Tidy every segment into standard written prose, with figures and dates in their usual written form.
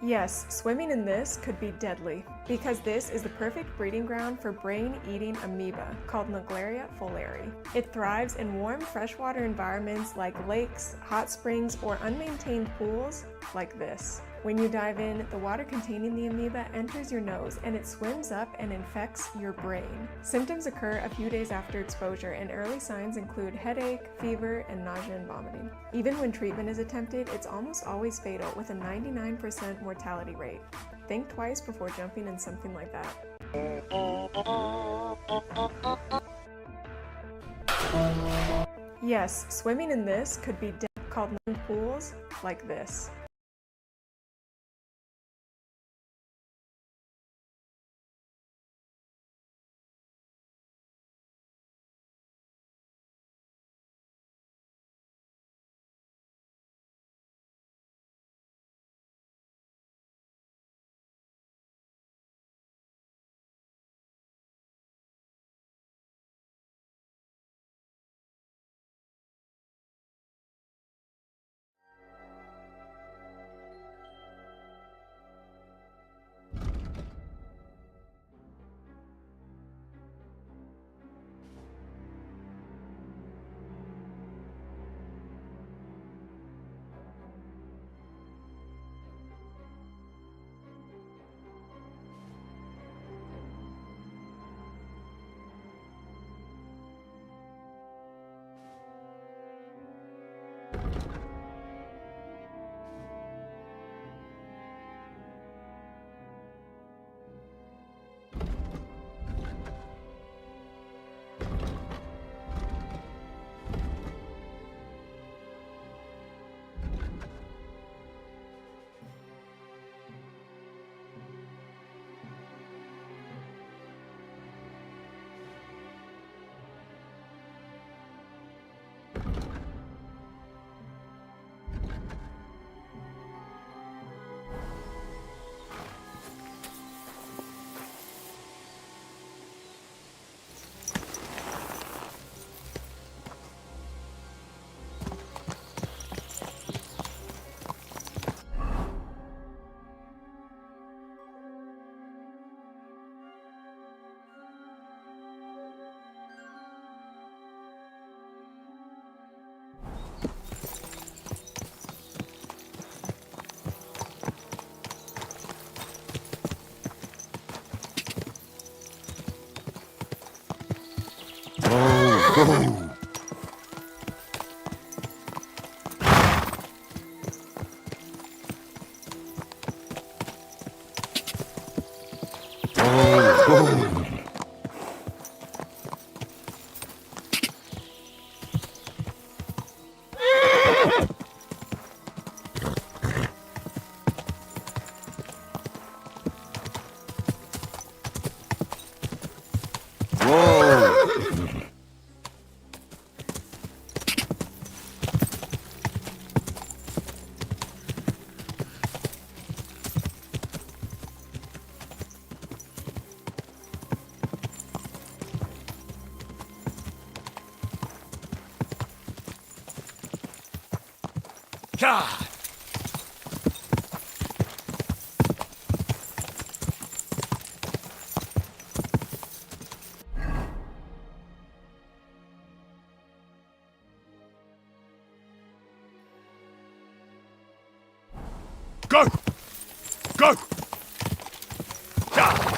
Yes, swimming in this could be deadly, because this is the perfect breeding ground for brain-eating amoeba called Naegleria fowleri. It thrives in warm freshwater environments like lakes, hot springs, or unmaintained pools like this. When you dive in, the water containing the amoeba enters your nose and it swims up and infects your brain. Symptoms occur a few days after exposure, and early signs include headache, fever, and nausea and vomiting. Even when treatment is attempted, it's almost always fatal with a 99% mortality rate. Think twice before jumping in something like that. Yes, swimming in this could be called pools like this. God! Go! Go! God!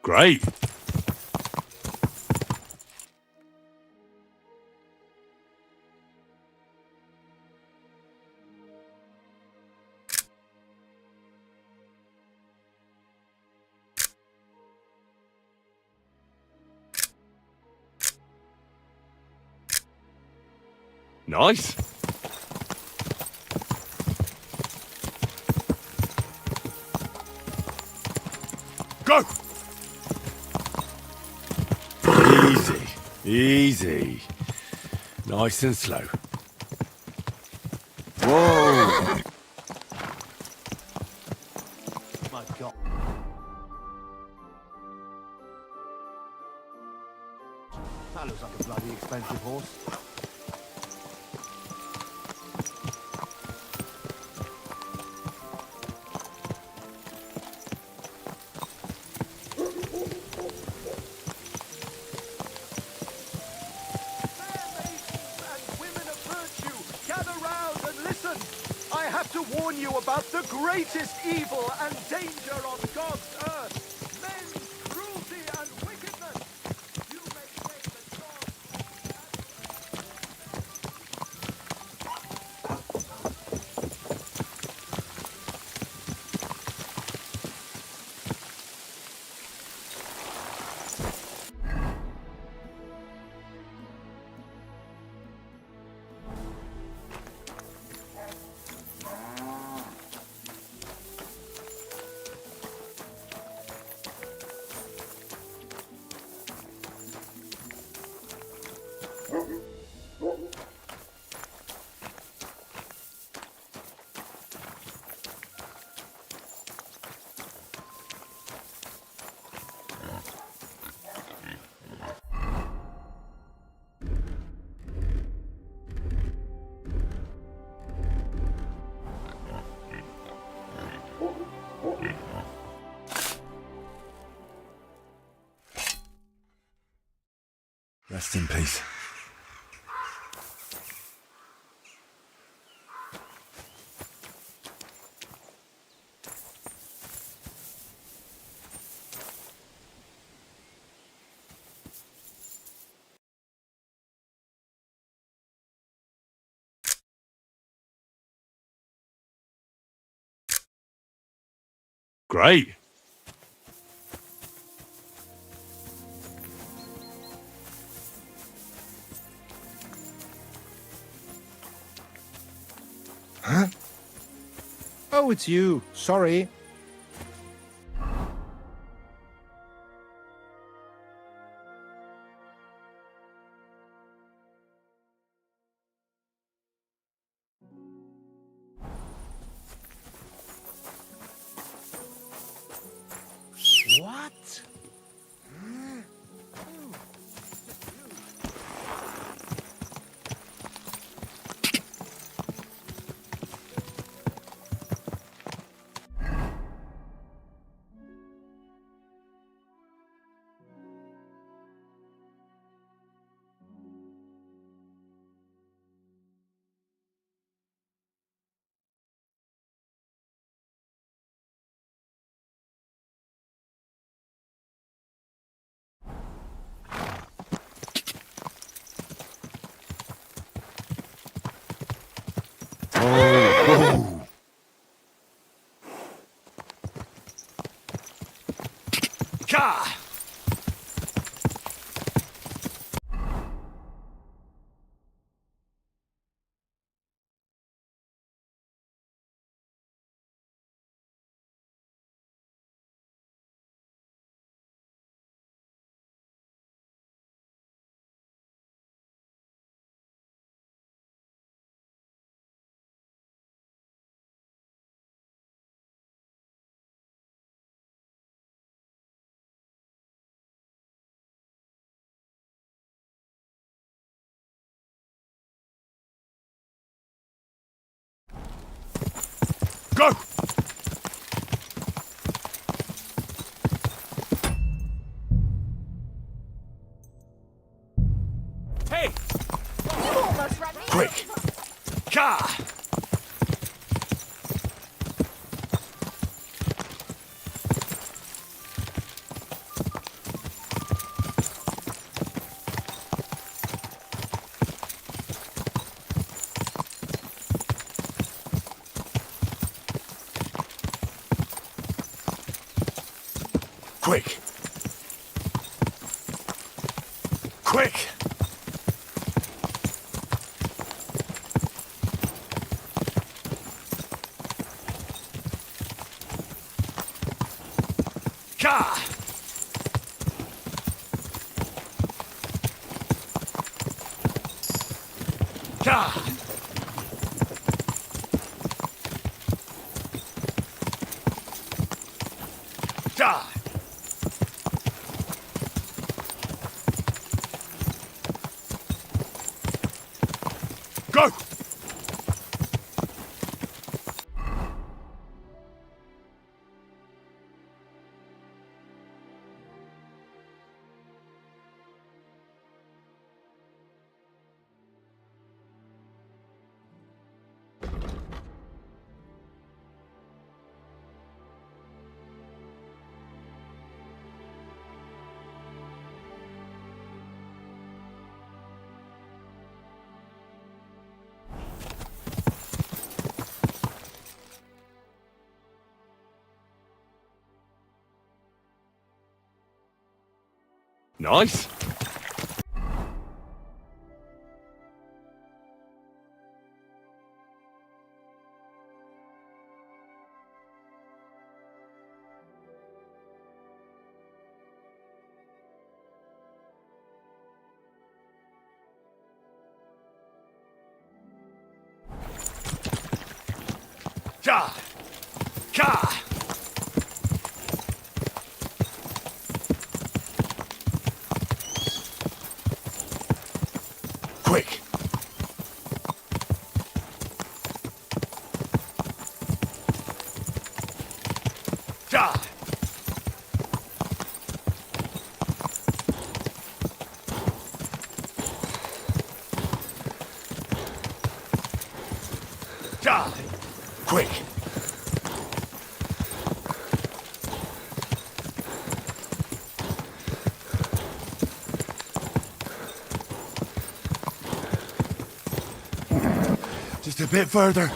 Great. Nice. Go! Easy. Easy. Nice and slow. Whoa! My God. That looks like a bloody expensive horse. I have to warn you about the greatest evil and danger on God's earth. Men's cruelty and wickedness. You may say that Rest in peace. Great. Oh, it's you. Sorry. What? Ka! Go! Hey! You almost ran me. Quick! Ka! Quick! Quick! Ka! Ka! Da! Go! Nice. Ka! Ka! Quick! Da! Da! Quick! Just a bit further.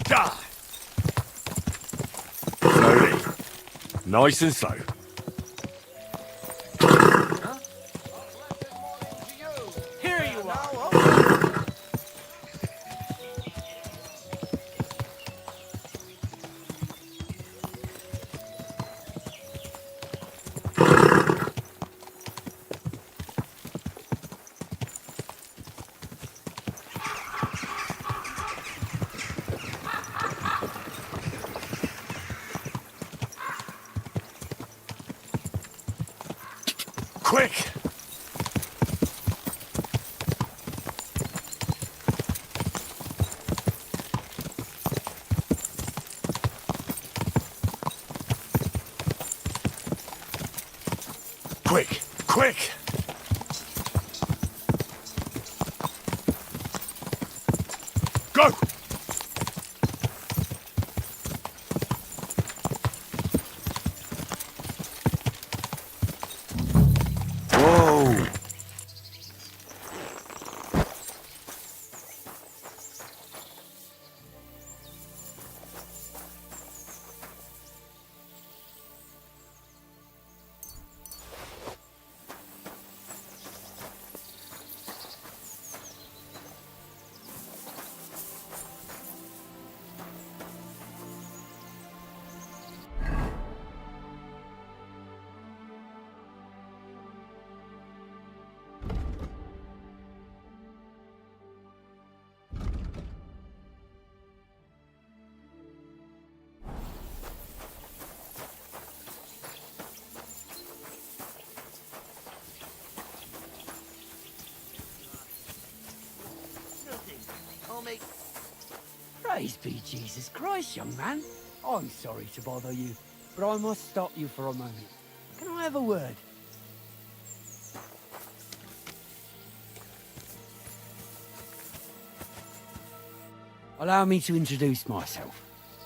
Da! Slowly. Nice and slow. Here you are. Quick! Quick! Quick! Go! Whoa! Praise be Jesus Christ, young man. I'm sorry to bother you, but I must stop you for a moment. Can I have a word? Allow me to introduce myself.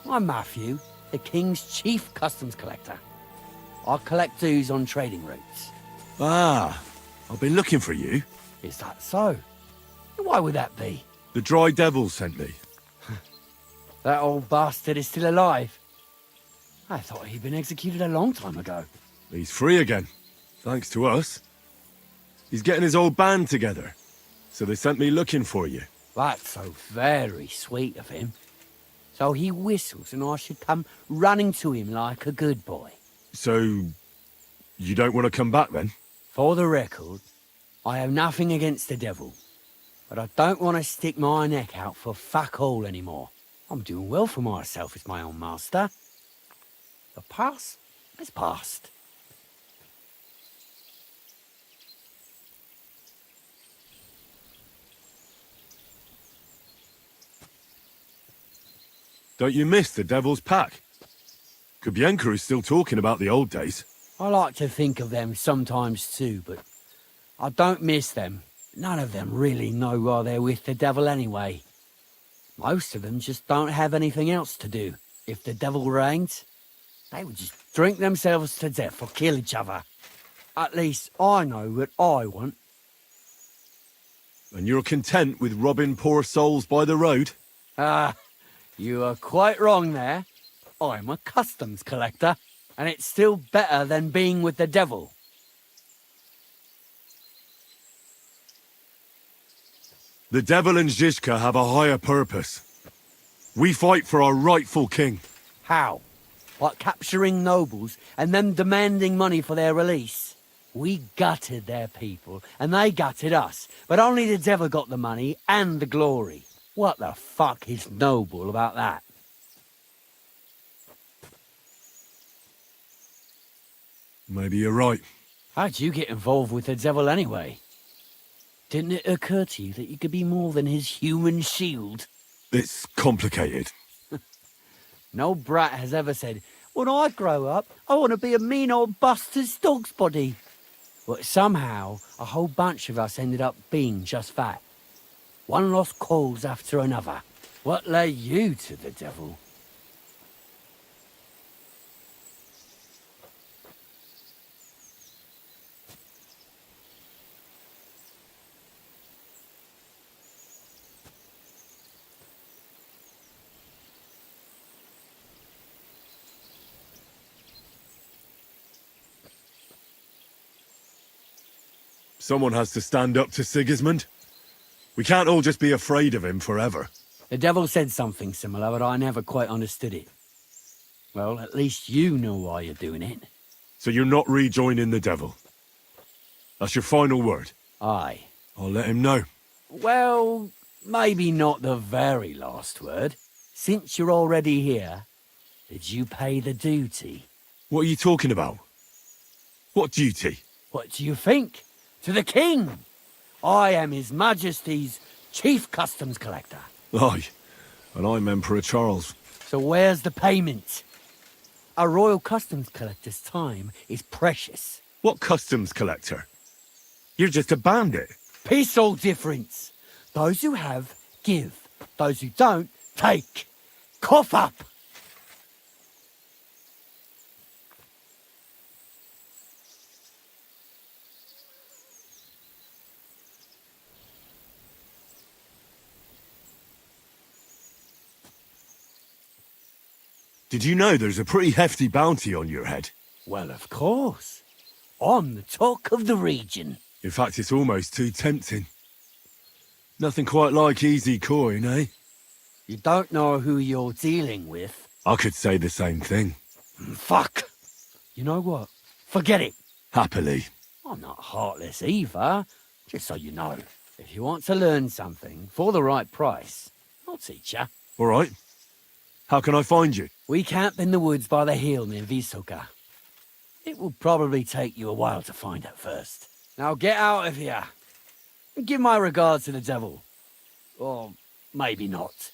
I'm Matthew, the King's chief customs collector. I collect dues on trading routes. Ah, I've been looking for you. Is that so? Why would that be? The Dry Devil sent me. That old bastard is still alive. I thought he'd been executed a long time ago. He's free again. Thanks to us. He's getting his old band together. So they sent me looking for you. That's so very sweet of him. So he whistles and I should come running to him like a good boy. So, you don't want to come back then? For the record, I have nothing against the devil. But I don't want to stick my neck out for fuck all anymore. I'm doing well for myself as my own master. The past is past. Don't you miss the Devil's Pack? Kubienka is still talking about the old days. I like to think of them sometimes too, but I don't miss them. None of them really know why they're with the devil anyway. Most of them just don't have anything else to do. If the devil reigned, they would just drink themselves to death or kill each other. At least I know what I want. And you're content with robbing poor souls by the road? Ah, you are quite wrong there. I'm a customs collector, and it's still better than being with the devil. The devil and Zizka have a higher purpose. We fight for our rightful king. How? Like capturing nobles and them demanding money for their release? We gutted their people, and they gutted us, but only the devil got the money and the glory. What the fuck is noble about that? Maybe you're right. How'd you get involved with the devil anyway? Didn't it occur to you that you could be more than his human shield? It's complicated. No brat has ever said, when I grow up, I want to be a mean old bastard's dog's body. But somehow, a whole bunch of us ended up being just that. One lost cause after another. What led you to the devil? Someone has to stand up to Sigismund. We can't all just be afraid of him forever. The devil said something similar, but I never quite understood it. Well, at least you know why you're doing it. So you're not rejoining the devil? That's your final word? Aye. I'll let him know. Well, maybe not the very last word. Since you're already here, did you pay the duty? What are you talking about? What duty? What do you think? To the king! I am His Majesty's Chief Customs Collector. Aye, and I'm Emperor Charles. So where's the payment? A royal customs collector's time is precious. What customs collector? You're just a bandit. Peace all difference. Those who have, give. Those who don't, take. Cough up! Did you know there's a pretty hefty bounty on your head? Well, of course. I'm the talk of the region. In fact, it's almost too tempting. Nothing quite like easy coin, eh? You don't know who you're dealing with. I could say the same thing. Fuck! You know what? Forget it. Happily. I'm not heartless either, just so you know. If you want to learn something for the right price, I'll teach you. All right. How can I find you? We camp in the woods by the hill near Visoka. It will probably take you a while to find it first. Now get out of here. And give my regards to the devil. Or maybe not.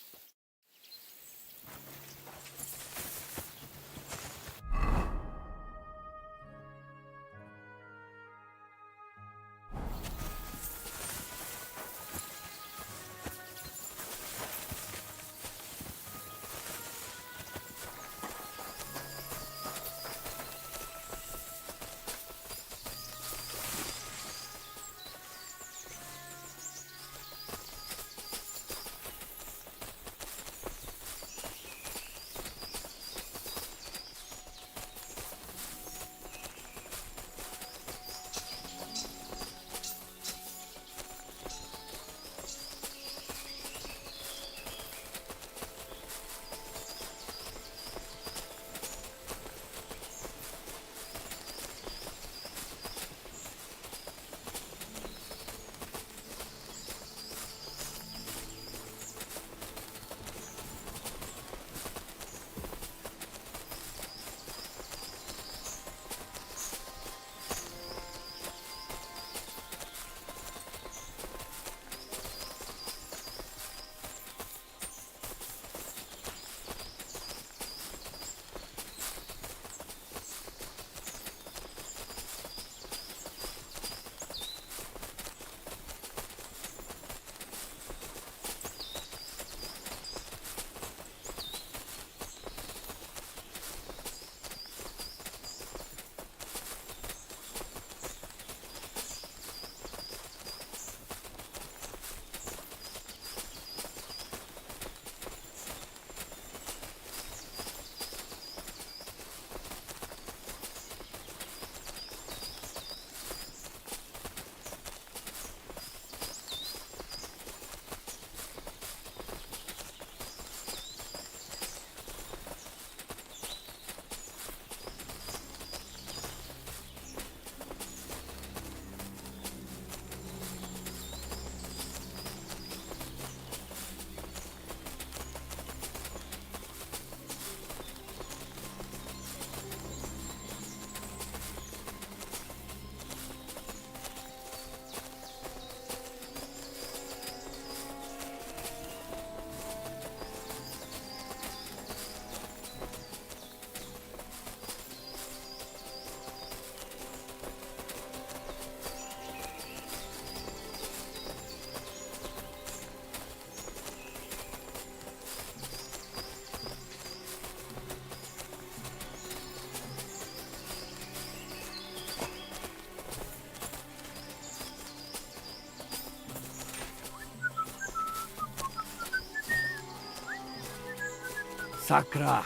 Sakra.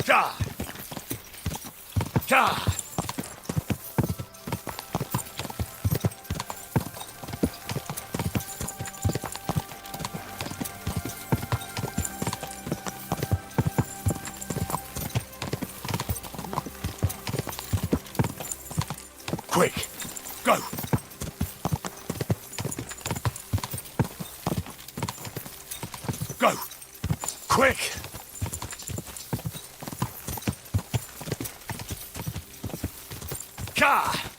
Ja! Ja! Quick! Go! Go! Quick! Ka!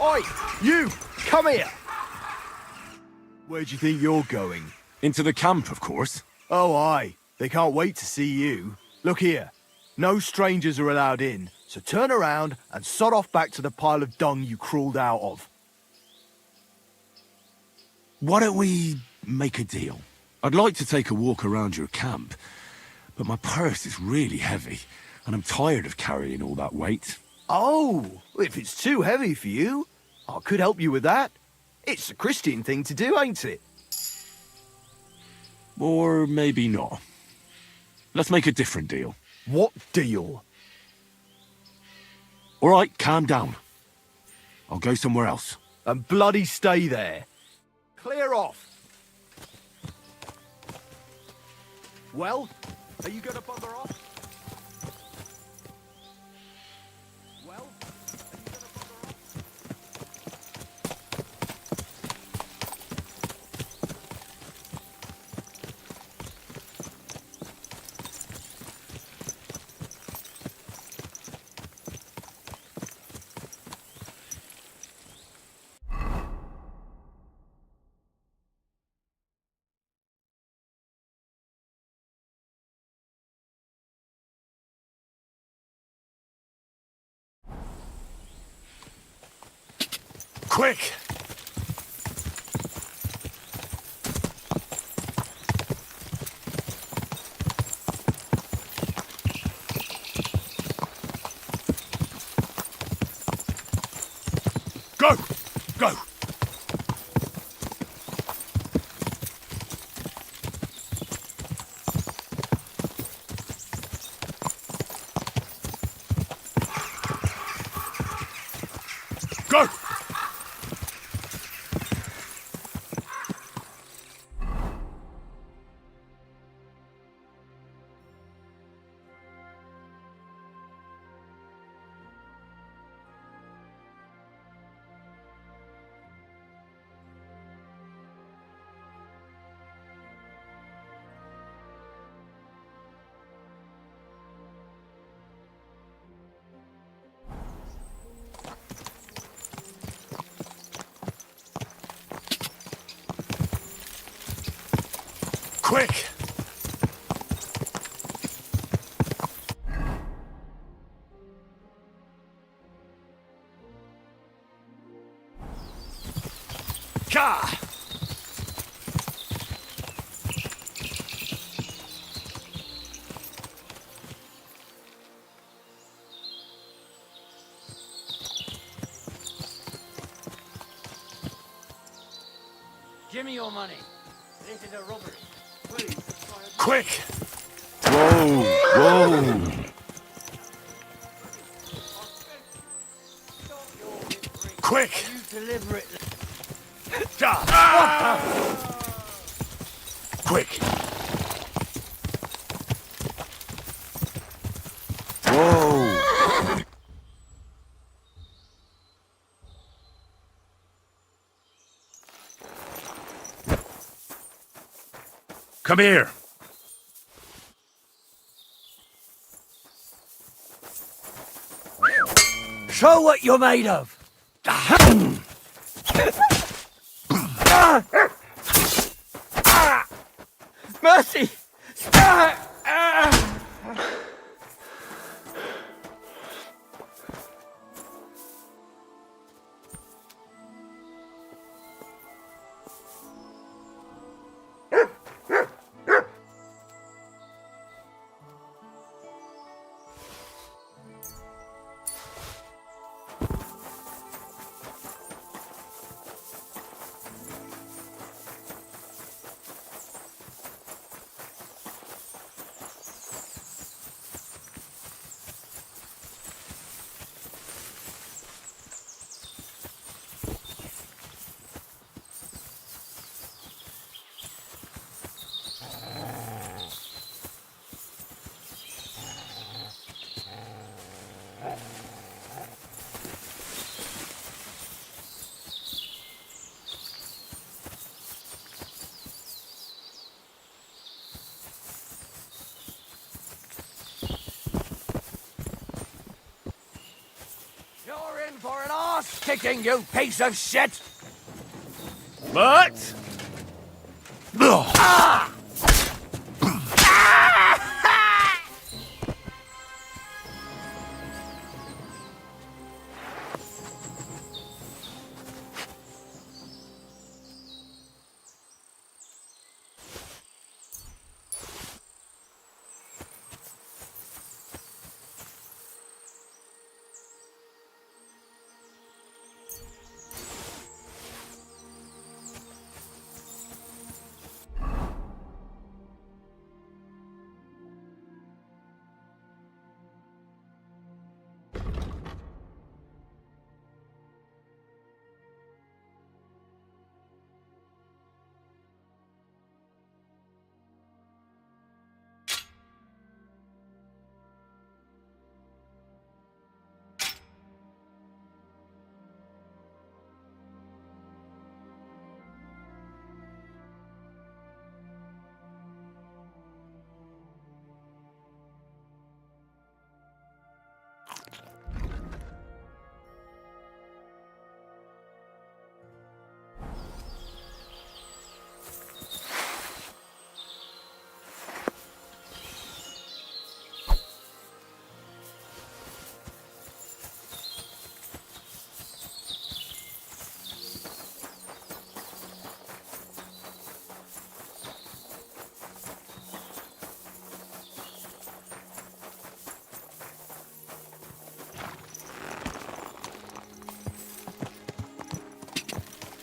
Oi! You! Come here! Where do you think you're going? Into the camp, of course. Oh, aye. They can't wait to see you. Look here. No strangers are allowed in, so turn around and sod off back to the pile of dung you crawled out of. Why don't we make a deal? I'd like to take a walk around your camp, but my purse is really heavy, and I'm tired of carrying all that weight. Oh, if it's too heavy for you, I could help you with that. It's a Christian thing to do, ain't it? Or maybe not. Let's make a different deal. What deal? All right, calm down. I'll go somewhere else. And bloody stay there. Clear off. Well, are you going to bugger off? Well, are you going to bugger off? Quick! Go! Go! Go! Quick! Ka! Give me your money. This is a robbery. Please. Quick! Whoa! Whoa! Quick! You deliver it. Quick! Whoa! Come here! Show what you're made of. Mercy! You're in for an arse kicking, you piece of shit! But...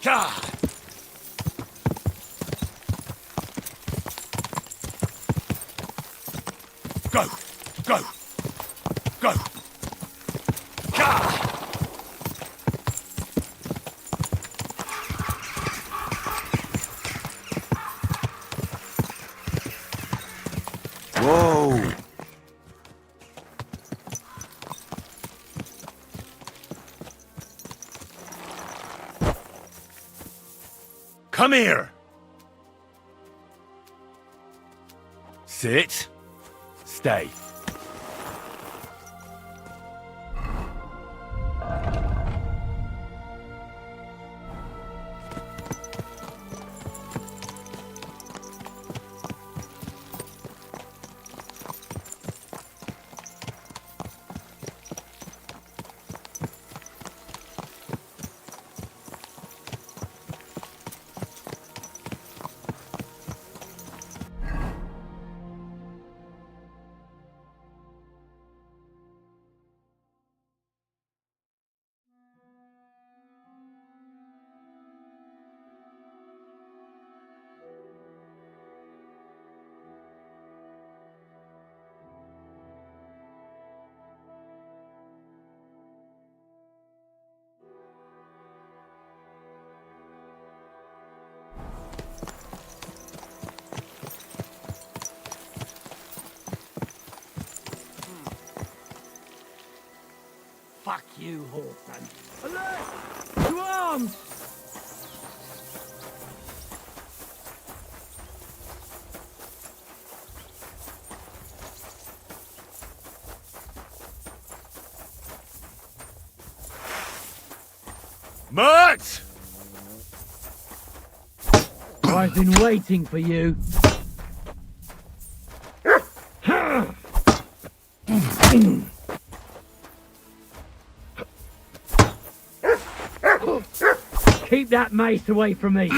Gah! Go! Go! Go! Gah! Whoa! Come here! Sit. Stay. Fuck you, Hawthorne. Alert! To arms! Mert! I've been waiting for you. Keep that mace away from me.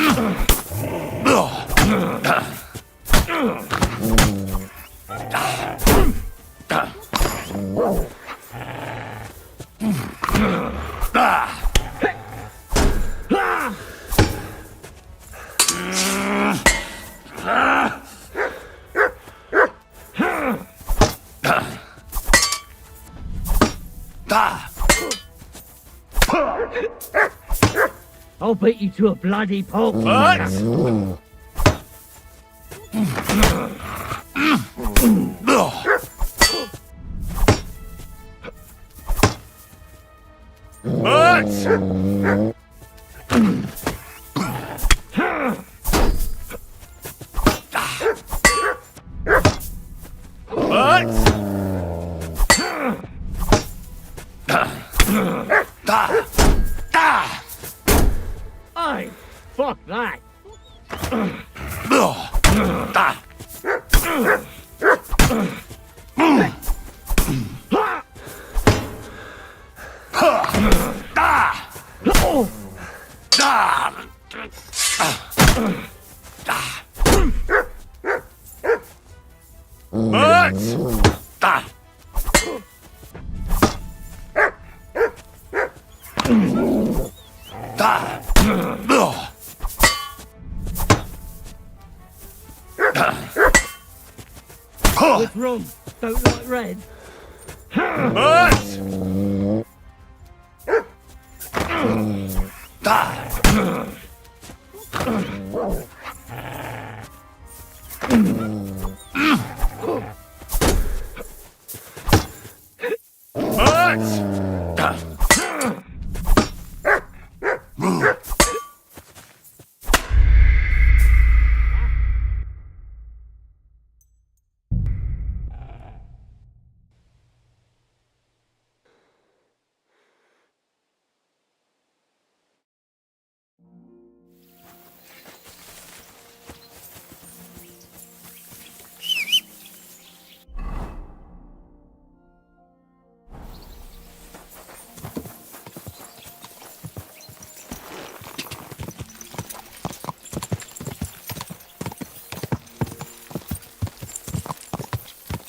I'll beat you to a bloody pulp. Mert! Mert! Hey, fuck that. What's wrong? Don't like red?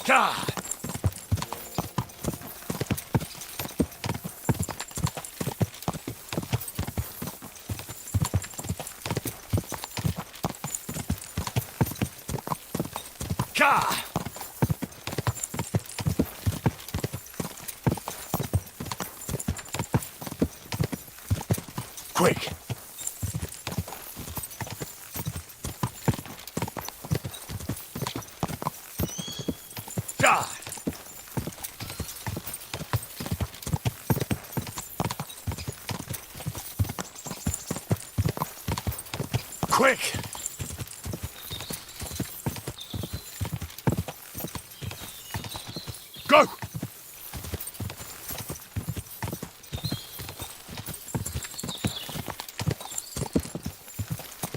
God! Ka! Quick! Ka! Quick! Go!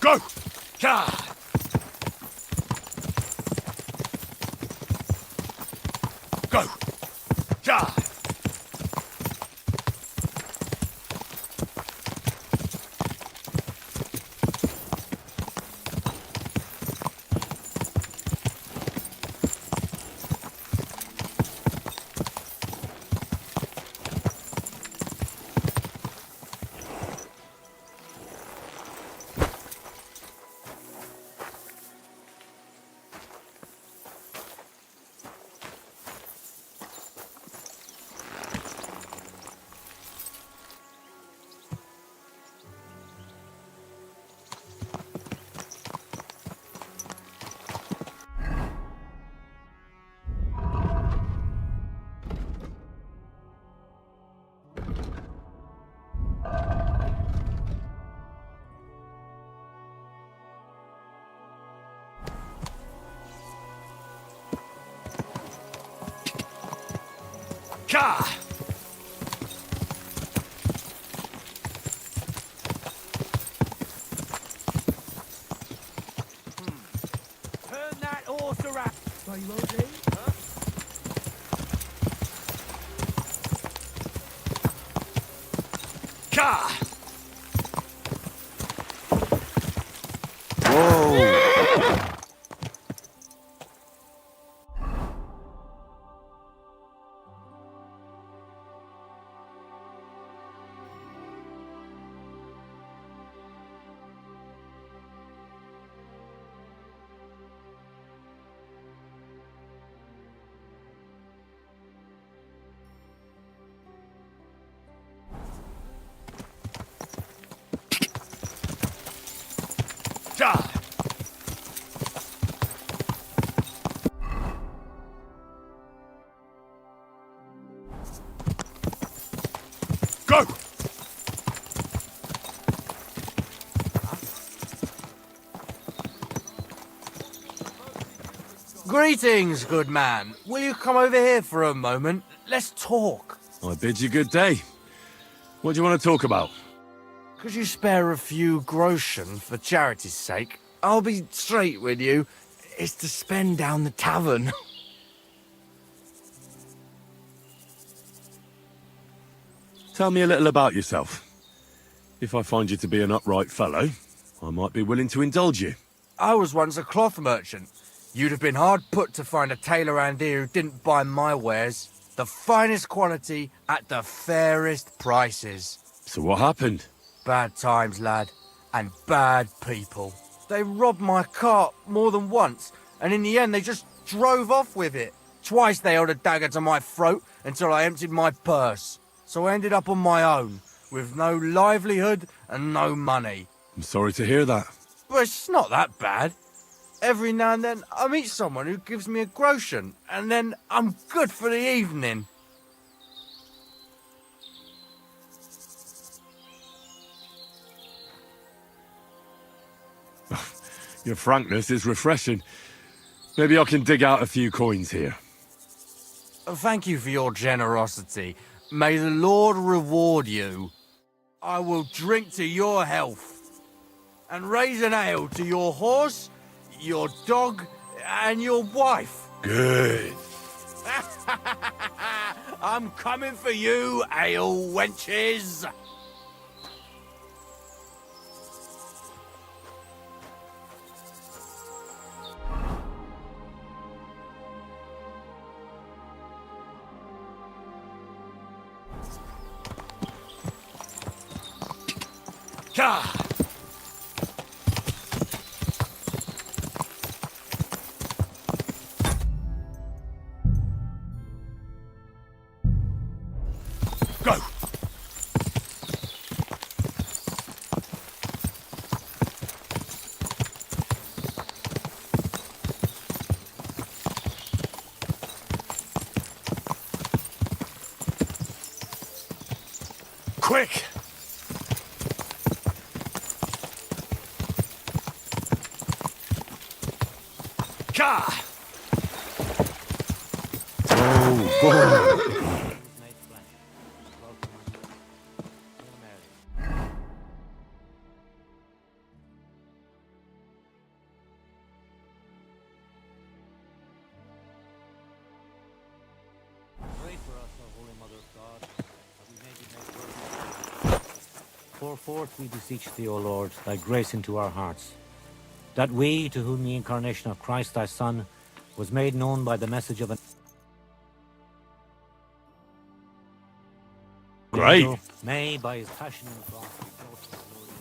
Go! Ka! Go! Ka! Ka! Turn that horse around. Are you okay? Huh? Ka! Ka! Go! Greetings, good man. Will you come over here for a moment? Let's talk. I bid you good day. What do you want to talk about? Could you spare a few groschen for charity's sake? I'll be straight with you. It's to spend down the tavern. Tell me a little about yourself. If I find you to be an upright fellow, I might be willing to indulge you. I was once a cloth merchant. You'd have been hard put to find a tailor around here who didn't buy my wares. The finest quality at the fairest prices. So what happened? Bad times, lad, and bad people. They robbed my cart more than once, and in the end they just drove off with it. Twice they held a dagger to my throat until I emptied my purse. So I ended up on my own, with no livelihood and no money. I'm sorry to hear that. But it's not that bad. Every now and then I meet someone who gives me a groschen, and then I'm good for the evening. Your frankness is refreshing. Maybe I can dig out a few coins here. Thank you for your generosity. May the Lord reward you. I will drink to your health and raise an ale to your horse, your dog, and your wife. Good. I'm coming for you, ale wenches. Ka! quick! Ka! Oh, boy! Pray for us, O Holy Mother of God, that we may be made worthy. Pour forth, we beseech thee, O Lord, thy grace into our hearts, that we, to whom the incarnation of Christ thy Son was made known by the message of an Great. angel, may, by his passion and cross, be brought to the glory of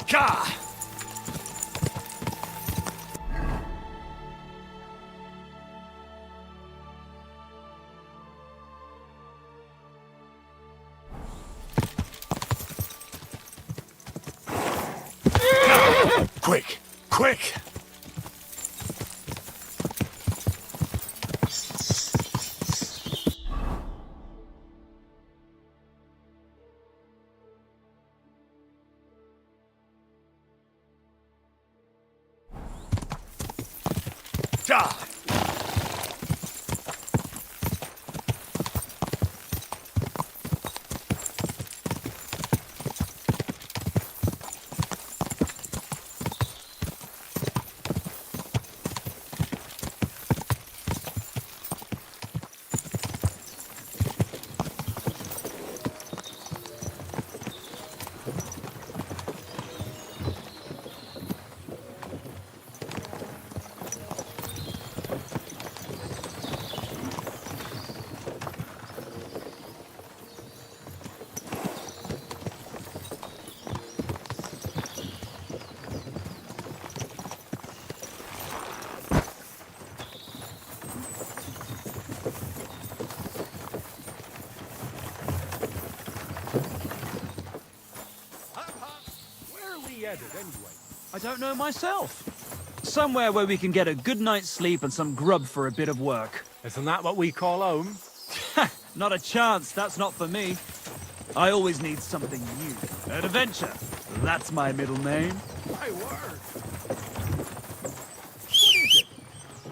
Ka! Quick! Quick! Die! Where are we headed, anyway? I don't know myself. Somewhere where we can get a good night's sleep and some grub for a bit of work. Isn't that what we call home? Not a chance, that's not for me. I always need something new. An adventure. That's my middle name. My word! What is it?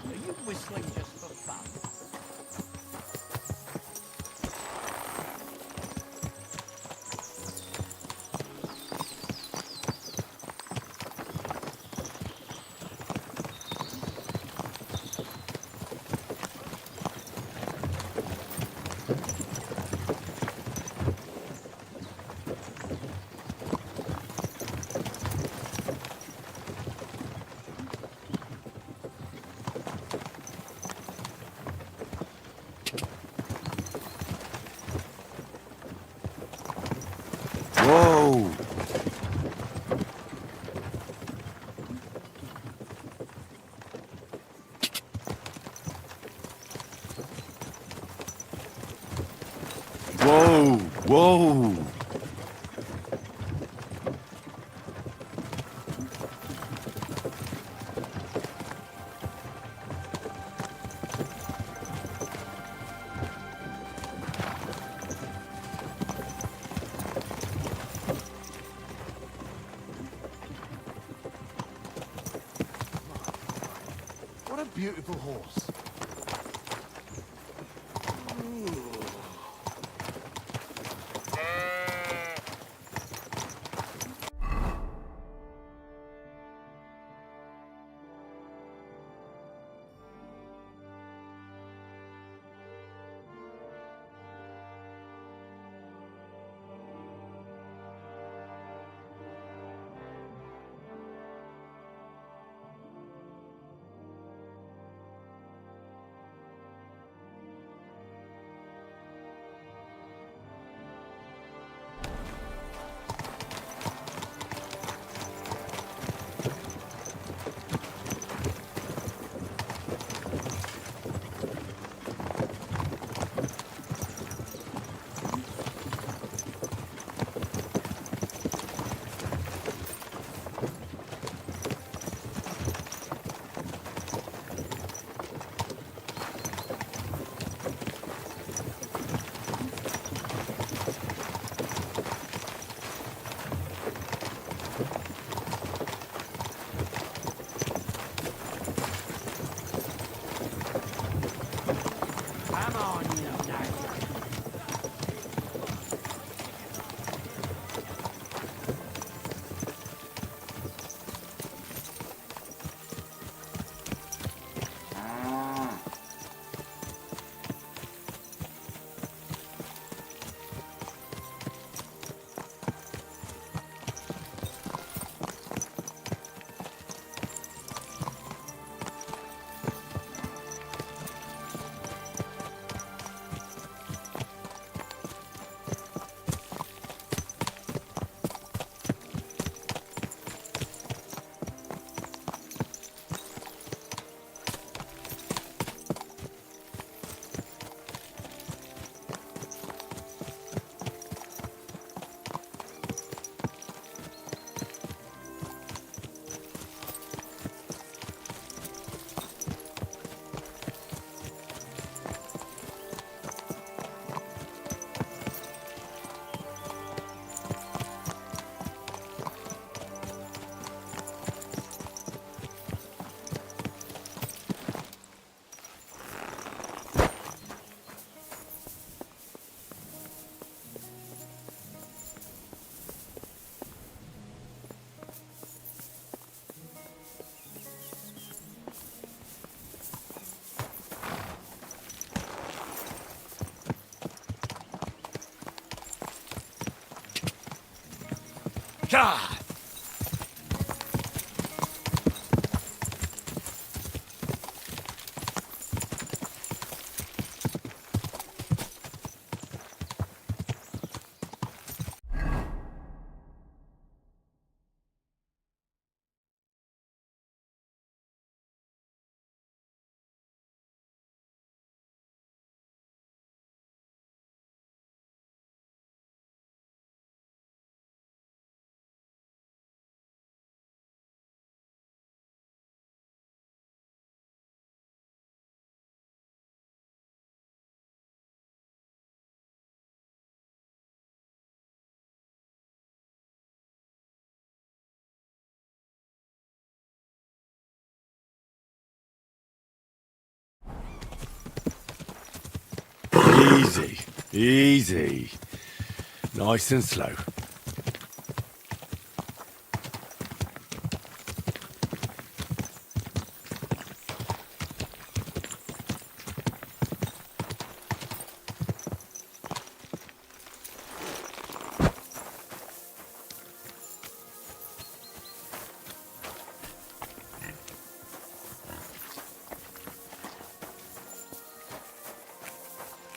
Are you whistling just for fun? Whoa! Whoa! Whoa! What a beautiful horse. God! Easy, easy. Nice and slow.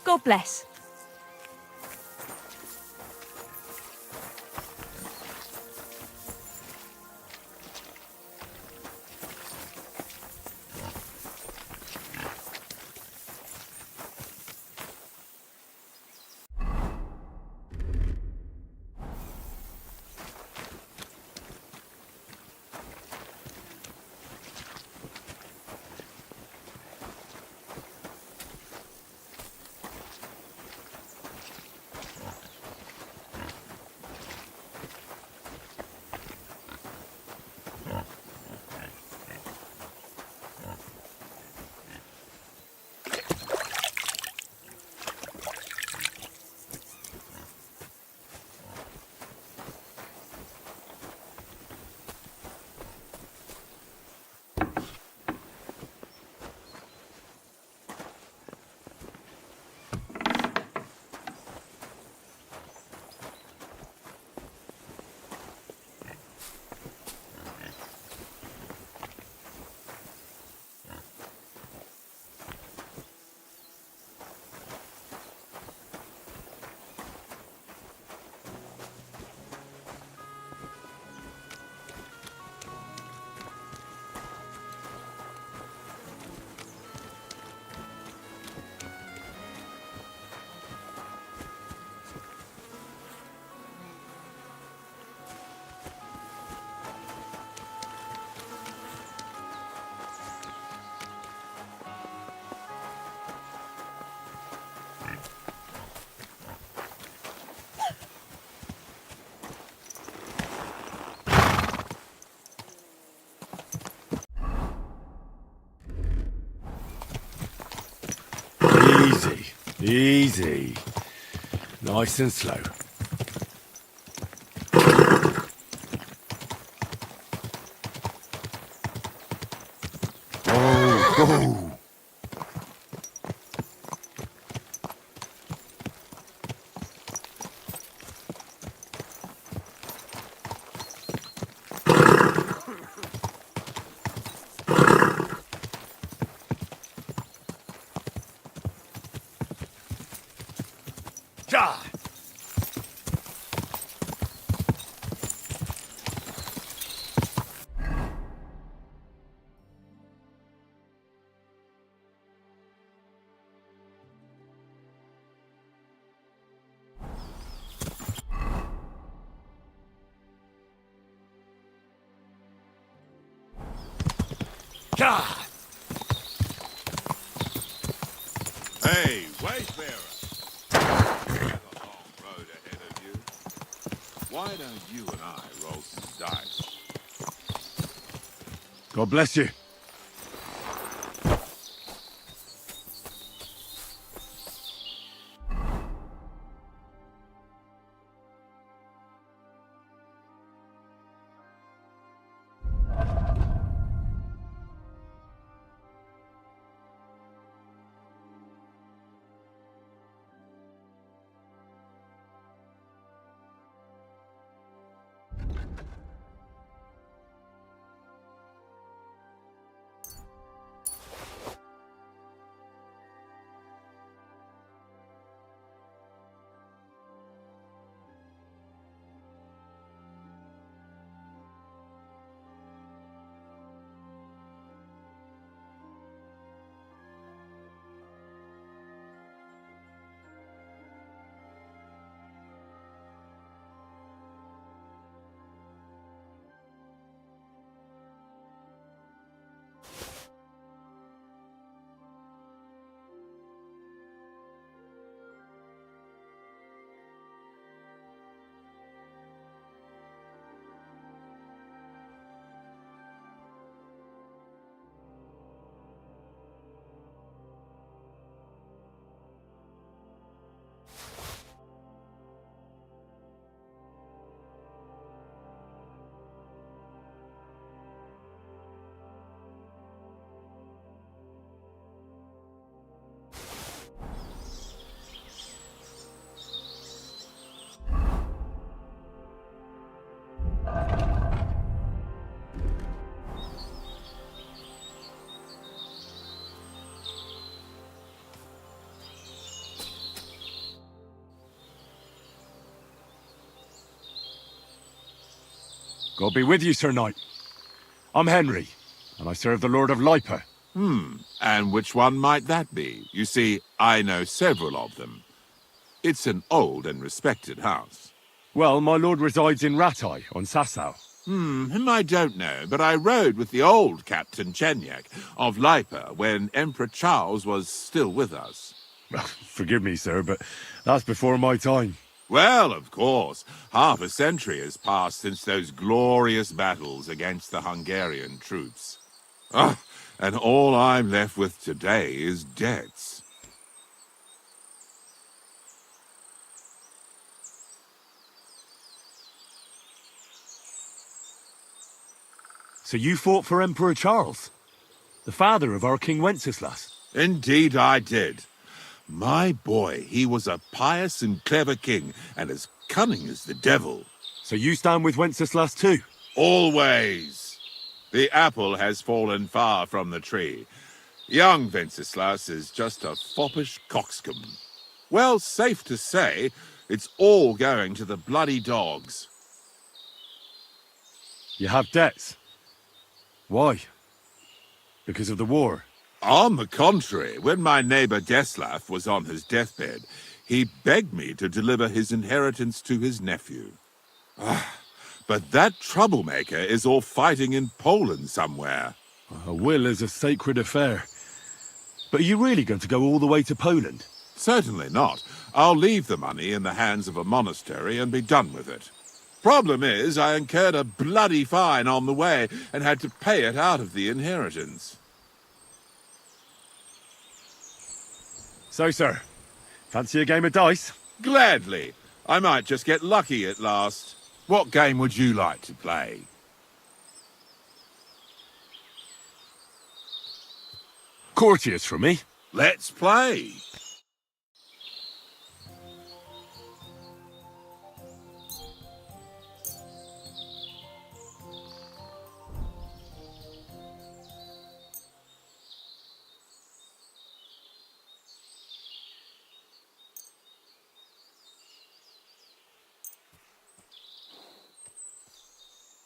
God bless. Easy, easy. Nice and slow. Oh, oh. God! God! Hey, wayfarer! You have a long road ahead of you. Why don't you and I roll some dice? God bless you. God be with you, Sir Knight. I'm Henry, and I serve the Lord of Lipa. And which one might that be? You see, I know several of them. It's an old and respected house. Well, my lord resides in Ratai, on Sasau. Him I don't know, but I rode with the old Captain Chenyak of Lipa when Emperor Charles was still with us. Forgive me, sir, but that's before my time. Well, of course, half a century has passed since those glorious battles against the Hungarian troops. And all I'm left with today is debts. So you fought for Emperor Charles, the father of our King Wenceslas? Indeed I did. My boy, he was a pious and clever king, and as cunning as the devil. So you stand with Wenceslas too? Always. The apple has fallen far from the tree. Young Wenceslas is just a foppish coxcomb. Well, safe to say, it's all going to the bloody dogs. You have debts? Why? Because of the war? On the contrary, when my neighbor Deslav was on his deathbed, he begged me to deliver his inheritance to his nephew. But that troublemaker is all fighting in Poland somewhere. A will is a sacred affair. But are you really going to go all the way to Poland? Certainly not. I'll leave the money in the hands of a monastery and be done with it. Problem is, I incurred a bloody fine on the way and had to pay it out of the inheritance. So, sir, fancy a game of dice? Gladly. I might just get lucky at last. What game would you like to play? Courteous for me. Let's play.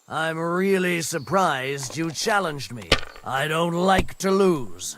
I'm really surprised you challenged me. I don't like to lose.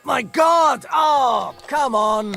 My God! Oh, come on!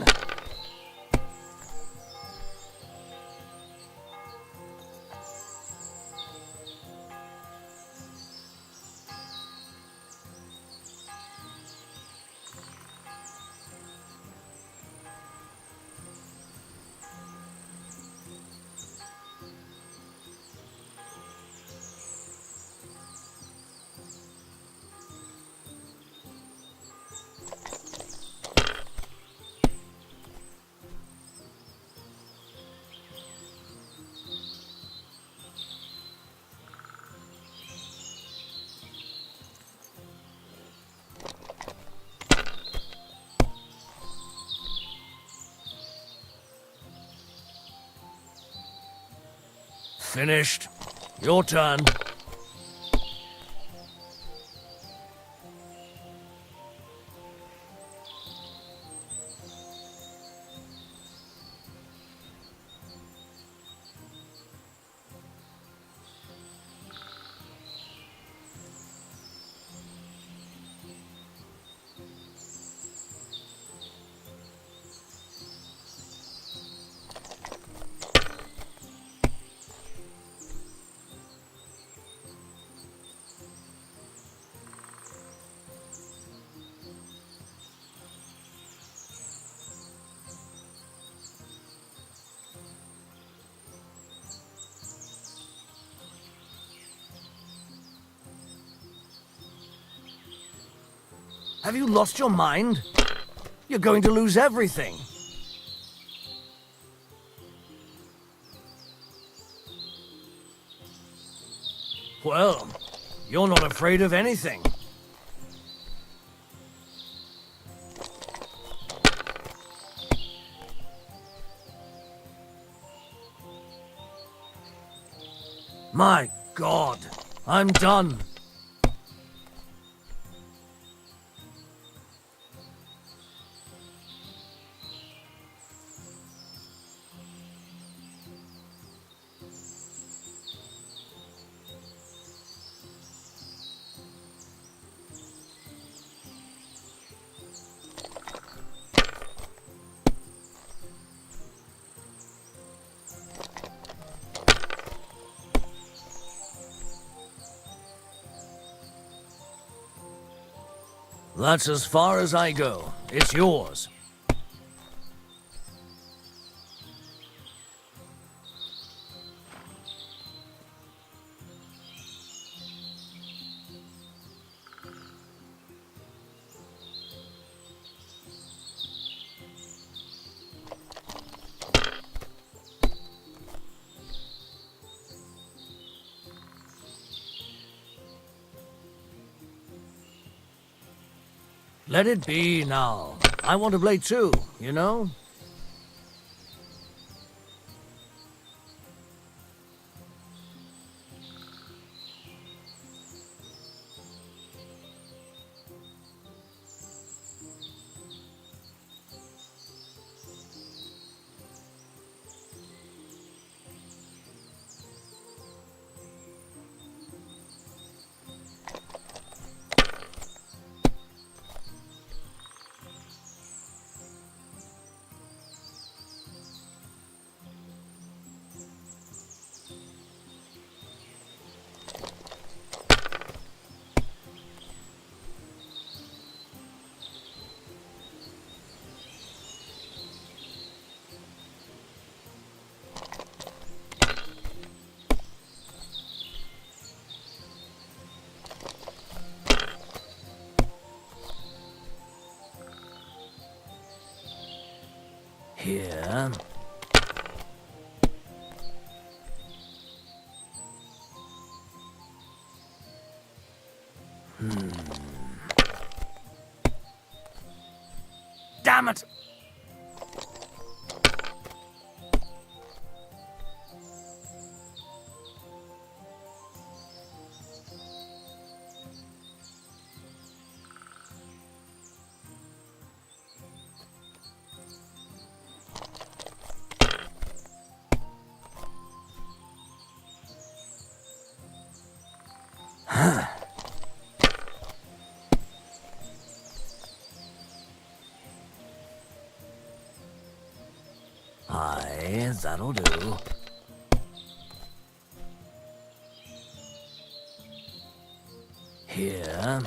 Finished. Your turn. Have you lost your mind? You're going to lose everything. Well, you're not afraid of anything. My God, I'm done. That's as far as I go. It's yours. Let it be now. I want to play too, you know? Here. Damn it! Aye, that'll do. Here.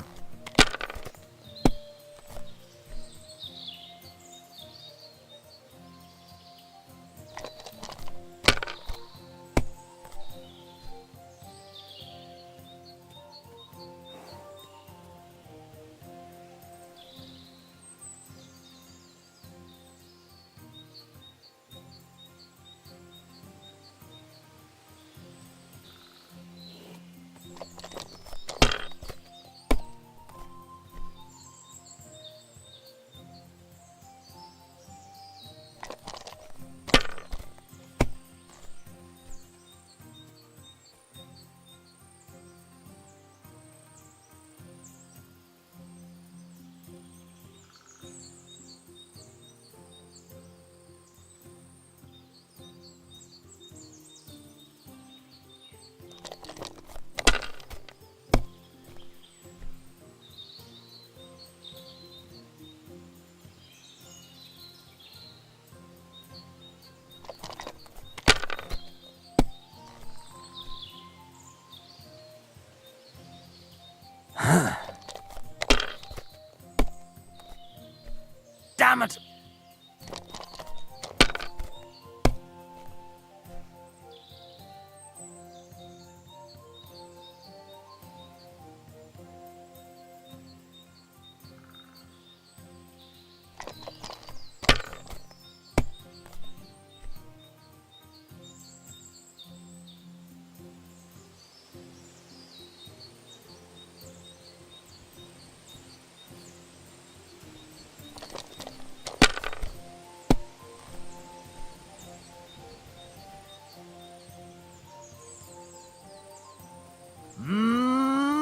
Damn it!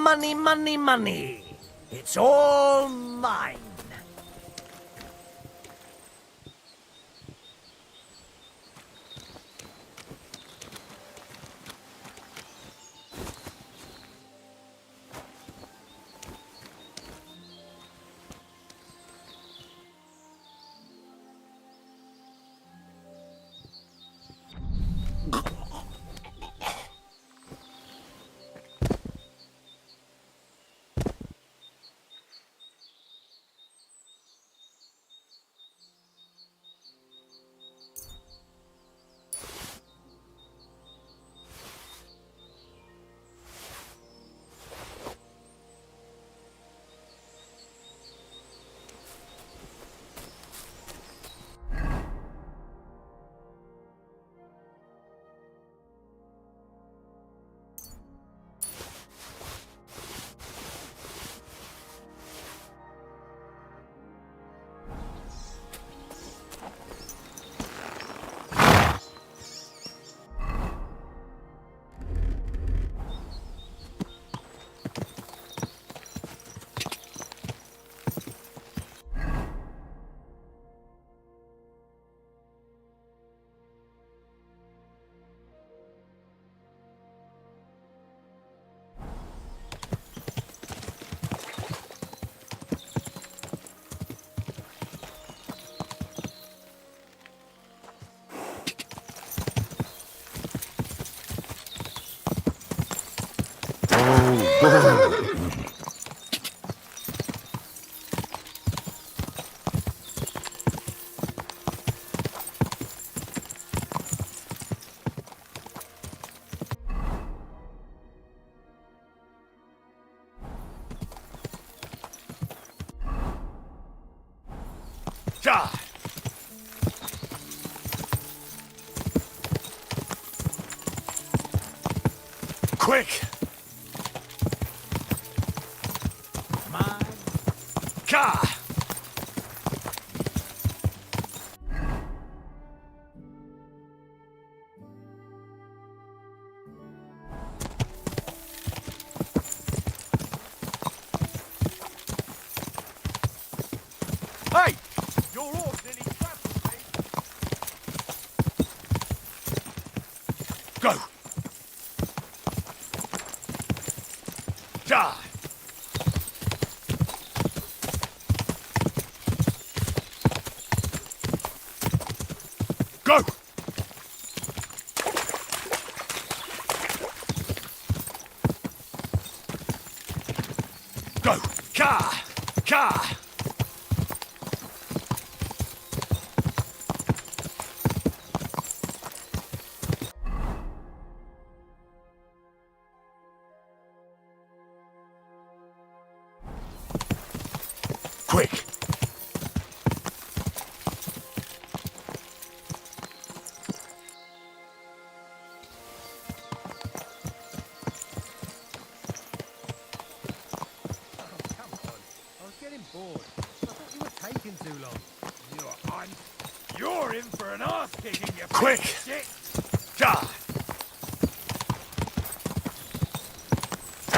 money, money, money. It's all mine. Die! Quick! My Ka! Hey! Your horse nearly trampled me. Go! Die! Go! Go! Ka! Ka! Quick! Come on. I was getting bored. I thought you were taking too long. You're in for an ass kicking, you quick! Shit. Die!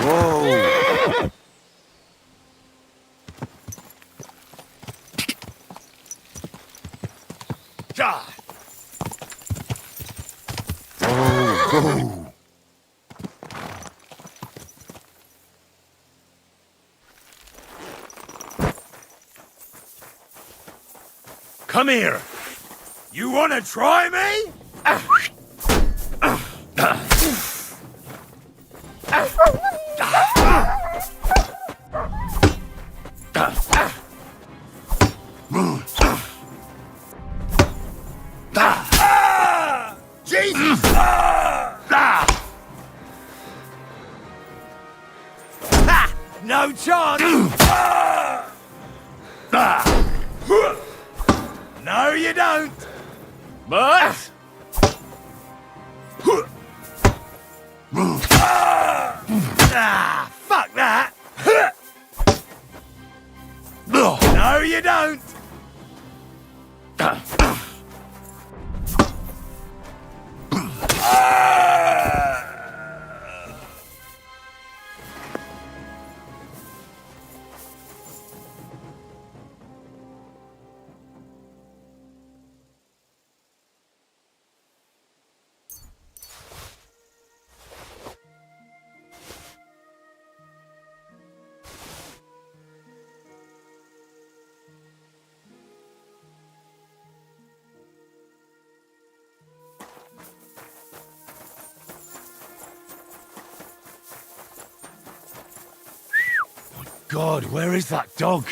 Whoa! Die! Whoa! Come here! You wanna try me? Jesus! No chance! No, you don't! But... fuck that! No, you don't! God, where is that dog?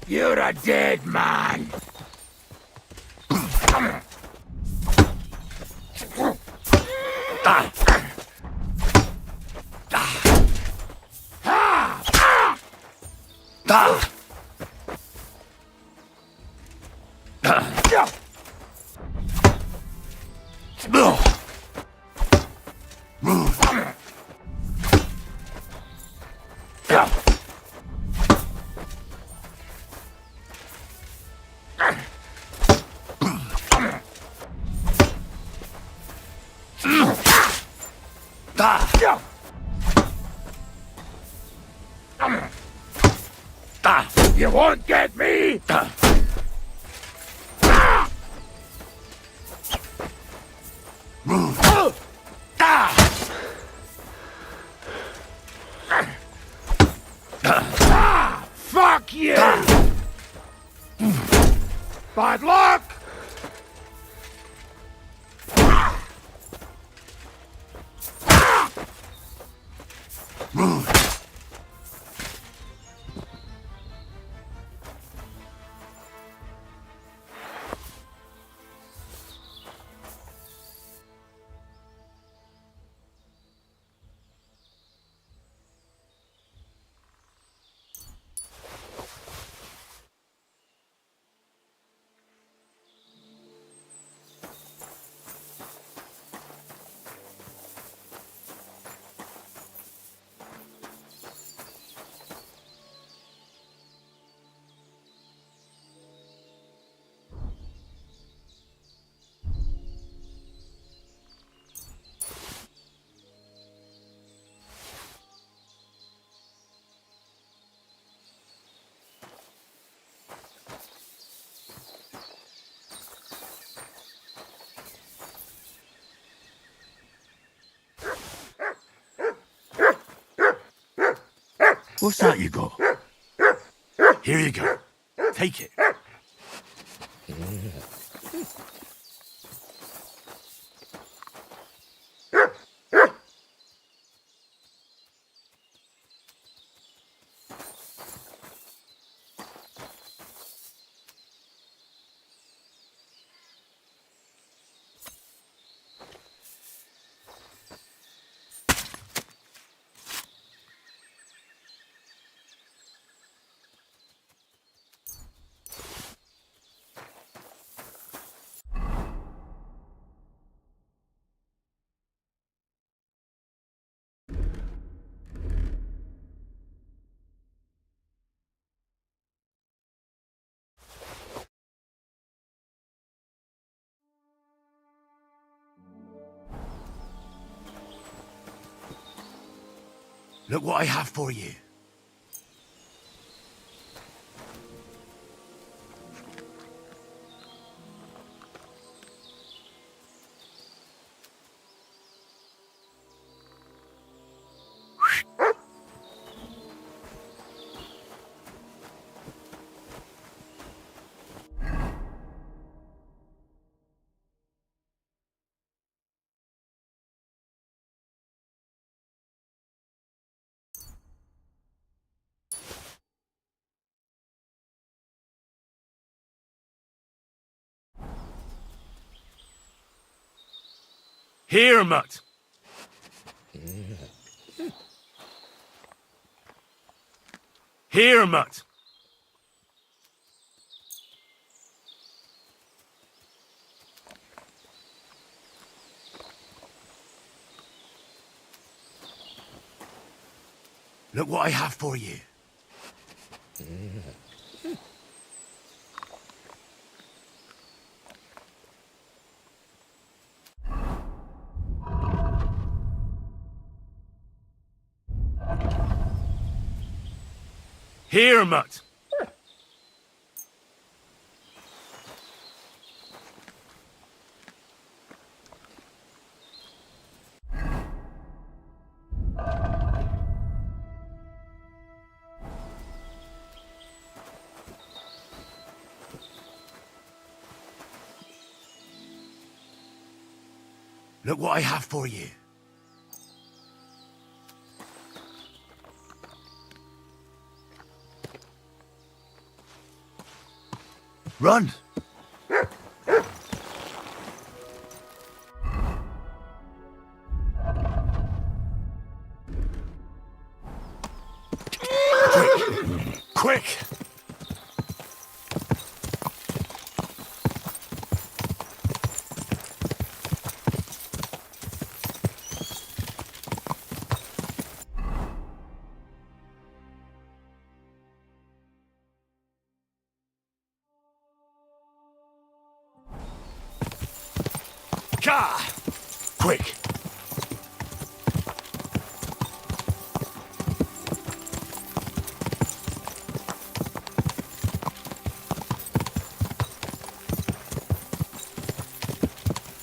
You're a dead man! You won't get me! Fuck you! Bad luck! What's that you got? Here you go. Take it. Look what I have for you. Here, mutt. Here, mutt. Look what I have for you. Here, mutt. Look what I have for you. Run! Quick! Ka! Quick!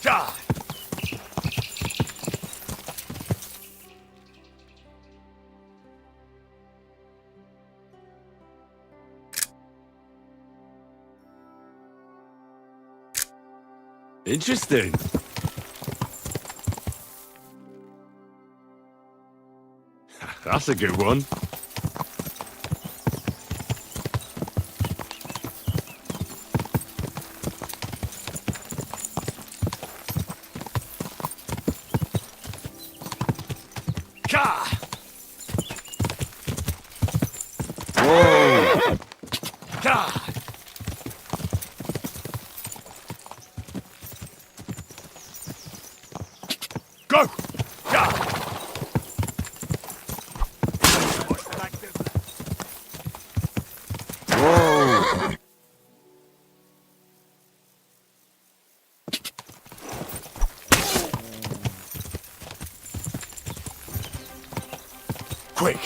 Ka! Interesting. That's a good one. Ka! Whoa! Ka! Go! Ka! Whoa! Quick!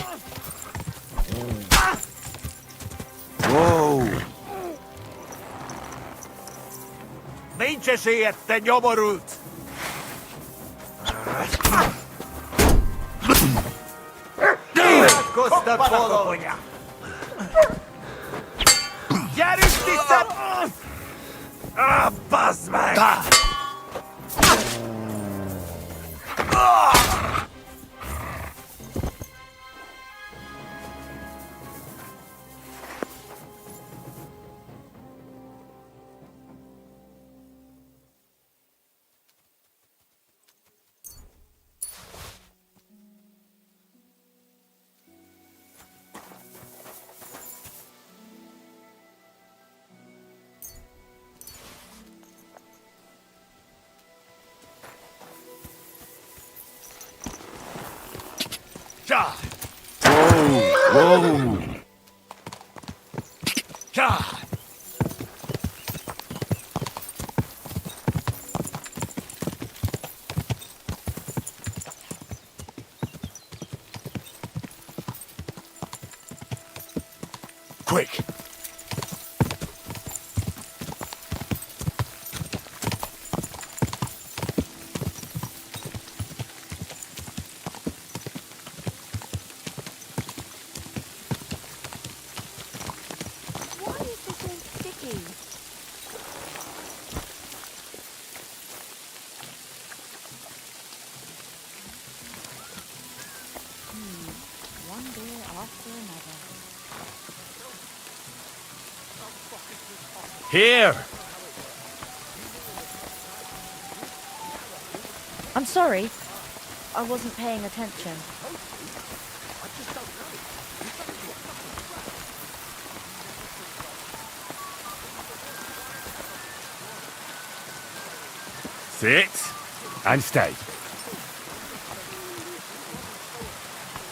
Whoa! Vincesi et ignomorut. Costa Polonia. Järjesti sen! Basmäk! Ka! Whoa! Whoa! Ka! Quick! Why is this so sticky? One beer after another. Here! I'm sorry. I wasn't paying attention. Sit and stay.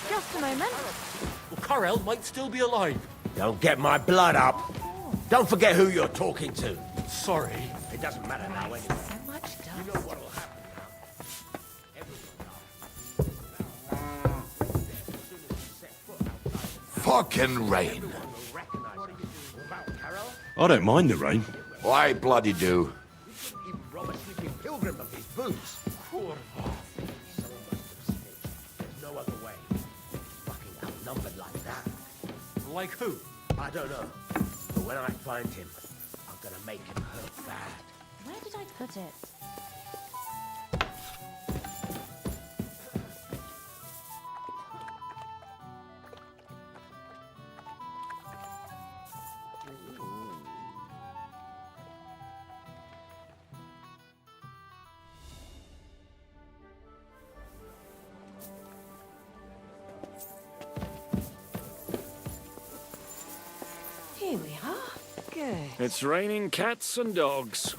Just a moment. Corel might still be alive. Don't get my blood up. Don't forget who you're talking to. Sorry. It doesn't matter now anyway. So much dust. You know what'll happen now. Fucking rain. I don't mind the rain. Why bloody do? Even rob a sleeping pilgrim of his boots. Poor There's no other way. Fucking outnumbered like that. Like who? I don't know. But when I find him, I'm gonna make him hurt bad. Where did I put it? Here we are. Good. It's raining cats and dogs.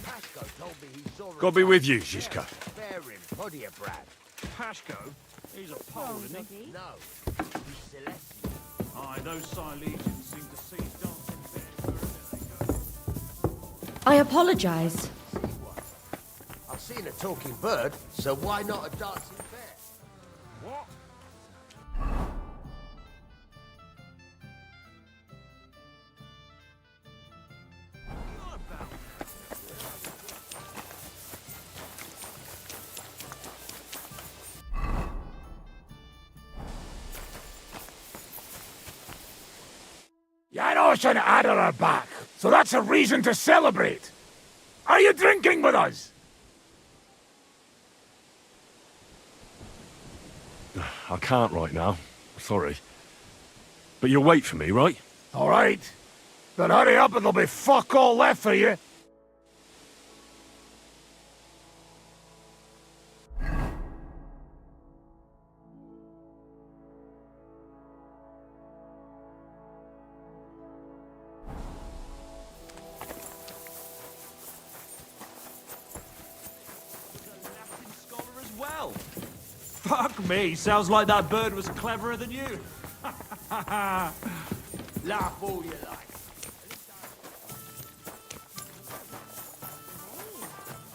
Pasco told me he saw God be with you, Zizka. Spare him, body of Brad. Pashko? He's a Pole, isn't he? No, he's Celestial. Aye, those Silesians seem to see dancing bears wherever they go. I apologize. I've seen a talking bird, so why not a dancing bear? What? Janos and Ada are back, so that's a reason to celebrate. Are you drinking with us? I can't right now. Sorry. But you'll wait for me, right? All right. Then hurry up and there'll be fuck all left for you. Scholar as well. Fuck me, sounds like that bird was cleverer than you. Laugh all you like.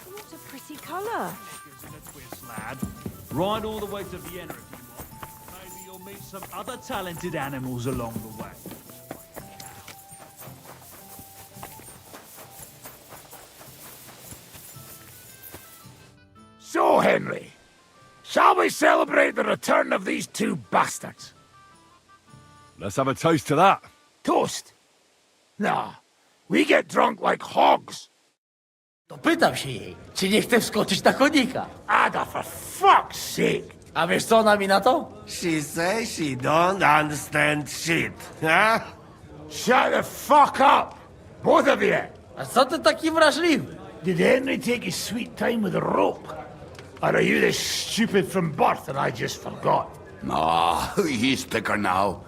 What a pretty colour. In a twist, lad. Ride all the way to Vienna if you want. Maybe you'll meet some other talented animals along the way. So, Henry, shall we celebrate the return of these two bastards? Let's have a toast to that. Toast? Nah, we get drunk like hogs. To pytam się jej, czy nie chce wskoczyć na konika. Ada, for fuck's sake! A wiesz co ona mi na to? She says she don't understand shit, huh? Shut the fuck up! Both of you! A co ty taki wrażliwy? Did Henry take his sweet time with the rope? Or are you this stupid from birth and I just forgot? Nah, he's thicker now.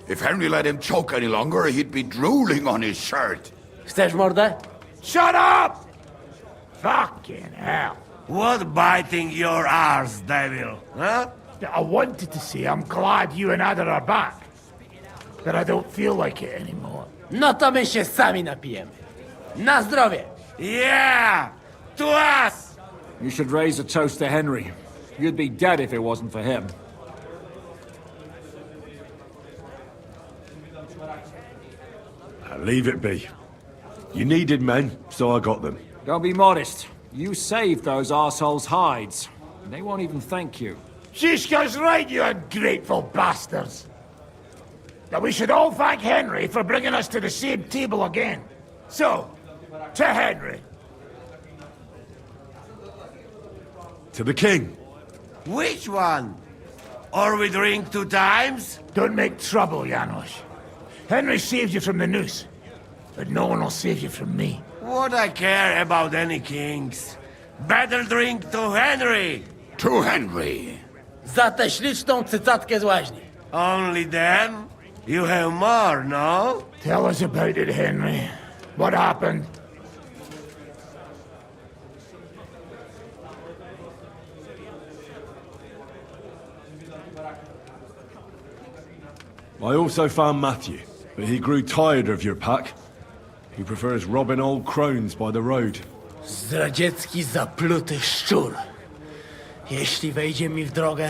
If Henry let him choke any longer, he'd be drooling on his shirt. Chcesz mordę? Shut up! Fucking hell. What biting your arse, devil, huh? I wanted to say I'm glad you and Ada are back. But I don't feel like it anymore. No to my się sami napijemy. Na zdrowie! Yeah! To us! You should raise a toast to Henry. You'd be dead if it wasn't for him. Leave it be. You needed men, so I got them. Don't be modest. You saved those arseholes' hides. They won't even thank you. Zizka's right, you ungrateful bastards. That we should all thank Henry for bringing us to the same table again. So, to Henry. To the king. Which one? Or we drink 2 times? Don't make trouble, Janos. Henry saved you from the noose. But no one will save you from me. What I care about any kings? Better drink to Henry! To Henry. Za tę śliczną cycatkę z łaźni. Only them? You have more, no? Tell us about it, Henry. What happened? I also found Matthew, but he grew tired of your pack. He prefers robbing old crones by the road. Zdradziecki, zapluty szczur. Jeśli wejdzie mi w drogę,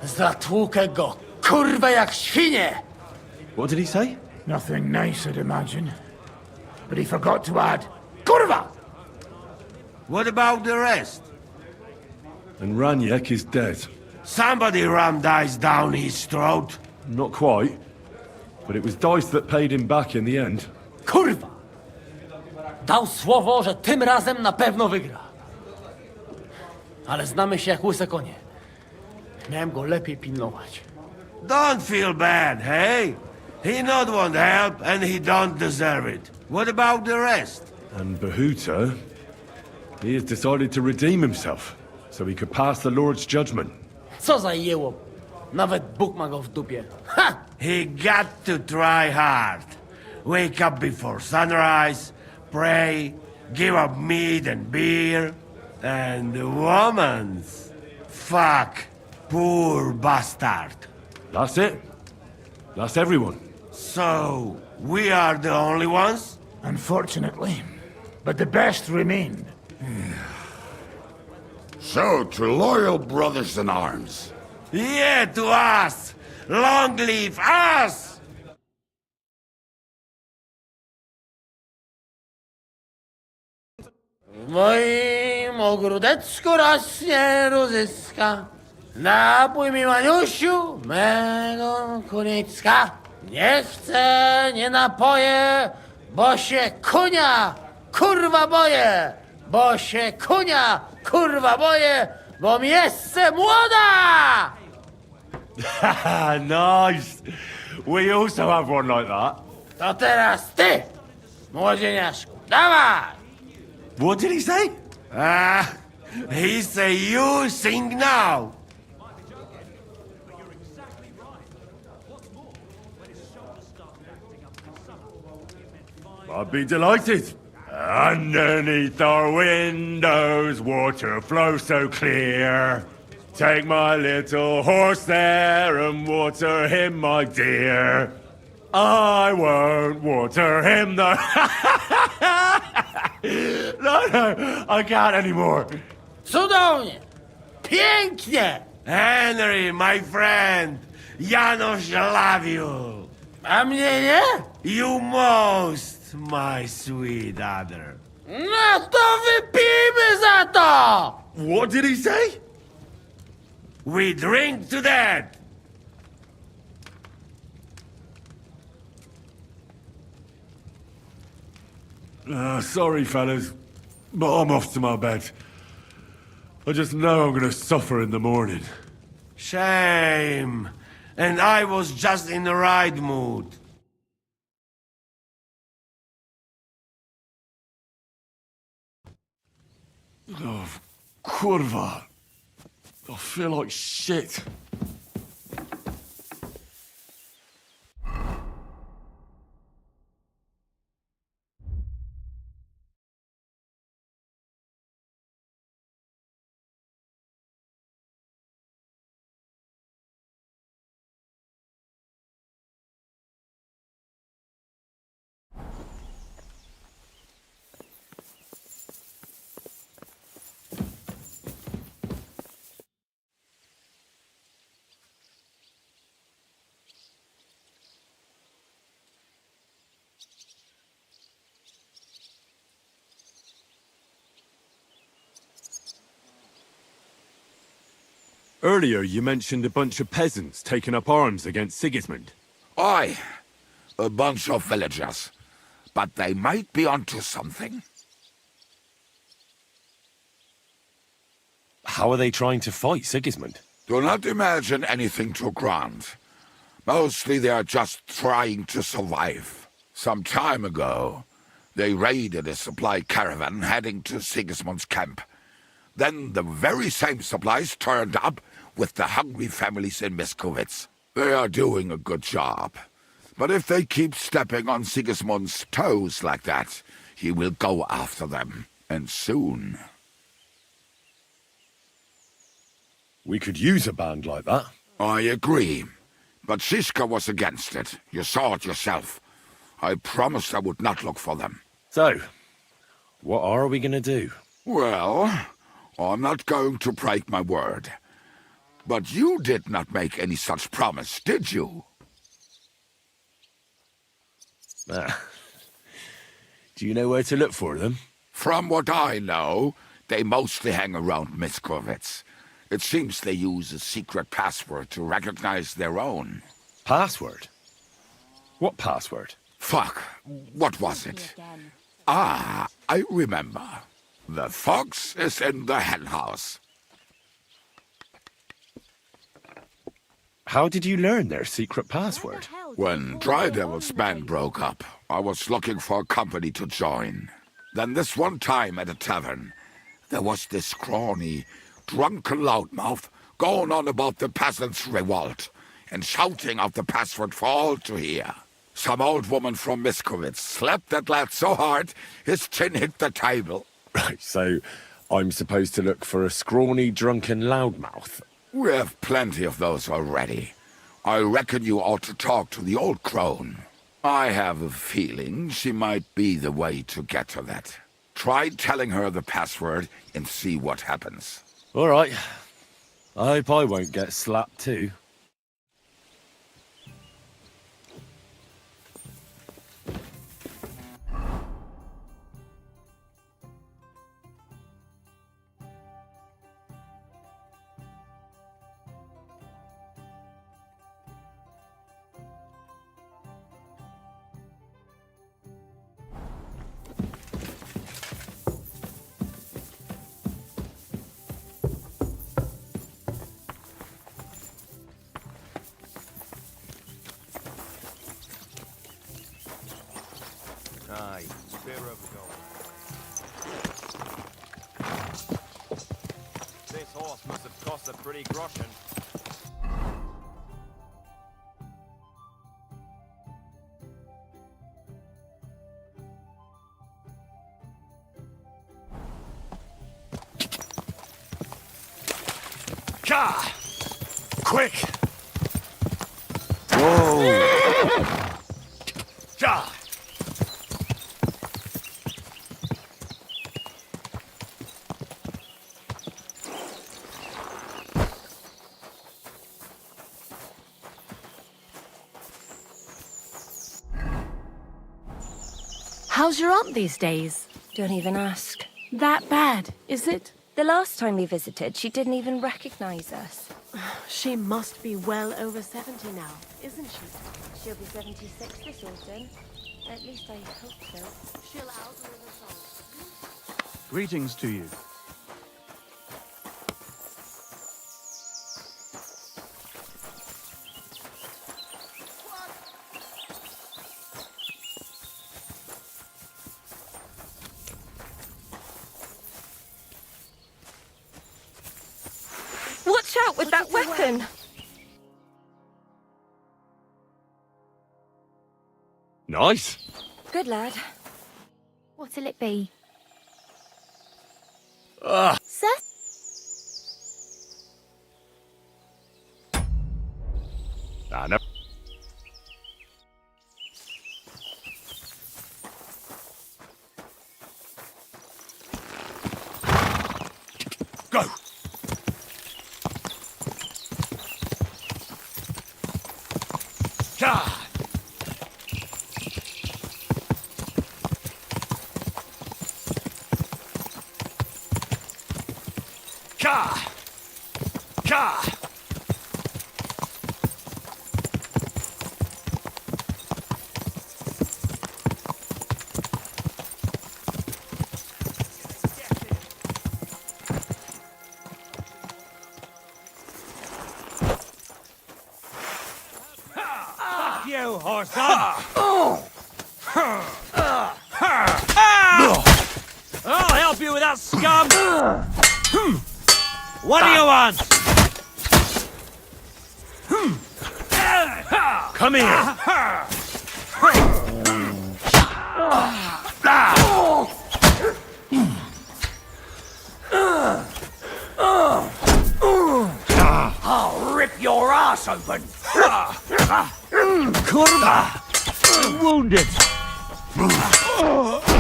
zatłukę go, kurwa, jak świnie! What did he say? Nothing nice, I'd imagine. But he forgot to add, Kurva! What about the rest? And Ranyek is dead. Somebody rammed dice down his throat. Not quite. But it was Dice that paid him back in the end. Kurwa! Dał słowo, że tym razem na pewno wygra. Ale znamy się jak łyse konie. Miałem go lepiej pilnować. Don't feel bad, hey? He not want help, and he don't deserve it. What about the rest? And Bahuta, he has decided to redeem himself, so he could pass the Lord's judgment. Co za jełop. Nawet Bóg ma go w dupie. Ha! He got to try hard. Wake up before sunrise, pray, give up meat and beer, and the womans. Fuck, poor bastard. That's it. That's everyone. So, we are the only ones? Unfortunately. But the best remain. So, to loyal brothers in arms. Yeah, to us! Long live us! W moim ogródeczku rośnie różyska. Napój mi, Maniusiu, mego kunicka. Nie chcę, nie napoję, bo się kunia, kurwa boję. Bo się kunia, kurwa boję, bo mi jeszcze młoda! Nice. We also have one like that. To teraz ty, młodzieniaszku, dawaj! What did he say? He say you sing now. I'd be delighted. Underneath our windows, water flows so clear. Take my little horse there and water him, my dear. I won't water him, though. No, I can't anymore. Cudownie! Pięknie! Henry, my friend, Janusz love you. A mnie nie? You most, my sweet other. No to wypijmy za to! What did he say? We drink to that. Sorry, fellas, but I'm off to my bed. I just know I'm gonna suffer in the morning. Shame. And I was just in the right mood. Oh, kurwa. I feel like shit. Earlier, you mentioned a bunch of peasants taking up arms against Sigismund. Aye, a bunch of villagers. But they might be onto something. How are they trying to fight Sigismund? Do not imagine anything too grand. Mostly they are just trying to survive. Some time ago, they raided a supply caravan heading to Sigismund's camp. Then the very same supplies turned up with the hungry families in Miskovitz. They are doing a good job. But if they keep stepping on Sigismund's toes like that, he will go after them, and soon. We could use a band like that. I agree. But Siska was against it. You saw it yourself. I promised I would not look for them. So, what are we gonna do? Well, I'm not going to break my word. But you did not make any such promise, did you? Ah. Do you know where to look for them? From what I know, they mostly hang around Miskovitz. It seems they use a secret password to recognize their own. Password? What password? Fuck, what was it? Ah, I remember. The fox is in the henhouse. How did you learn their secret password? When Dry Devil's band broke up, I was looking for a company to join. Then this one time at a tavern, there was this scrawny, drunken loudmouth going on about the peasants' revolt and shouting out the password for all to hear. Some old woman from Miskovitz slapped that lad so hard his chin hit the table. Right, so I'm supposed to look for a scrawny, drunken loudmouth. We have plenty of those already. I reckon you ought to talk to the old crone. I have a feeling she might be the way to get to that. Try telling her the password and see what happens. All right. I hope I won't get slapped too. Aye, spare over going. This horse must have cost a pretty groschen. Ka! Quick! Whoa! Ka! How's your aunt these days? Don't even ask. That bad, is it? The last time we visited, she didn't even recognize us. She must be well over 70 now, isn't she? She'll be 76 this autumn. At least I hope so. She'll outlive us all. Greetings to you. Watch out with that weapon! Nice. Good lad. What'll it be? Sir? No. Go! Ka! Ka! Ka! You horse I'll help you with that scum! What do you want? Come here! I'll rip your ass open. Kurva! Wounded!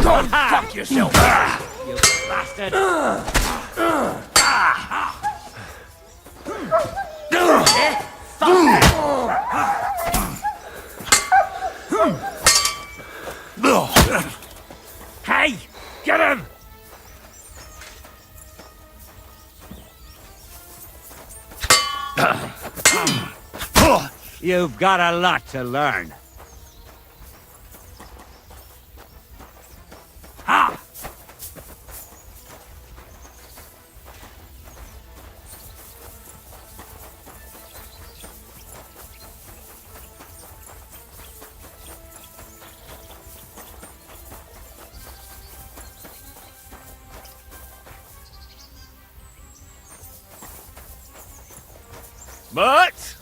Go and fuck yourself. You bastard! You've got a lot to learn. Ha! Mutt!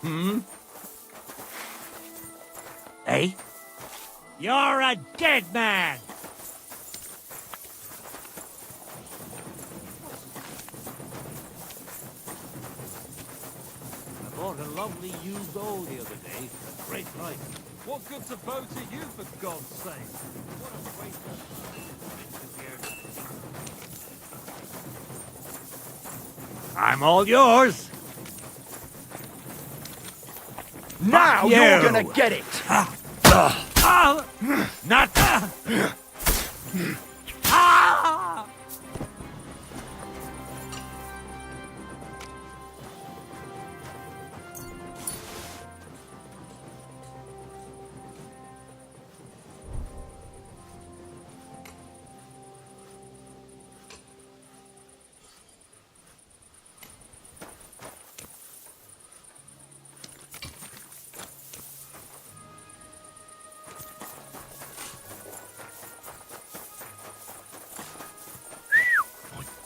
Hmm? Hey? You're a dead man! I bought a lovely used bow the other day at a great price. What good's a bow to you, for God's sake? What a waste of time. I'm all yours! Now you. you're gonna get it! Not...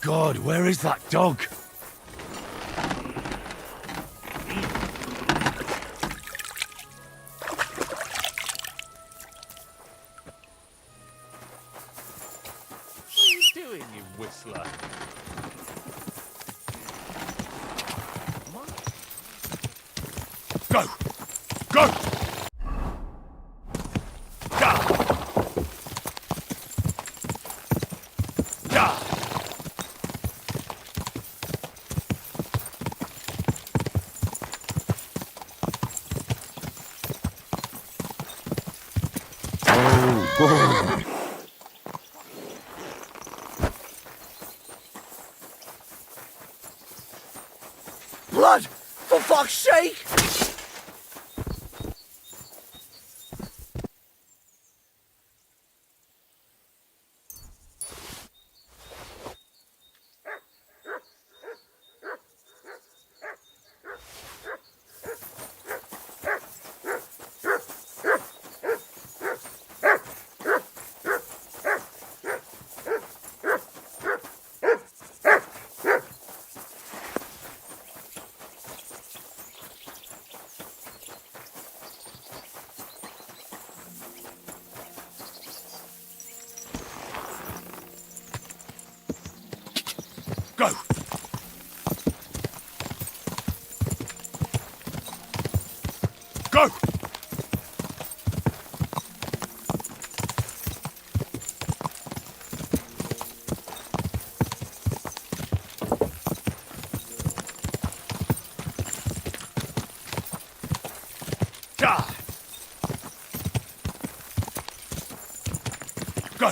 God, where is that dog? What are you doing, you whistler? Go! Go! Blood! For fuck's sake! Go! Go! Go!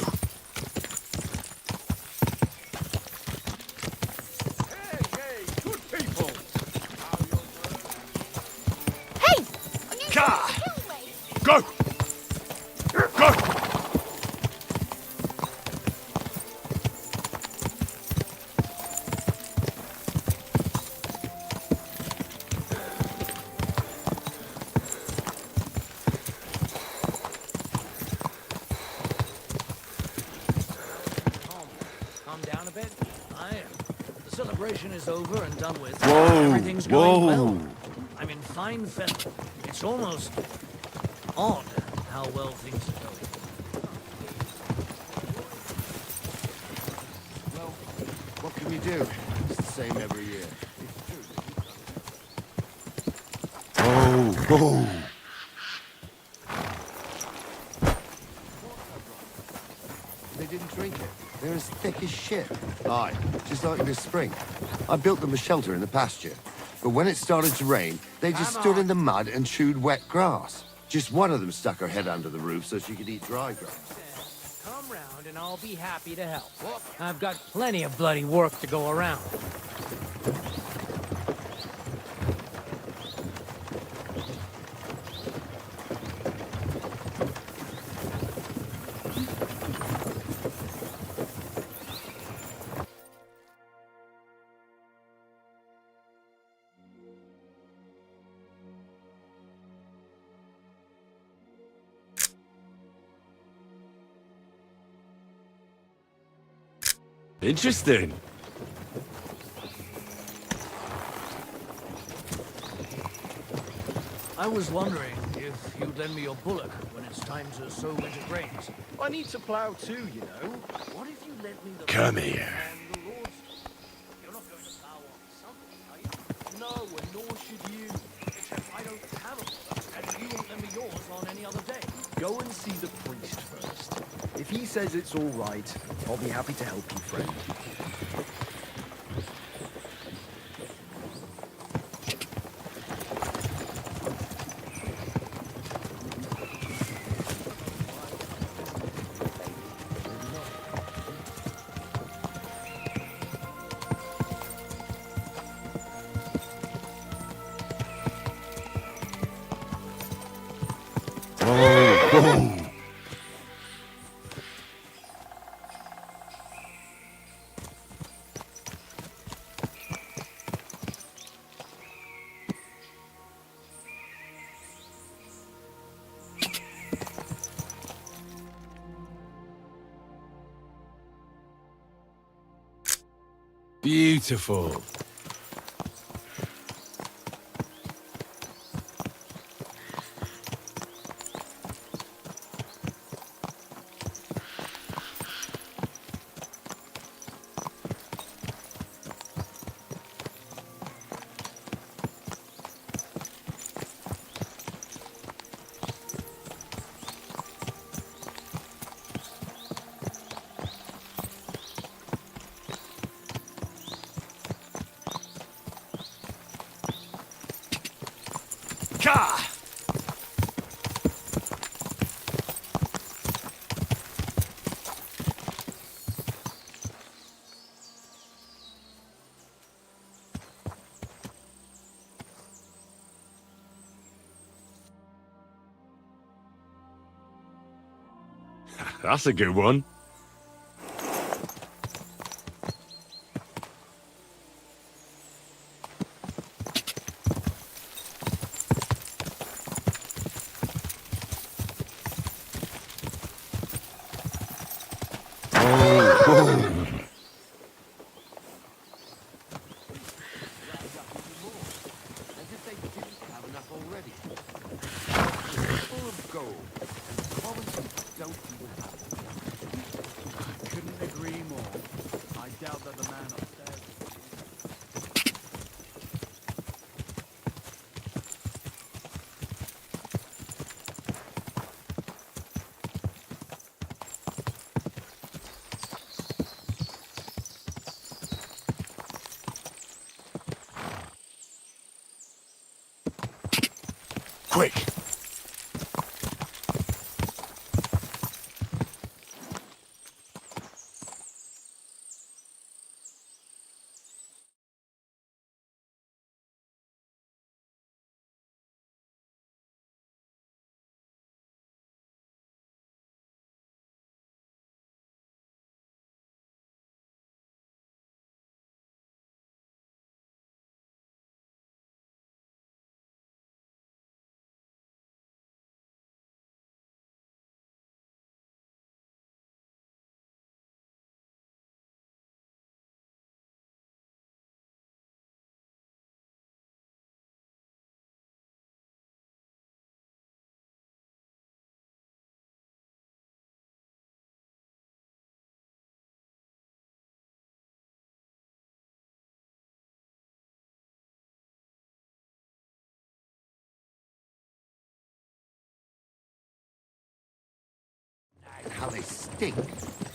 Hey! Ka! calm down a bit? I am. The celebration is over and done with. Whoa, Everything's going well. whoa. I'm in fine feather. It's almost odd how well things are going. Well, what can you do? It's the same every year. Oh, oh. They didn't drink it. They're as thick as shit. Aye, just like this spring. I built them a shelter in the pasture. But when it started to rain, they just stood in the mud and chewed wet grass. Just one of them stuck her head under the roof so she could eat dry grass. Come round and I'll be happy to help. I've got plenty of bloody work to go around. Interesting. I was wondering if you'd lend me your bullock when it's time to sow winter grains. I need to plough too, you know. What if you lent me the... Come here. You're not going to plough on Sunday, are you? No, and nor should you. Except I don't have a bullock, and you won't lend me yours on any other day. Go and see the priest first. If he says it's all right, I'll be happy to help you, friend. Oh, oh. Beautiful. Ka! That's a good one. As if they didn't have enough already. Full of gold, and common people don't even have it. I couldn't agree more. I doubt that the man upstairs... Quick. how they stink.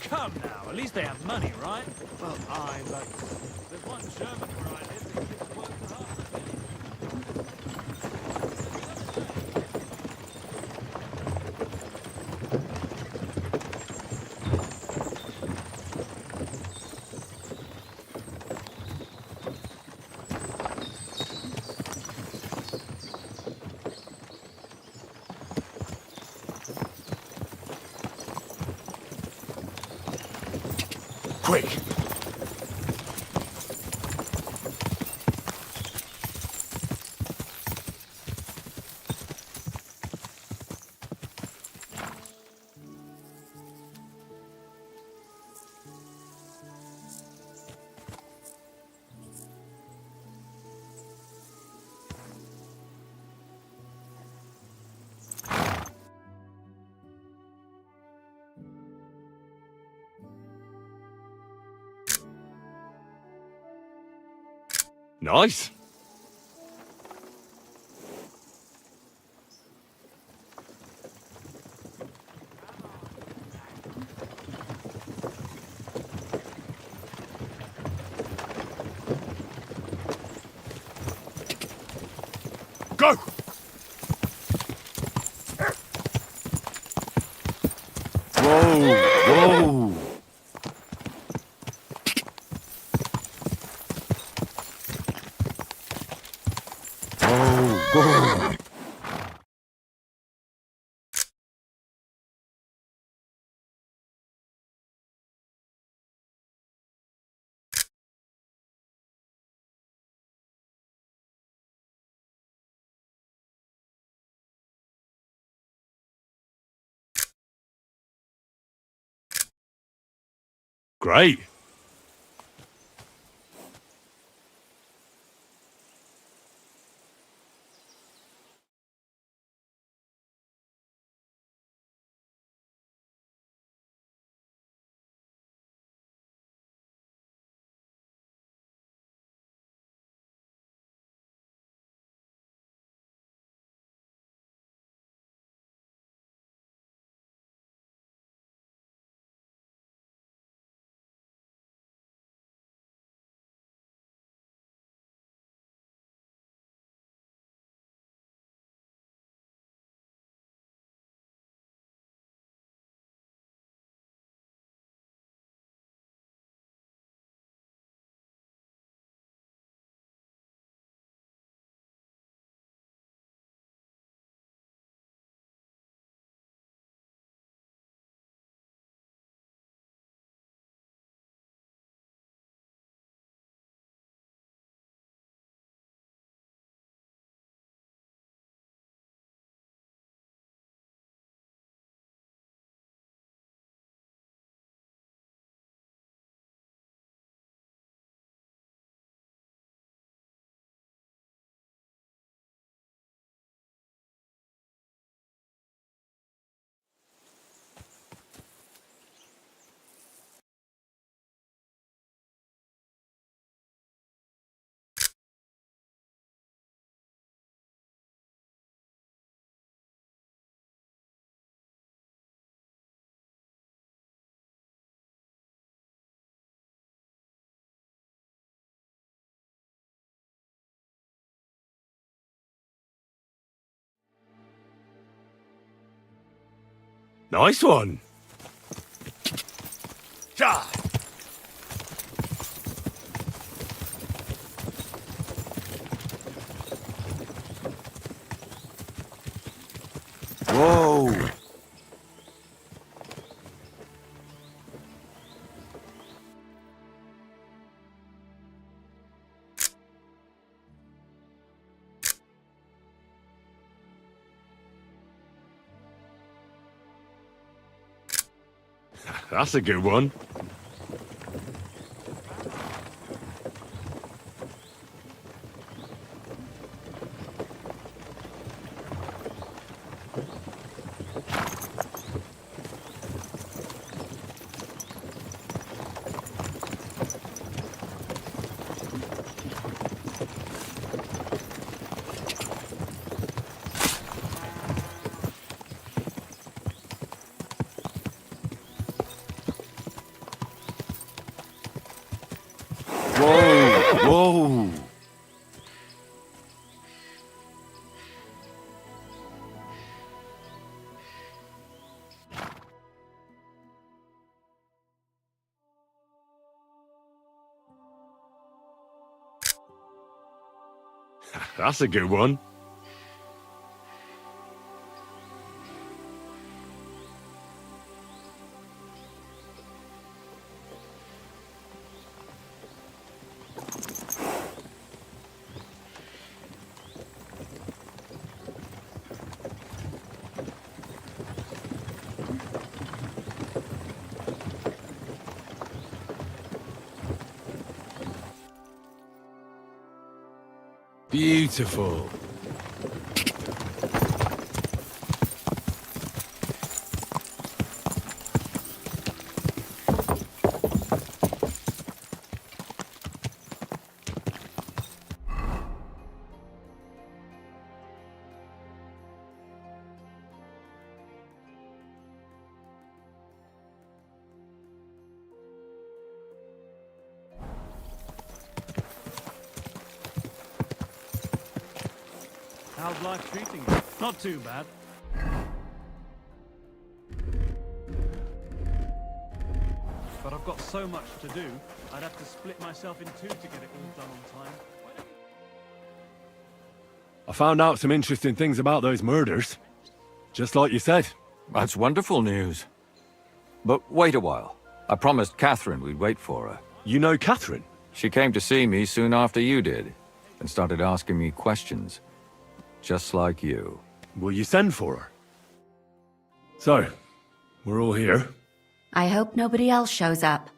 Come now, at least they have money, right? Well, but... There's one Germany where I live that gets work for half. Quick! Nice. Go! Whoa, whoa. Whoa. Great. Nice one. Ja! Whoa. That's a good one. Whoa! That's a good one. Beautiful. How's life treating you? Not too bad. But I've got so much to do, I'd have to split myself in two to get it all done on time. I found out some interesting things about those murders. Just like you said. That's wonderful news. But wait a while. I promised Catherine we'd wait for her. You know Catherine? She came to see me soon after you did, and started asking me questions. Just like you. Will you send for her? So, we're all here. I hope nobody else shows up.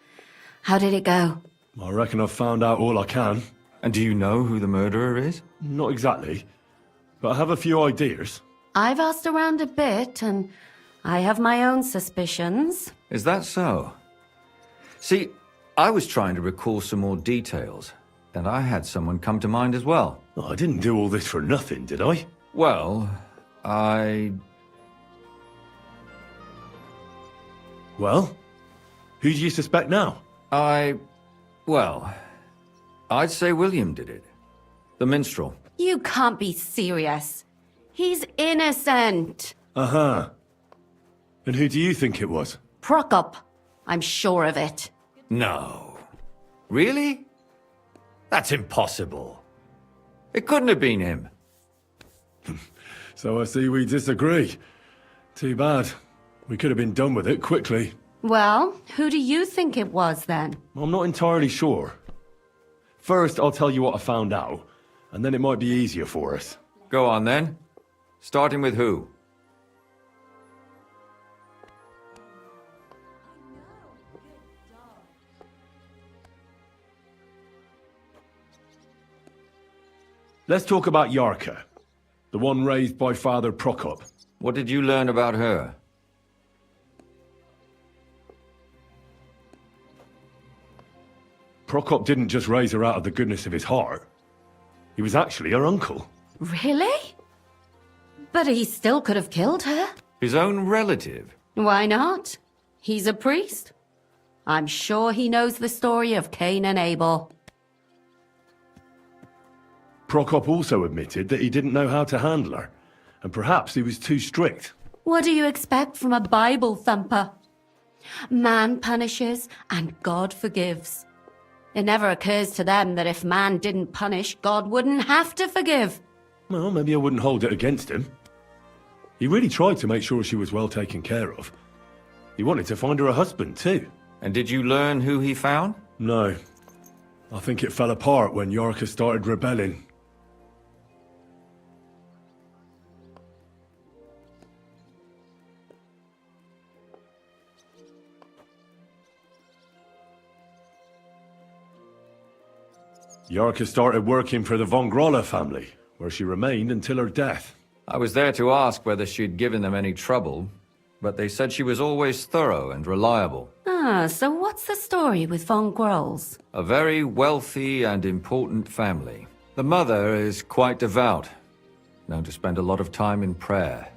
How did it go? I reckon I've found out all I can. And do you know who the murderer is? Not exactly, but I have a few ideas. I've asked around a bit, and I have my own suspicions. Is that so? See, I was trying to recall some more details, and I had someone come to mind as well. Oh, I didn't do all this for nothing, did I? Well, Well? Who do you suspect now? Well, I'd say William did it. The minstrel. You can't be serious. He's innocent. Uh-huh. And who do you think it was? Prokop. I'm sure of it. No. Really? That's impossible. It couldn't have been him. So I see we disagree. Too bad. We could have been done with it quickly. Well, who do you think it was then? I'm not entirely sure. First, I'll tell you what I found out, and then it might be easier for us. Go on then. Starting with who? Let's talk about Yarka, the one raised by Father Prokop. What did you learn about her? Prokop didn't just raise her out of the goodness of his heart. He was actually her uncle. Really? But he still could have killed her. His own relative? Why not? He's a priest. I'm sure he knows the story of Cain and Abel. Prokop also admitted that he didn't know how to handle her, and perhaps he was too strict. What do you expect from a Bible thumper? Man punishes and God forgives. It never occurs to them that if man didn't punish, God wouldn't have to forgive. Well, maybe I wouldn't hold it against him. He really tried to make sure she was well taken care of. He wanted to find her a husband, too. And did you learn who he found? No. I think it fell apart when Yarka started rebelling. Yarka started working for the von Grolla family, where she remained until her death. I was there to ask whether she'd given them any trouble, but they said she was always thorough and reliable. Ah, so what's the story with von Grolls? A very wealthy and important family. The mother is quite devout, known to spend a lot of time in prayer.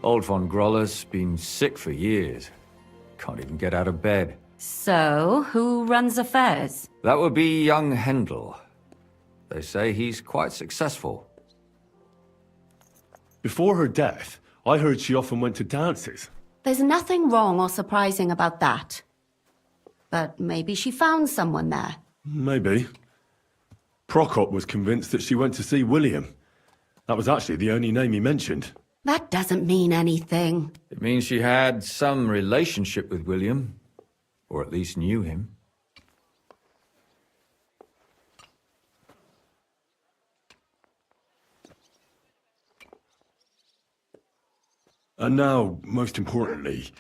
Old von Grolla's been sick for years. Can't even get out of bed. So, who runs affairs? That would be young Hendel. They say he's quite successful. Before her death, I heard she often went to dances. There's nothing wrong or surprising about that. But maybe she found someone there. Maybe. Prokop was convinced that she went to see William. That was actually the only name he mentioned. That doesn't mean anything. It means she had some relationship with William, or at least knew him. And now, most importantly,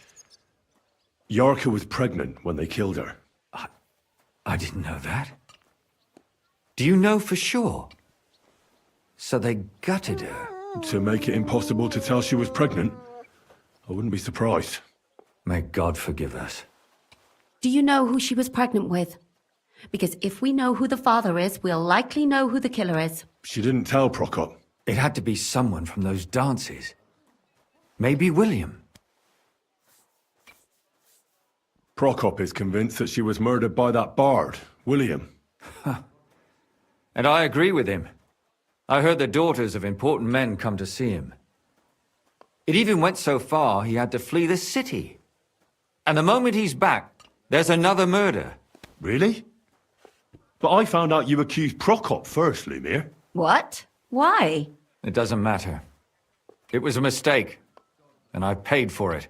Yarka was pregnant when they killed her. I didn't know that. Do you know for sure? So they gutted her? To make it impossible to tell she was pregnant? I wouldn't be surprised. May God forgive us. Do you know who she was pregnant with? Because if we know who the father is, we'll likely know who the killer is. She didn't tell Prokop. It had to be someone from those dances. Maybe William. Prokop is convinced that she was murdered by that bard, William. And I agree with him. I heard the daughters of important men come to see him. It even went so far he had to flee the city. And the moment he's back, there's another murder. Really? But I found out you accused Prokop first, Lumir. What? Why? It doesn't matter. It was a mistake, and I paid for it.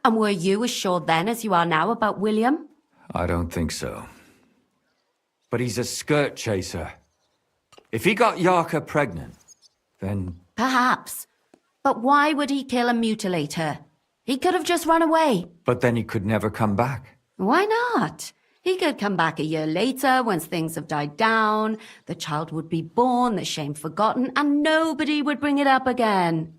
And were you as sure then as you are now about William? I don't think so. But he's a skirt chaser. If he got Yarka pregnant, then... Perhaps. But why would he kill and mutilate her? He could have just run away. But then he could never come back. Why not? He could come back a year later, once things have died down, the child would be born, the shame forgotten, and nobody would bring it up again.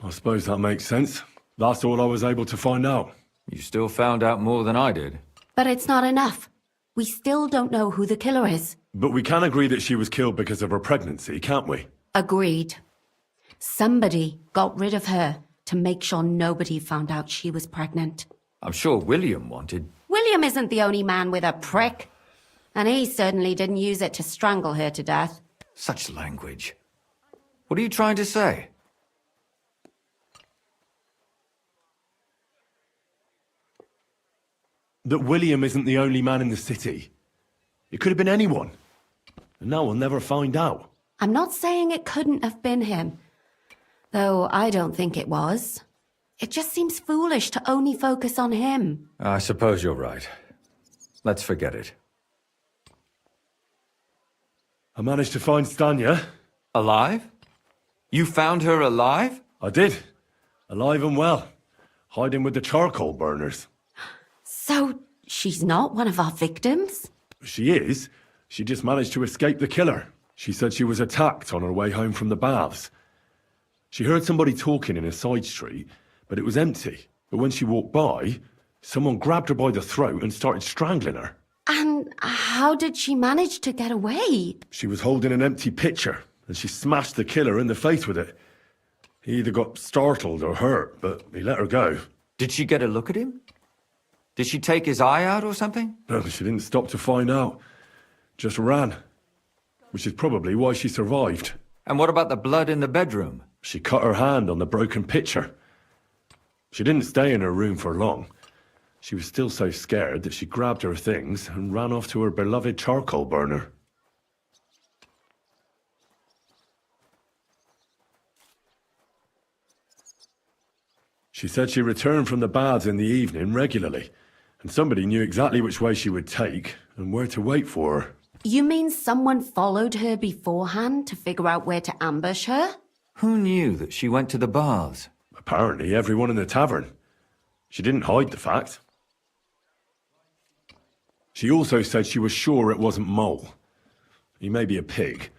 I suppose that makes sense. That's all I was able to find out. You still found out more than I did. But it's not enough. We still don't know who the killer is. But we can agree that she was killed because of her pregnancy, can't we? Agreed. Somebody got rid of her to make sure nobody found out she was pregnant. I'm sure William wanted... William isn't the only man with a prick. And he certainly didn't use it to strangle her to death. Such language. What are you trying to say? That William isn't the only man in the city. It could have been anyone. And now we'll never find out. I'm not saying it couldn't have been him. Though I don't think it was. It just seems foolish to only focus on him. I suppose you're right. Let's forget it. I managed to find Stanya. Alive? You found her alive? I did. Alive and well. Hiding with the charcoal burners. So, she's not one of our victims? She is. She just managed to escape the killer. She said she was attacked on her way home from the baths. She heard somebody talking in a side street, but it was empty. But when she walked by, someone grabbed her by the throat and started strangling her. And how did she manage to get away? She was holding an empty pitcher, and she smashed the killer in the face with it. He either got startled or hurt, but he let her go. Did she get a look at him? Did she take his eye out or something? No, she didn't stop to find out. Just ran. Which is probably why she survived. And what about the blood in the bedroom? She cut her hand on the broken pitcher. She didn't stay in her room for long. She was still so scared that she grabbed her things and ran off to her beloved charcoal burner. She said she returned from the baths in the evening regularly, and somebody knew exactly which way she would take and where to wait for her. You mean someone followed her beforehand to figure out where to ambush her? Who knew that she went to the baths? Apparently everyone in the tavern. She didn't hide the fact. She also said she was sure it wasn't Mole. He may be a pig,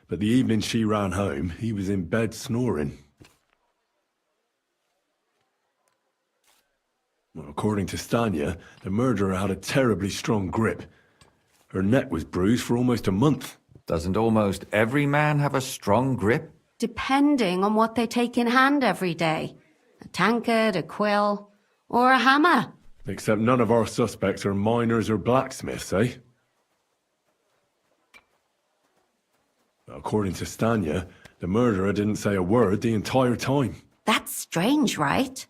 but the evening she ran home, he was in bed snoring. Well, according to Stanya, the murderer had a terribly strong grip. Her neck was bruised for almost a month. Doesn't almost every man have a strong grip? Depending on what they take in hand every day. A tankard, a quill, or a hammer. Except none of our suspects are miners or blacksmiths, eh? According to Stanya, the murderer didn't say a word the entire time. That's strange, right?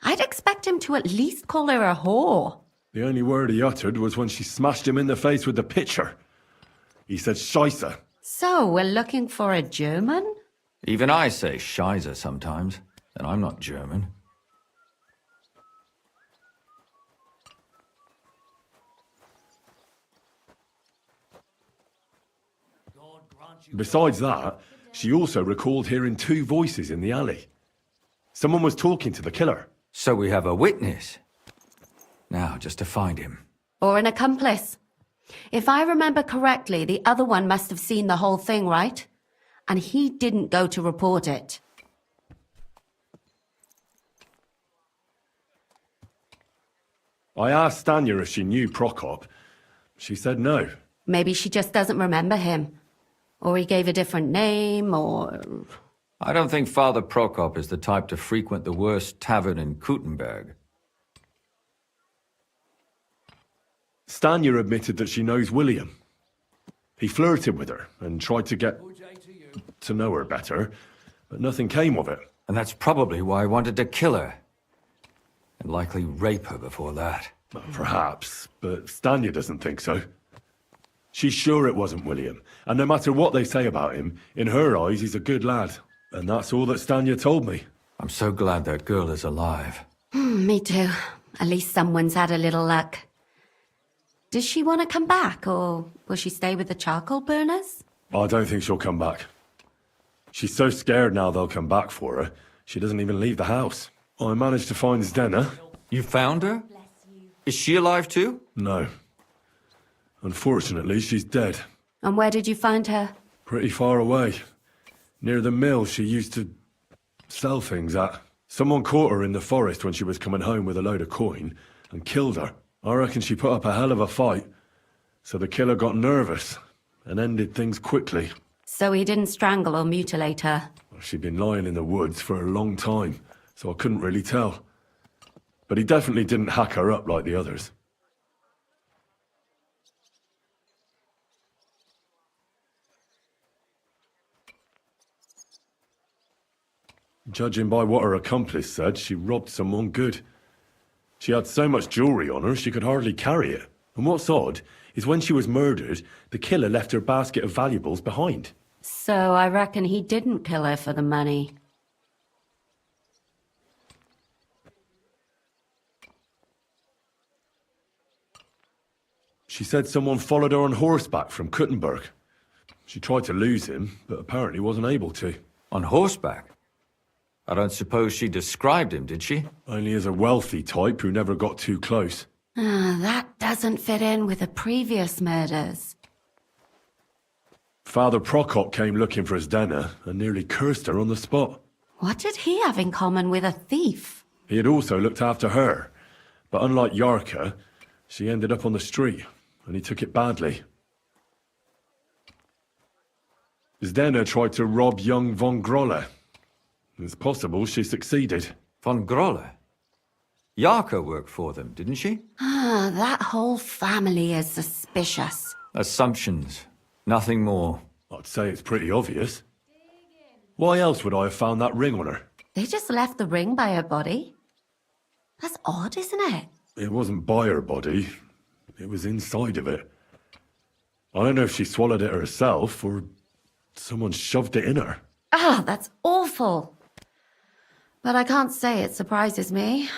I'd expect him to at least call her a whore. The only word he uttered was when she smashed him in the face with the pitcher. He said Scheisse. So, we're looking for a German? Even I say Scheiße sometimes, and I'm not German. Besides that, she also recalled hearing two voices in the alley. Someone was talking to the killer. So we have a witness. Now, just to find him. Or an accomplice. If I remember correctly, the other one must have seen the whole thing, right? And he didn't go to report it. I asked Stanya if she knew Prokop. She said no. Maybe she just doesn't remember him. Or he gave a different name, or... I don't think Father Prokop is the type to frequent the worst tavern in Kuttenberg. Stanya admitted that she knows William. He flirted with her and tried to get to know her better, but nothing came of it. And that's probably why I wanted to kill her. And likely rape her before that. Well, perhaps, but Stanya doesn't think so. She's sure it wasn't William, and no matter what they say about him, in her eyes he's a good lad. And that's all that Stanya told me. I'm so glad that girl is alive. Me too. At least someone's had a little luck. Does she want to come back, or will she stay with the charcoal burners? I don't think she'll come back. She's so scared now they'll come back for her, she doesn't even leave the house. I managed to find Zdena. You found her? Is she alive too? No. Unfortunately, she's dead. And where did you find her? Pretty far away. Near the mill she used to sell things at. Someone caught her in the forest when she was coming home with a load of coin and killed her. I reckon she put up a hell of a fight. So the killer got nervous and ended things quickly. So he didn't strangle or mutilate her? She'd been lying in the woods for a long time, so I couldn't really tell. But he definitely didn't hack her up like the others. Judging by what her accomplice said, she robbed someone good. She had so much jewellery on her, she could hardly carry it. And what's odd is when she was murdered, the killer left her basket of valuables behind. So I reckon he didn't kill her for the money. She said someone followed her on horseback from Kuttenberg. She tried to lose him, but apparently wasn't able to. On horseback? I don't suppose she described him, did she? Only as a wealthy type who never got too close. That doesn't fit in with the previous murders. Father Prokop came looking for Zdena and nearly cursed her on the spot. What did he have in common with a thief? He had also looked after her, but unlike Yarka, she ended up on the street, and he took it badly. Zdena tried to rob young von Grolle. It's possible she succeeded. Von Grolle? Yarka worked for them, didn't she? That whole family is suspicious. Assumptions. Nothing more. I'd say it's pretty obvious. Why else would I have found that ring on her? They just left the ring by her body? That's odd, isn't it? It wasn't by her body. It was inside of it. I don't know if she swallowed it herself or someone shoved it in her. That's awful. But I can't say it surprises me.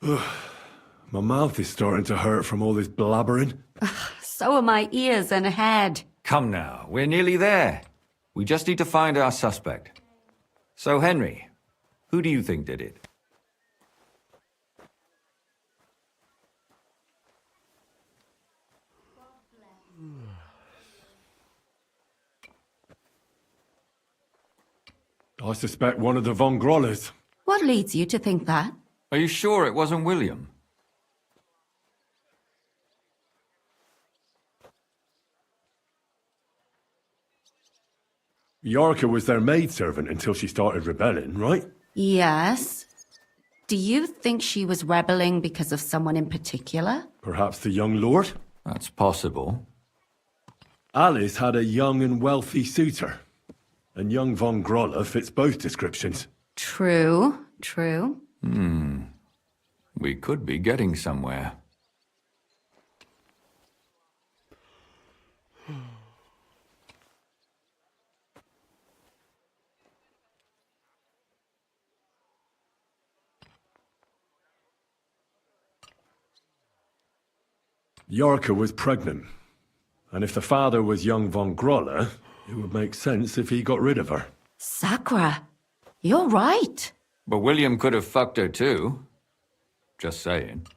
My mouth is starting to hurt from all this blabbering. So are my ears and head. Come now, we're nearly there. We just need to find our suspect. So, Henry, who do you think did it? I suspect one of the von Grolles. What leads you to think that? Are you sure it wasn't William? Yarka was their maidservant until she started rebelling, right? Yes. Do you think she was rebelling because of someone in particular? Perhaps the young lord? That's possible. Alice had a young and wealthy suitor. And young von Groller fits both descriptions. True, true. We could be getting somewhere. Yorka was pregnant. And if the father was young von Groller, it would make sense if he got rid of her. Sakura, you're right. But William could have fucked her too. Just saying.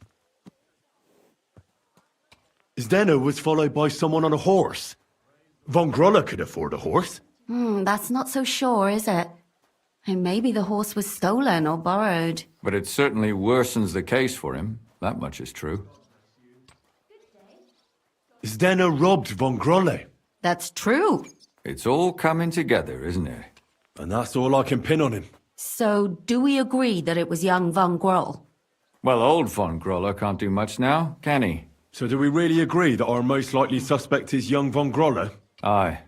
Zdeno was followed by someone on a horse. Von Groller could afford a horse. That's not so sure, is it? And maybe the horse was stolen or borrowed. But it certainly worsens the case for him. That much is true. Zdeno robbed von Groller. That's true. It's all coming together, isn't it? And that's all I can pin on him. So, do we agree that it was young von Groll? Well, old von Groller can't do much now, can he? So do we really agree that our most likely suspect is young von Groller? Aye.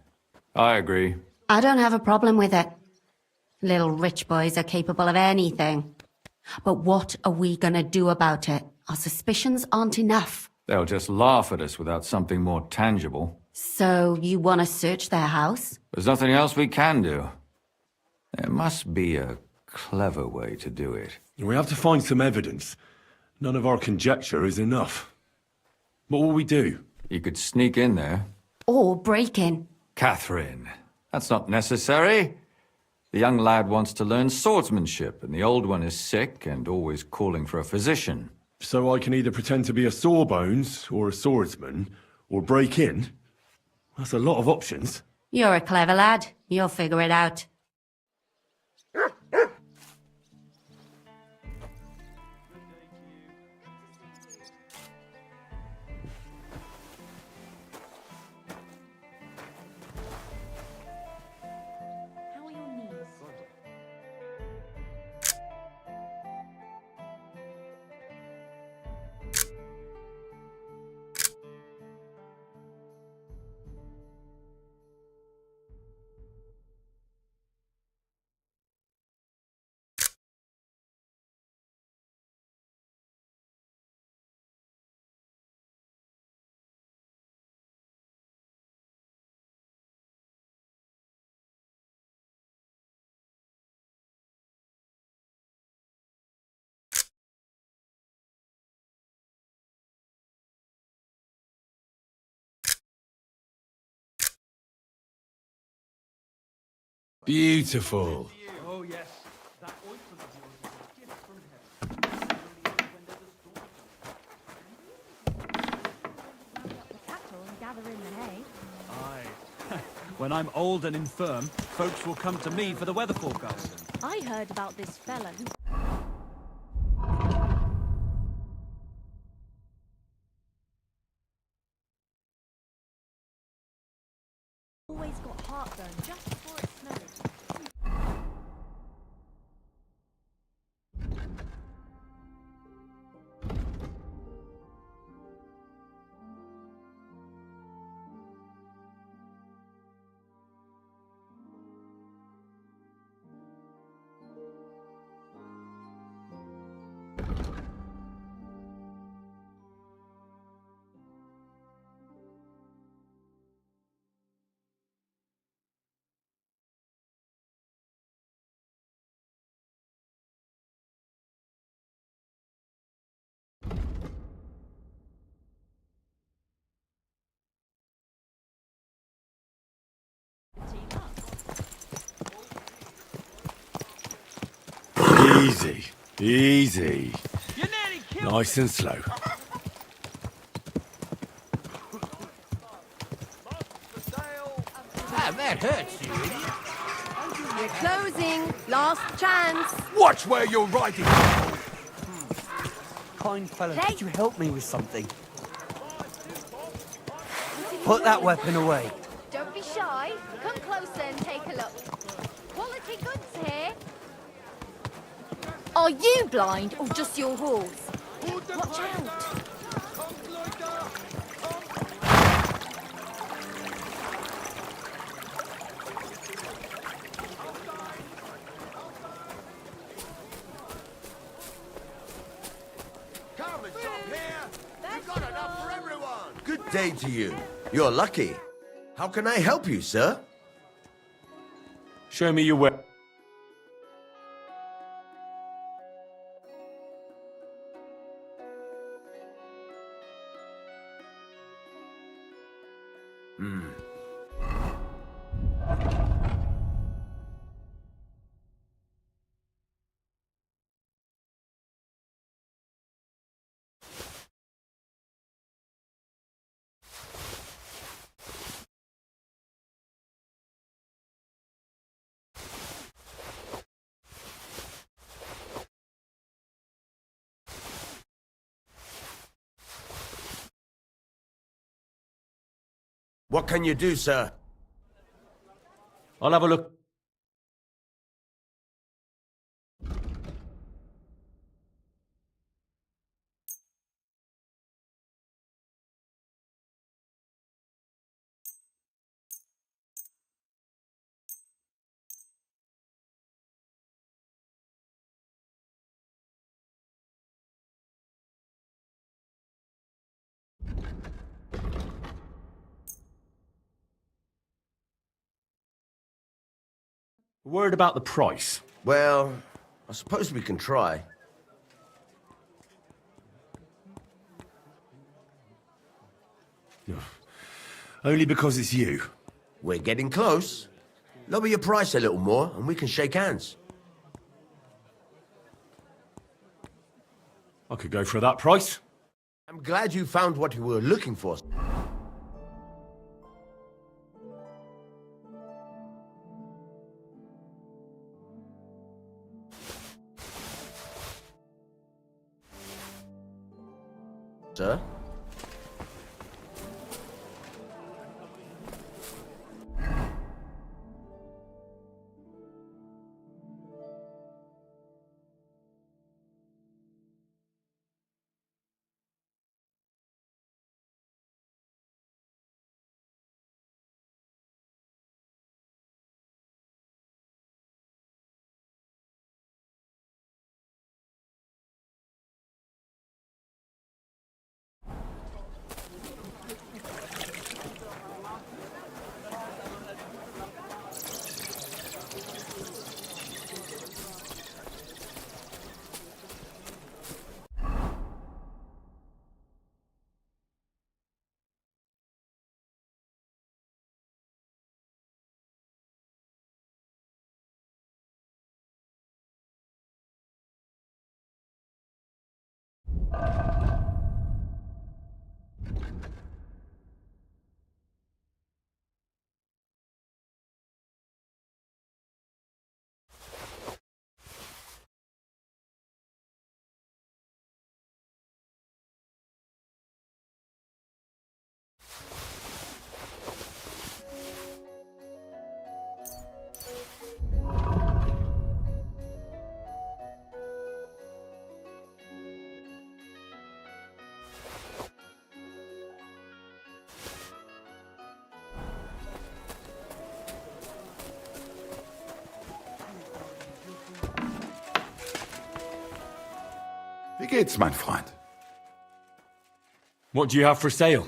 I agree. I don't have a problem with it. Little rich boys are capable of anything. But what are we gonna do about it? Our suspicions aren't enough. They'll just laugh at us without something more tangible. So, you want to search their house? There's nothing else we can do. There must be a clever way to do it. We have to find some evidence. None of our conjecture is enough. What will we do? You could sneak in there. Or break in. Catherine, that's not necessary. The young lad wants to learn swordsmanship, and the old one is sick and always calling for a physician. So I can either pretend to be a sawbones, or a swordsman, or break in? That's a lot of options. You're a clever lad. You'll figure it out. Beautiful. Oh, yes. That ointment of yours is a gift from The cattle and gather in the hay. Aye. When I'm old and infirm, folks will come to me for the weather forecast. I heard about this fella who... always got heartburn just before it snowed. Easy. Easy. Nice and slow. Ah, that hurts, you idiot. We're closing. Last chance. Watch where you're riding. Kind fella, Hey. could you help me with something? Put that weapon away. Don't be shy. Come closer and take a look. Quality goods here. Are you blind or just your horse? Watch out! Come and stop here. We've got enough for everyone. Good day to you. You're lucky. How can I help you, sir? Show me your way. What can you do, sir? I'll have a look. Word about the price. Well, I suppose we can try. Only because it's you. We're getting close. Lower your price a little more and we can shake hands. I could go for that price. I'm glad you found what you were looking for. Sir? Wie geht's, mein Freund? What do you have for sale?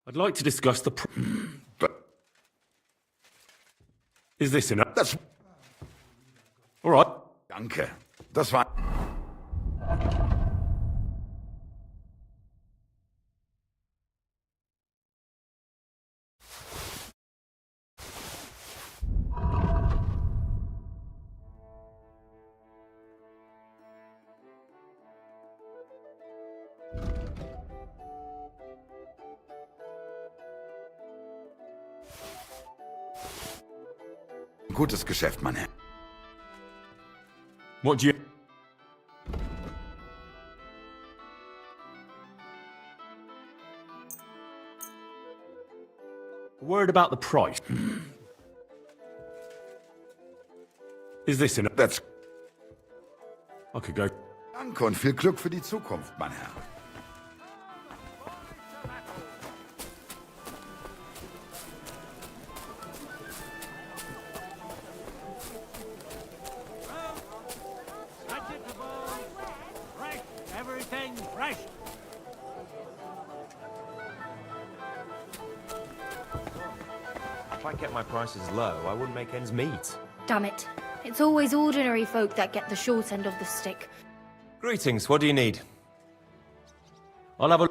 I'd like to discuss the But Is this enough? das... All right. Danke. Das war... Gutes Geschäft, mein Herr. What do you... Word about the price. Is this enough? That's... I could go... Danke und viel Glück für die Zukunft, mein Herr. Everything fresh. If I kept my prices low, I wouldn't make ends meet. Damn it. It's always ordinary folk that get the short end of the stick. Greetings, what do you need? I'll have a...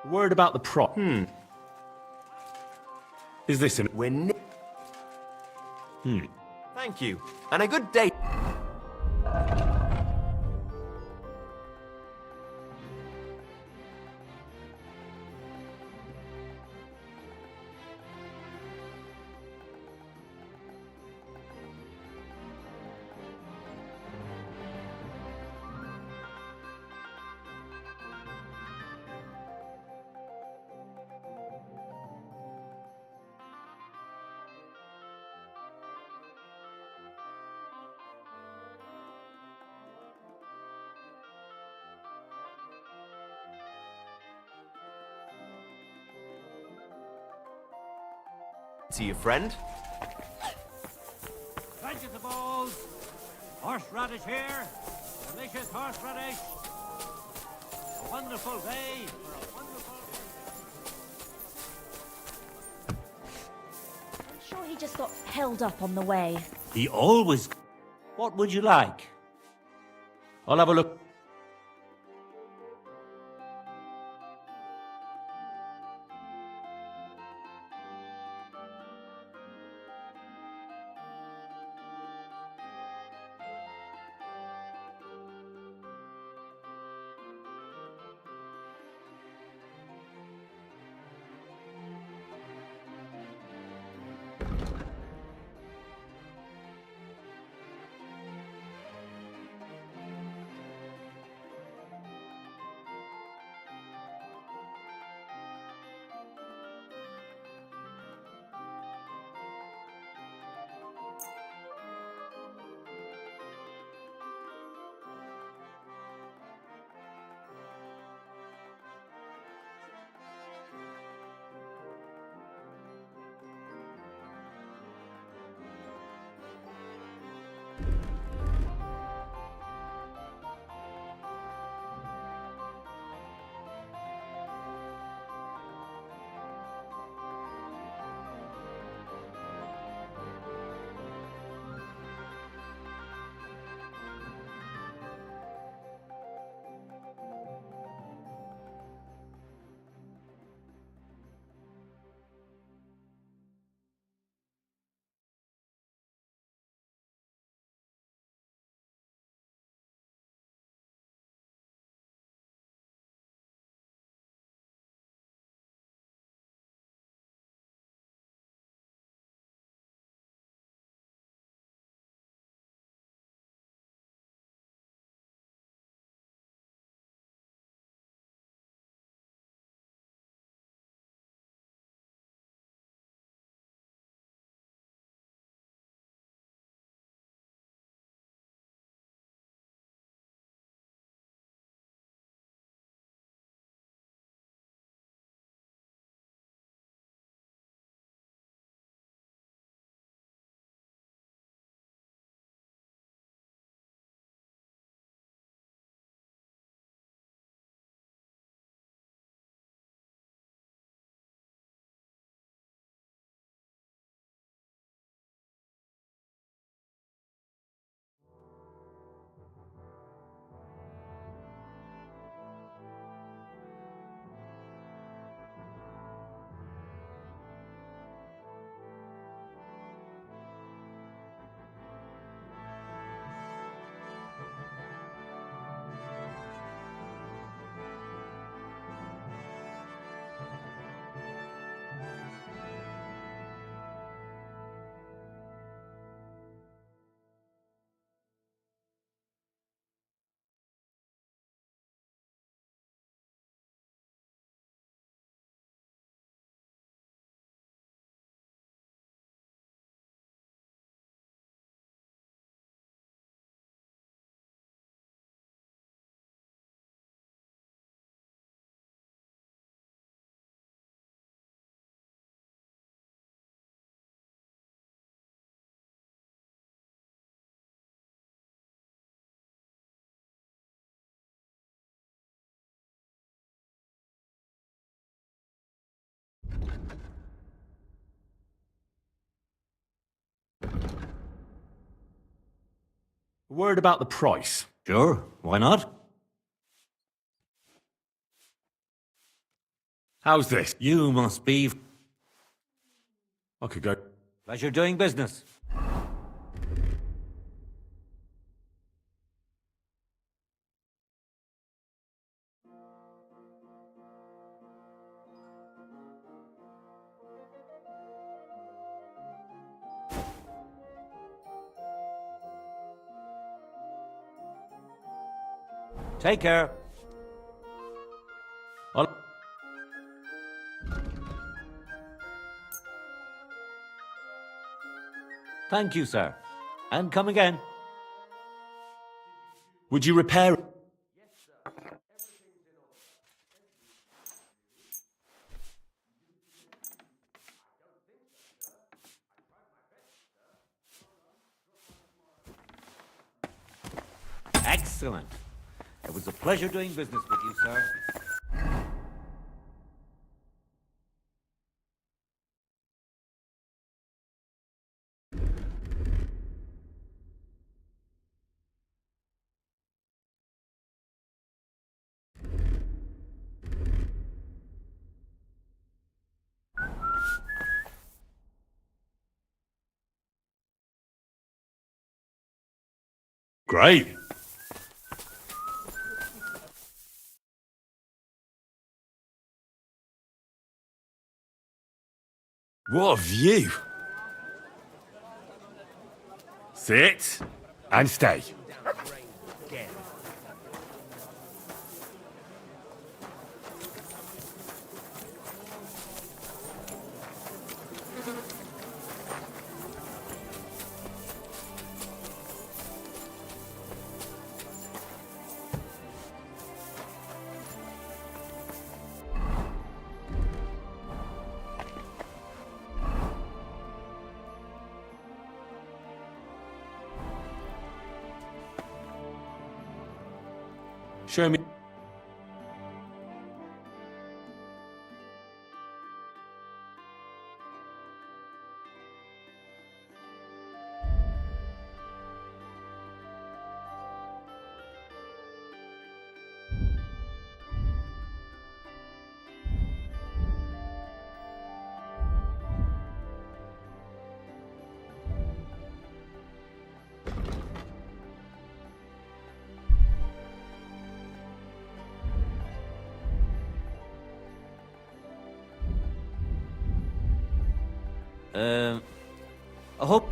Word about the prop. Is this an... We're Thank you. And a good day. See you, friend. Vegetables! Horseradish here! Delicious horseradish! A wonderful day for a wonderful... I'm sure he just got held up on the way. He always... What would you like? I'll have a look. Word about the price. Sure, why not? How's this? You must be... I could go... Pleasure doing business. Take care. Thank you, sir. And come again. Would you repair... Excellent. It was a pleasure doing business with you, sir. Great. What a view. Sit and stay. Show me. I hope...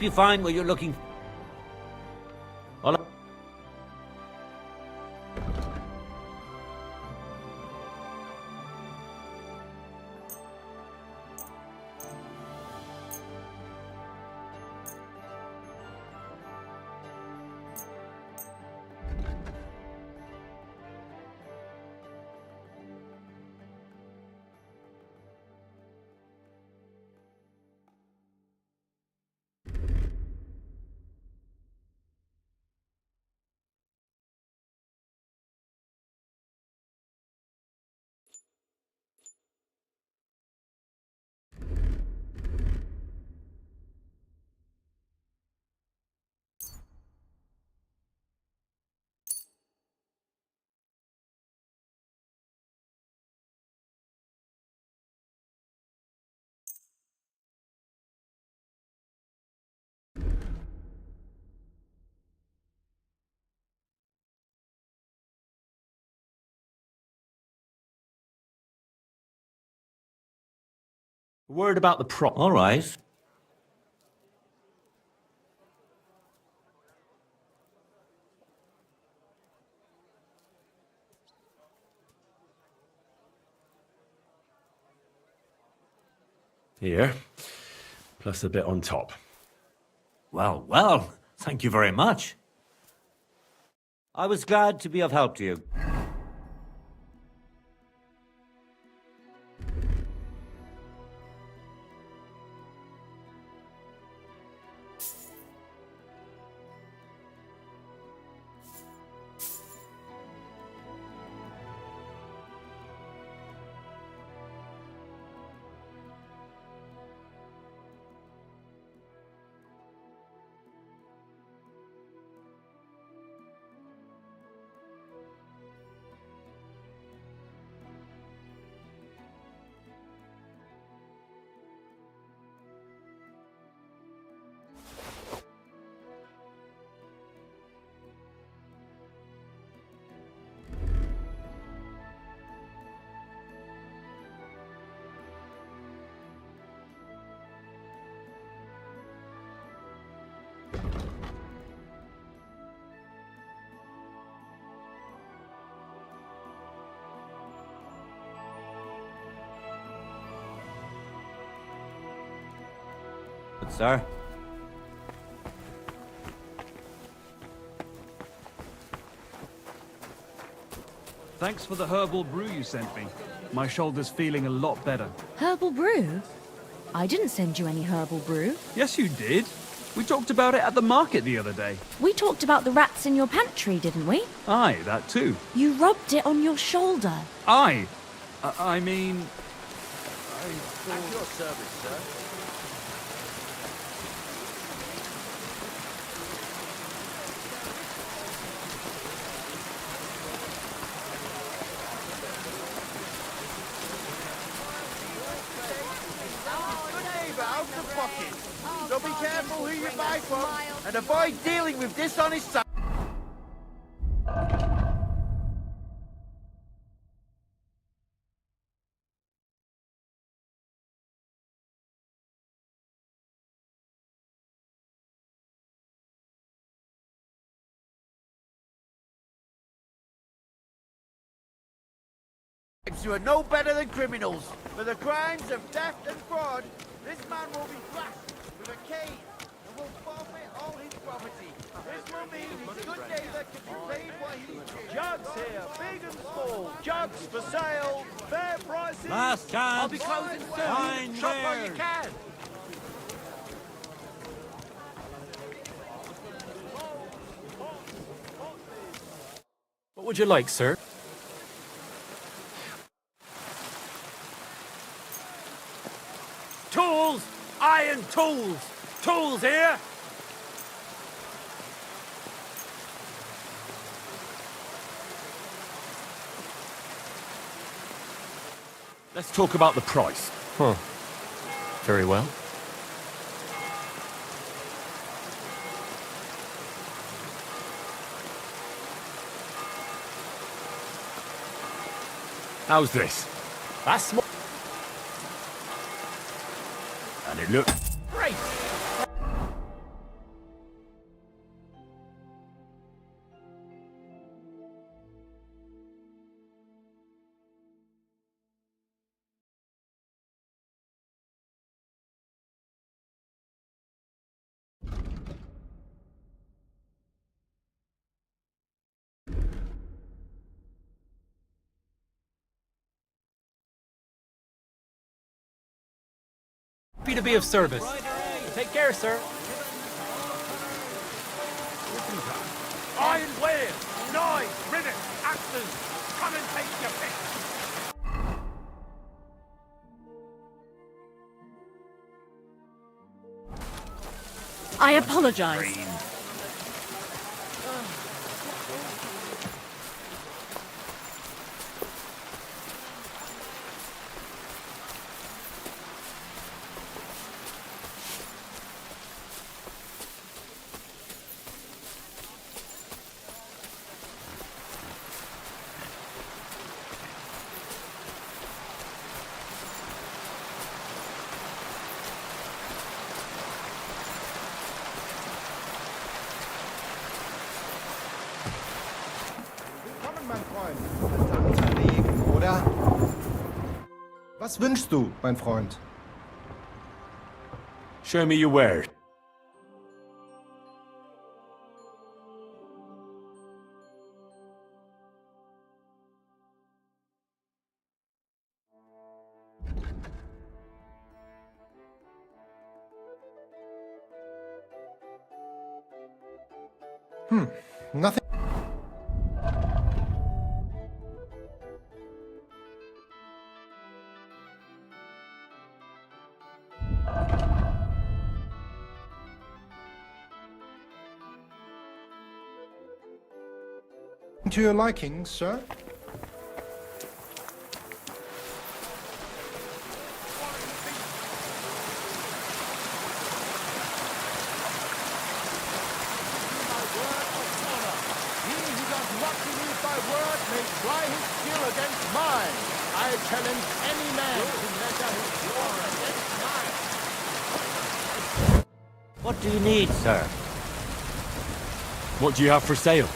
You find what you're looking for. A word about the price. All right. Here, plus a bit on top. Well, well, thank you very much. I was glad to be of help to you. Good, sir. Thanks for the herbal brew you sent me. My shoulder's feeling a lot better. Herbal brew? I didn't send you any herbal brew. Yes, you did. We talked about it at the market the other day. We talked about the rats in your pantry, didn't we? Aye, that too. You rubbed it on your shoulder. Aye. I mean... At your service, sir. So be careful who you buy from, and avoid dealing with dishonest... You are no better than criminals. For the crimes of theft and fraud, this man will be thrashed with a cane and will forfeit all his property. This will mean his good neighbour can be paid what he did. Jugs here, big and small. Jugs for sale, fair prices. Last chance. I'll be closing soon. Fine Shop while you wares. can. What would you like, sir? Tools! Iron tools! Tools here! Let's talk about the price. Huh. Very well. How's this? That's more. And it looks... Great! Happy to be of service. Take care, sir. Iron blade, knives, rivets, axes. Come and take your pick. I apologize. Was wünschst du, mein Freund? Show me your wares. Nothing. To your liking, sir? May try his skill against mine. I challenge any man to measure his war against mine. What do you need, sir? What do you have for sale?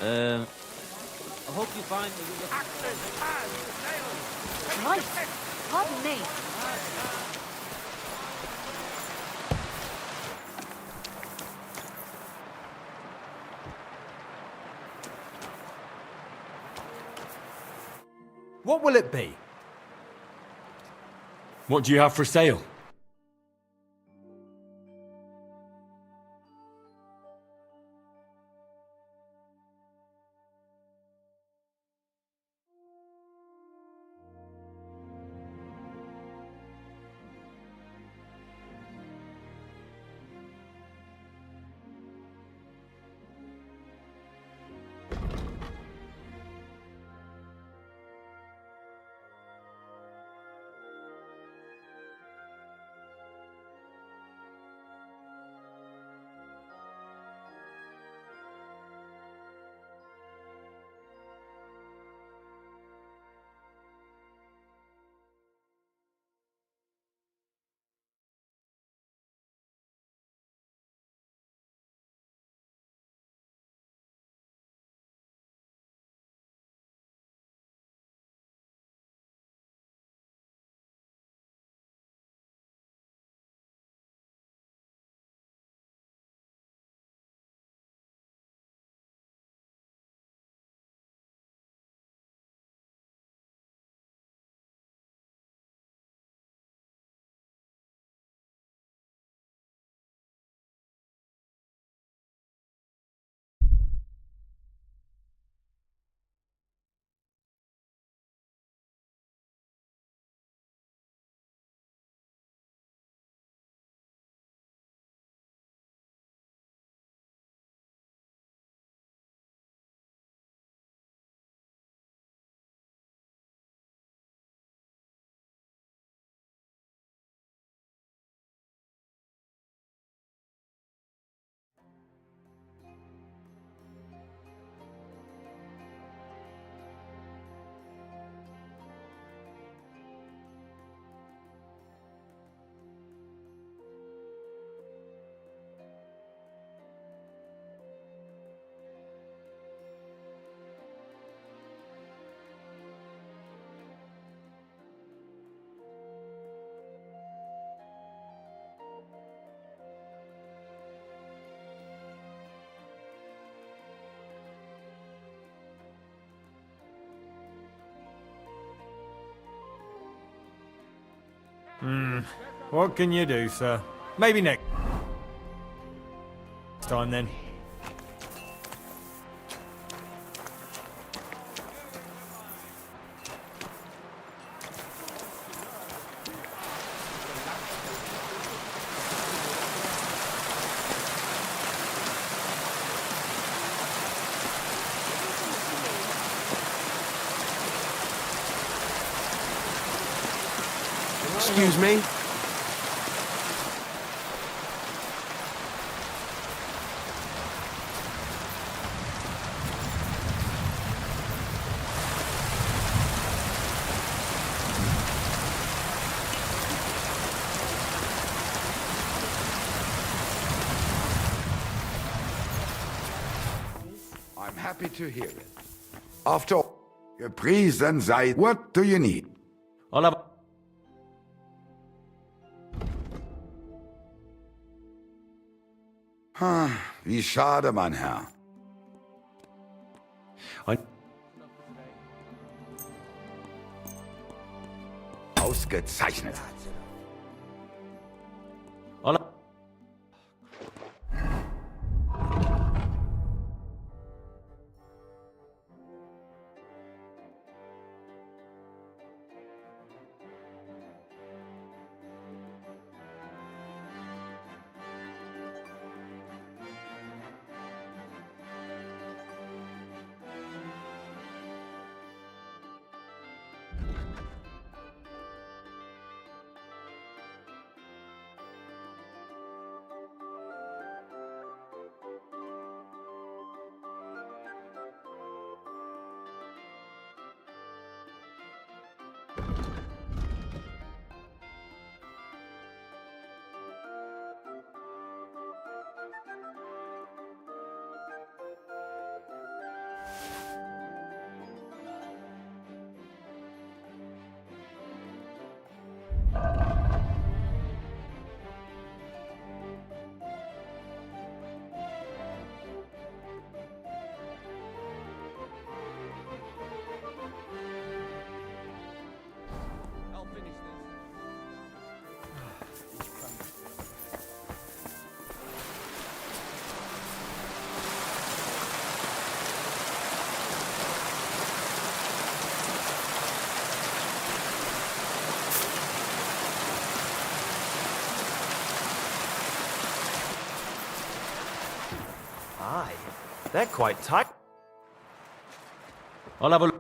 I hope you find that you Right. Pardon me. What will it be? What do you have for sale? What can you do, sir? Maybe next time then. Excuse me? I'm happy to hear it. After all, gepriesen sei. What do you need? I'll have... Wie schade, mein Herr. Ausgezeichnet. I'll... Aye, they're quite tight. I'll have a look.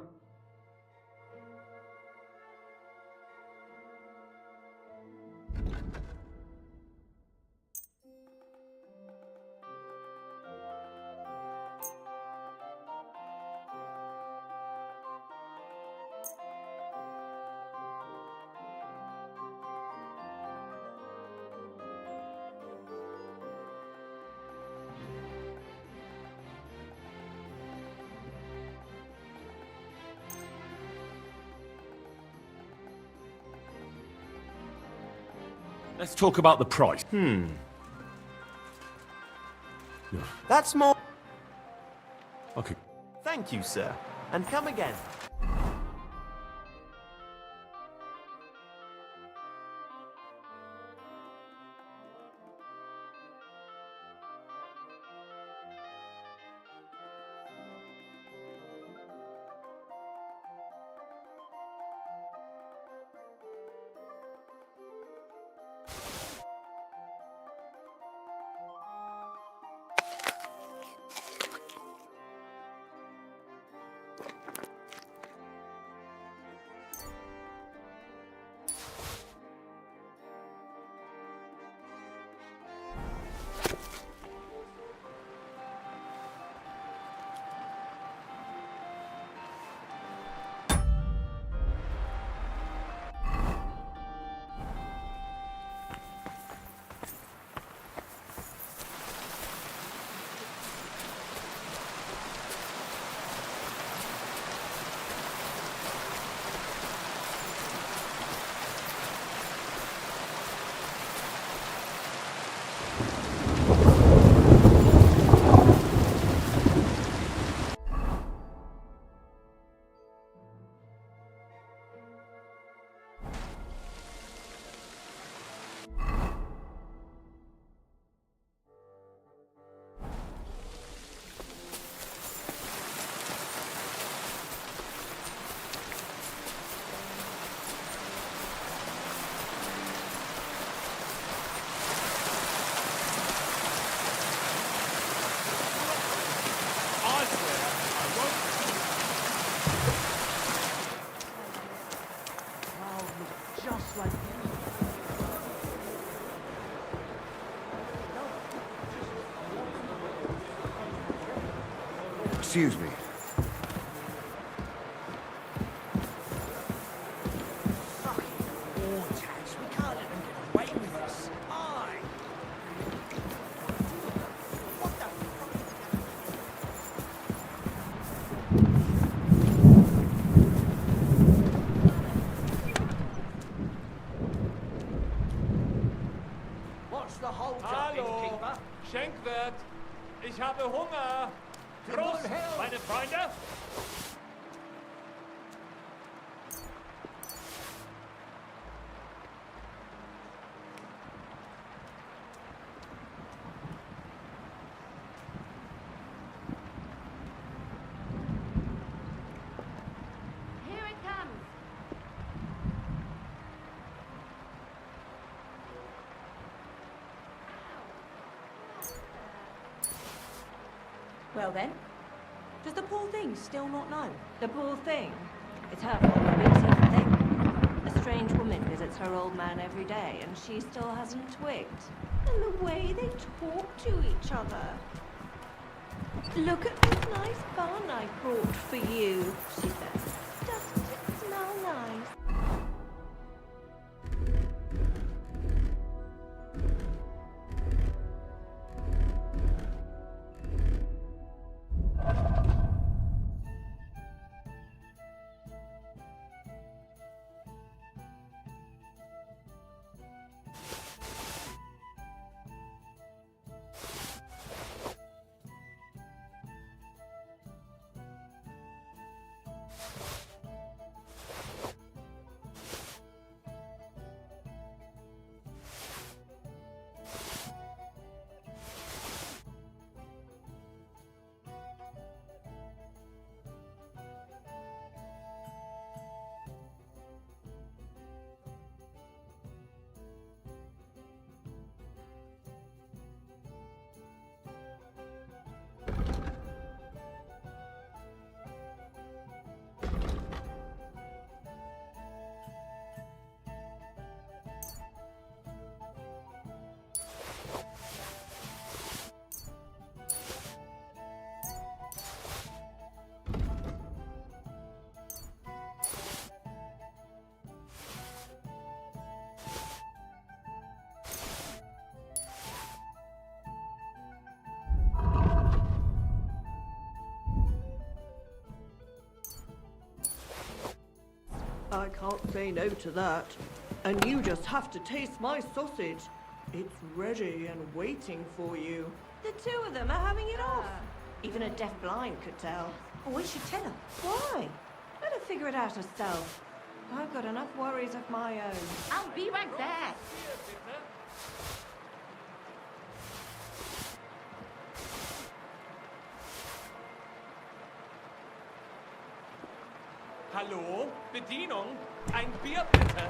Let's talk about the price. That's more. Okay. Thank you, sir. And come again. Excuse me. We can't let them get away with this. Aye. What's the hold up, innkeeper? Schenkwirt! Ich habe Hunger! Prost, meine Freunde! Here it comes. Well then, does the poor thing still not know? The poor thing? It's her fault for being such a thing. A strange woman visits her old man every day, and she still hasn't twigged. And the way they talk to each other. Look at this nice bun I brought for you, she says. Doesn't it smell nice? I can't say no to that. And you just have to taste my sausage. It's ready and waiting for you. The two of them are having it off. Even a deaf blind could tell. Oh, we should tell her. Why? Let her figure it out herself. I've got enough worries of my own. I'll be right there. Hallo? Bedienung? Ein Bier bitte?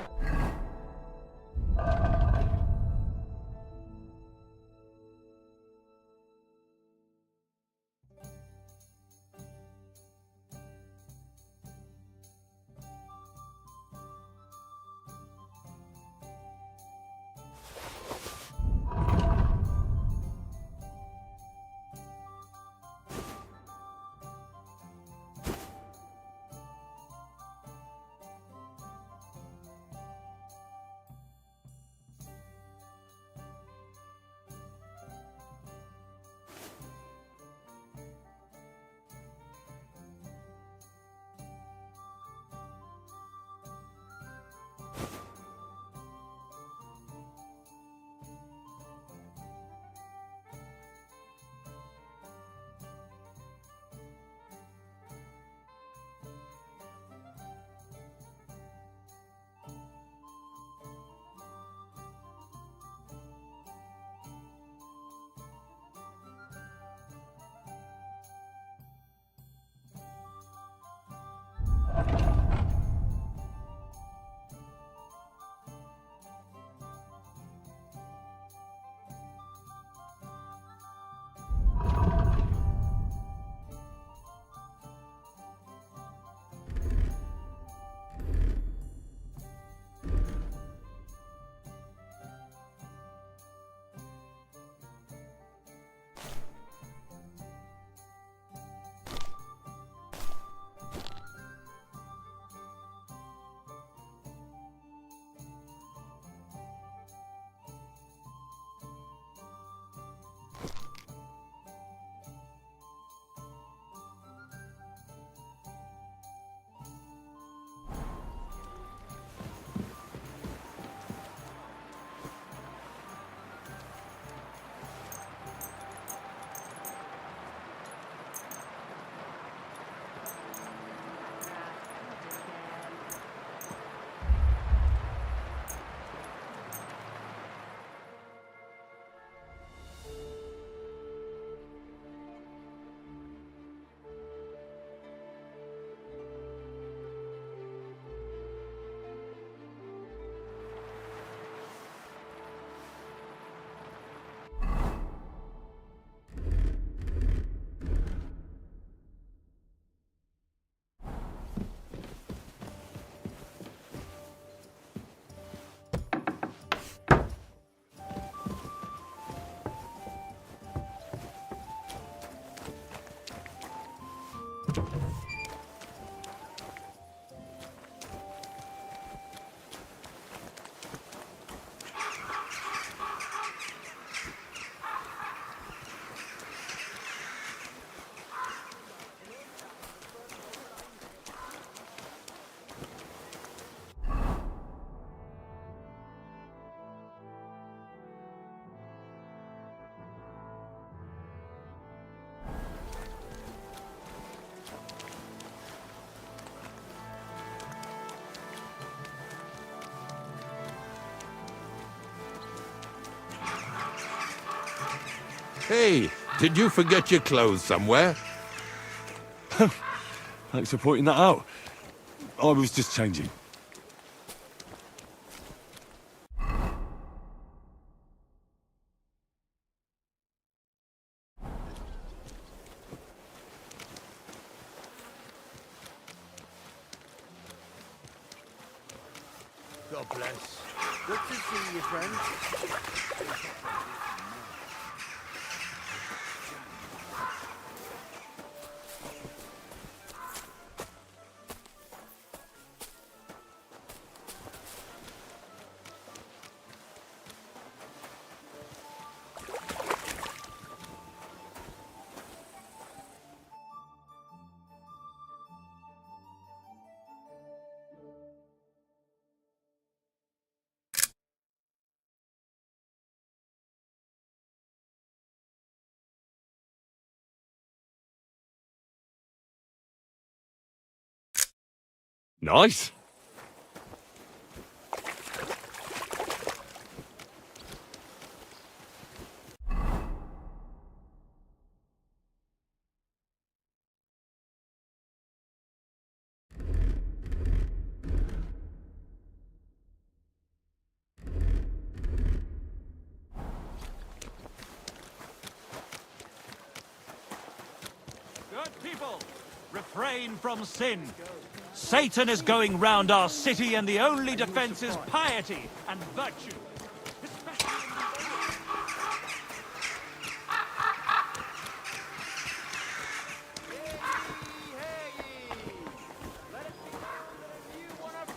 Hey, did you forget your clothes somewhere? Thanks for pointing that out. I was just changing. God bless. Good to see you, friend. Nice. Good people, refrain from sin. Satan is going round our city, and the only defense is piety and virtue.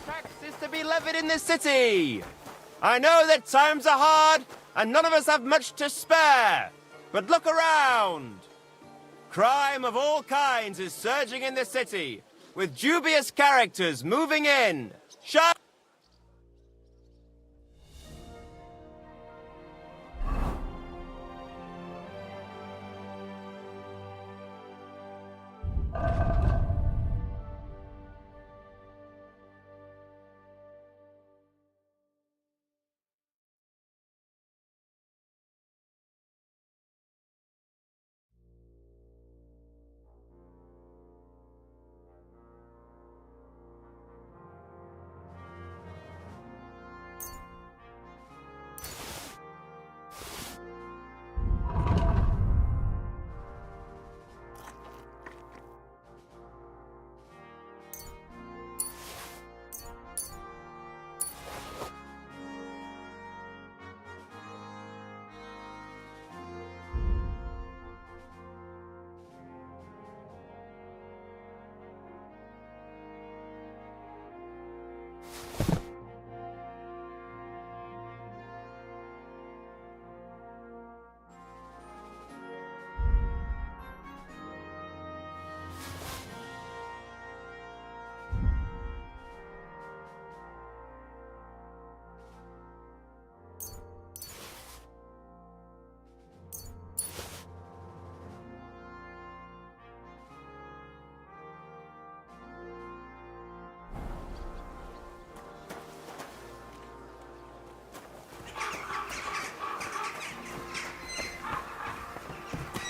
Tax is to be levied in this city. I know that times are hard, and none of us have much to spare. But look around. Crime of all kinds is surging in the city, with dubious characters moving in. Shut.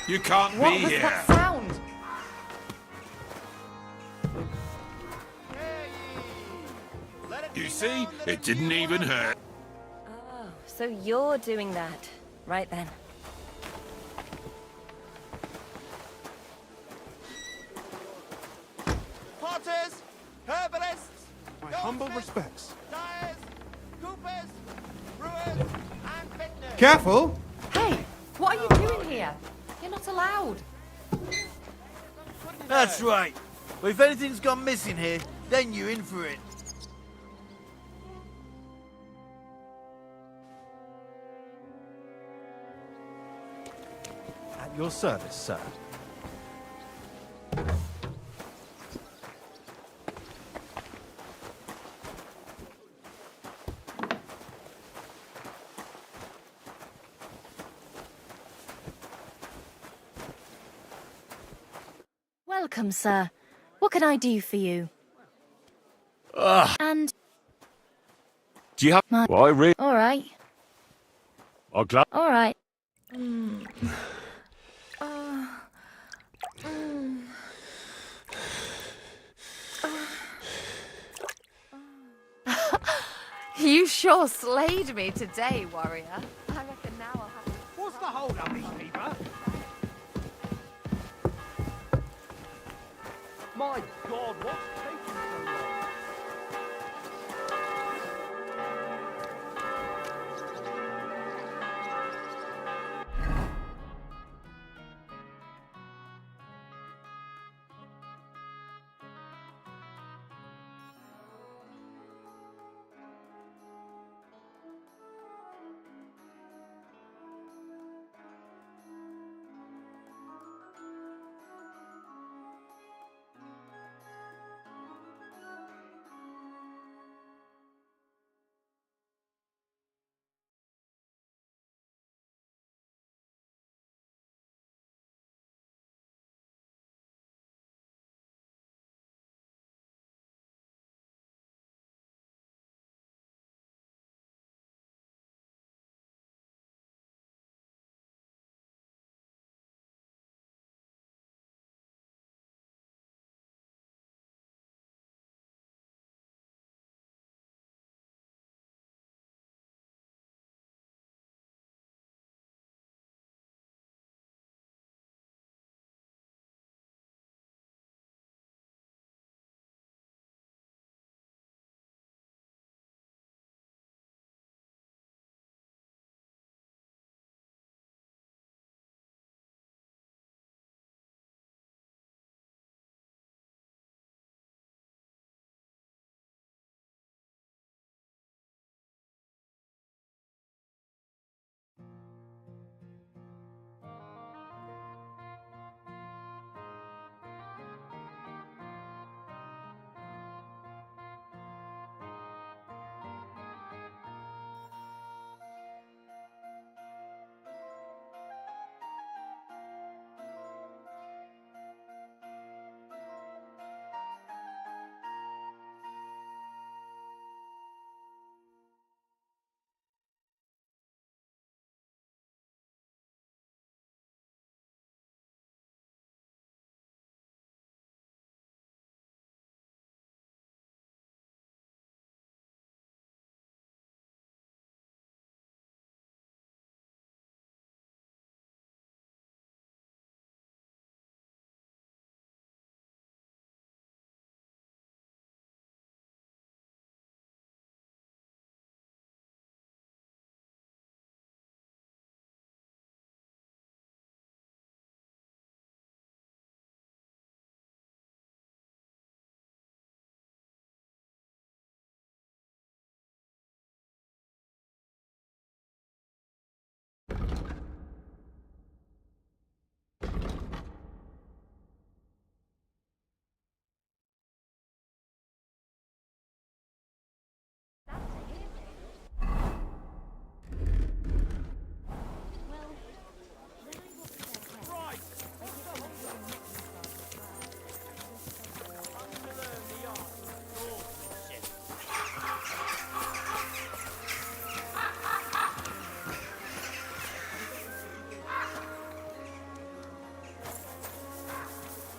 You can't What be was here. that sound? You see, it didn't even hurt. Oh, so you're doing that. Right then. Potters, herbalists, My humble respects. dyers, coopers, brewers, and vintners. Careful! Hey, what are you doing here? You're not allowed. That's right. Well, if anything's gone missing here, then you're in for it. At your service, sir. Welcome, sir. What can I do for you? And Do you have... Why, really? all right, I'm glad... all right. You sure slayed me today, warrior. I reckon now I'll have to... What's the hold up, Beekeeper? My God, what's taking so long?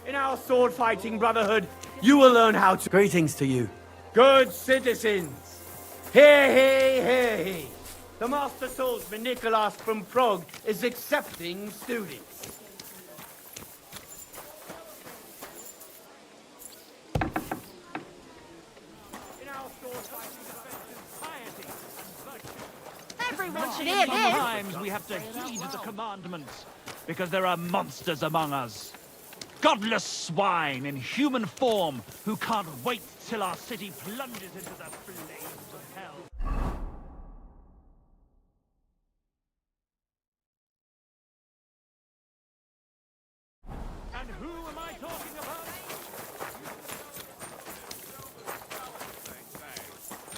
In our sword-fighting brotherhood, you will learn how to... Greetings to you. Good citizens. Hear he, hear he. The master swordsman Nicholas from Prague is accepting students. In our sword-fighting defenses, piety and virtue. Everyone should hear this! Sometimes we have to heed the commandments, because there are monsters among us. Godless swine in human form who can't wait till our city plunges into the flames of hell. And who am I talking about?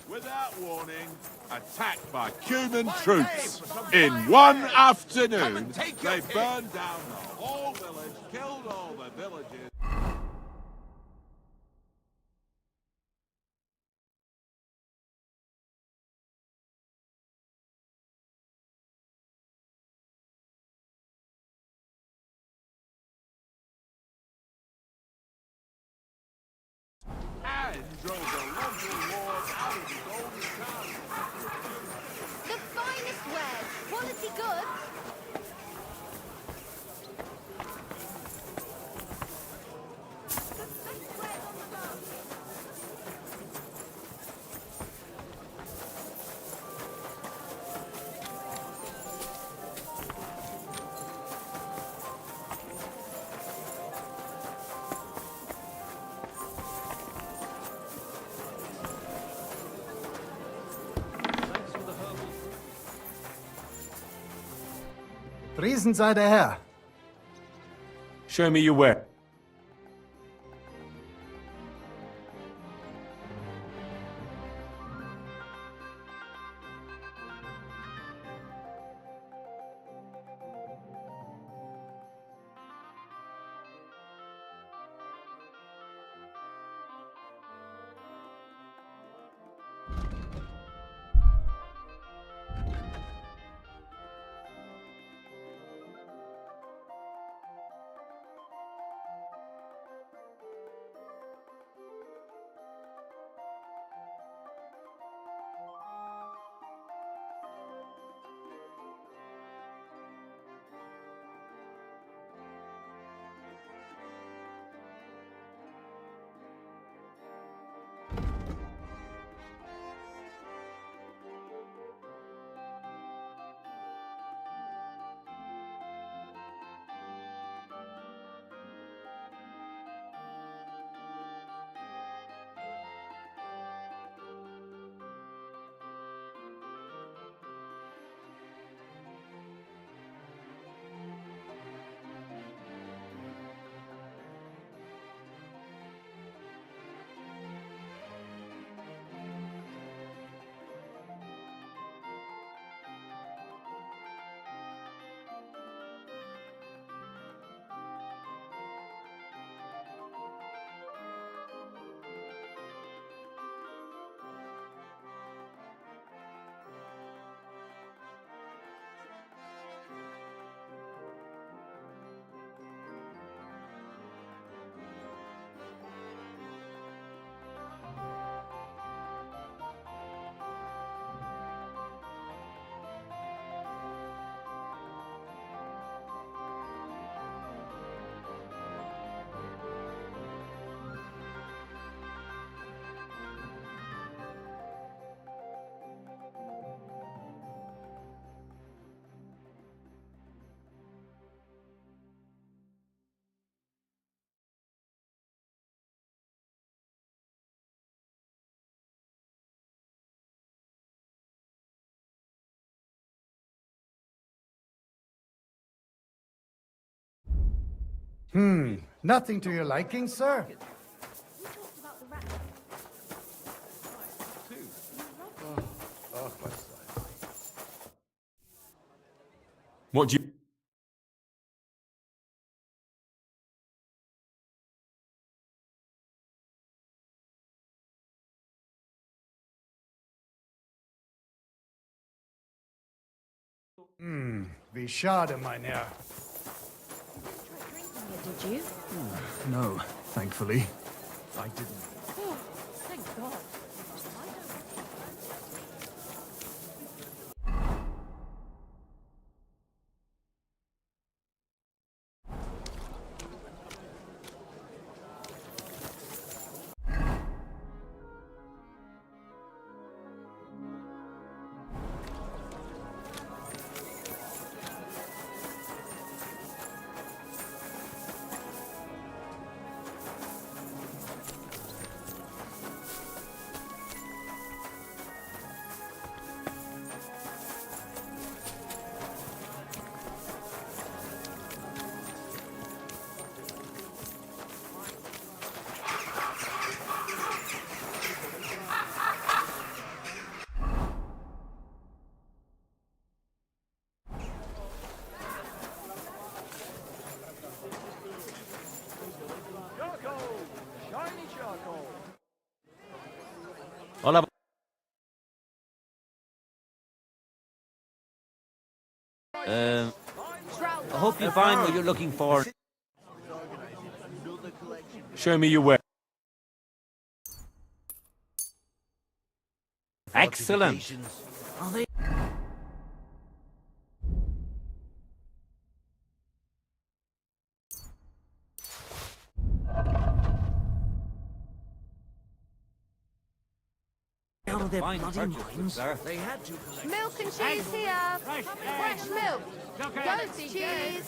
Without warning, attacked by Cuban troops. In one afternoon, they burned down the whole village, killed all the villagers. And drove the local lord out of his own town. Priesen sei der Herr. Show me your way. Nothing to your liking, sir? What do you... Wie schade, mein Herr. Did you? No, thankfully. I didn't. Oh, thank God. Hola. I hope you find what you're looking for. Show me your way. Excellent. Are they? Out of their bloody minds. They had to Milk and cheese here. Fresh milk. Goat cheese.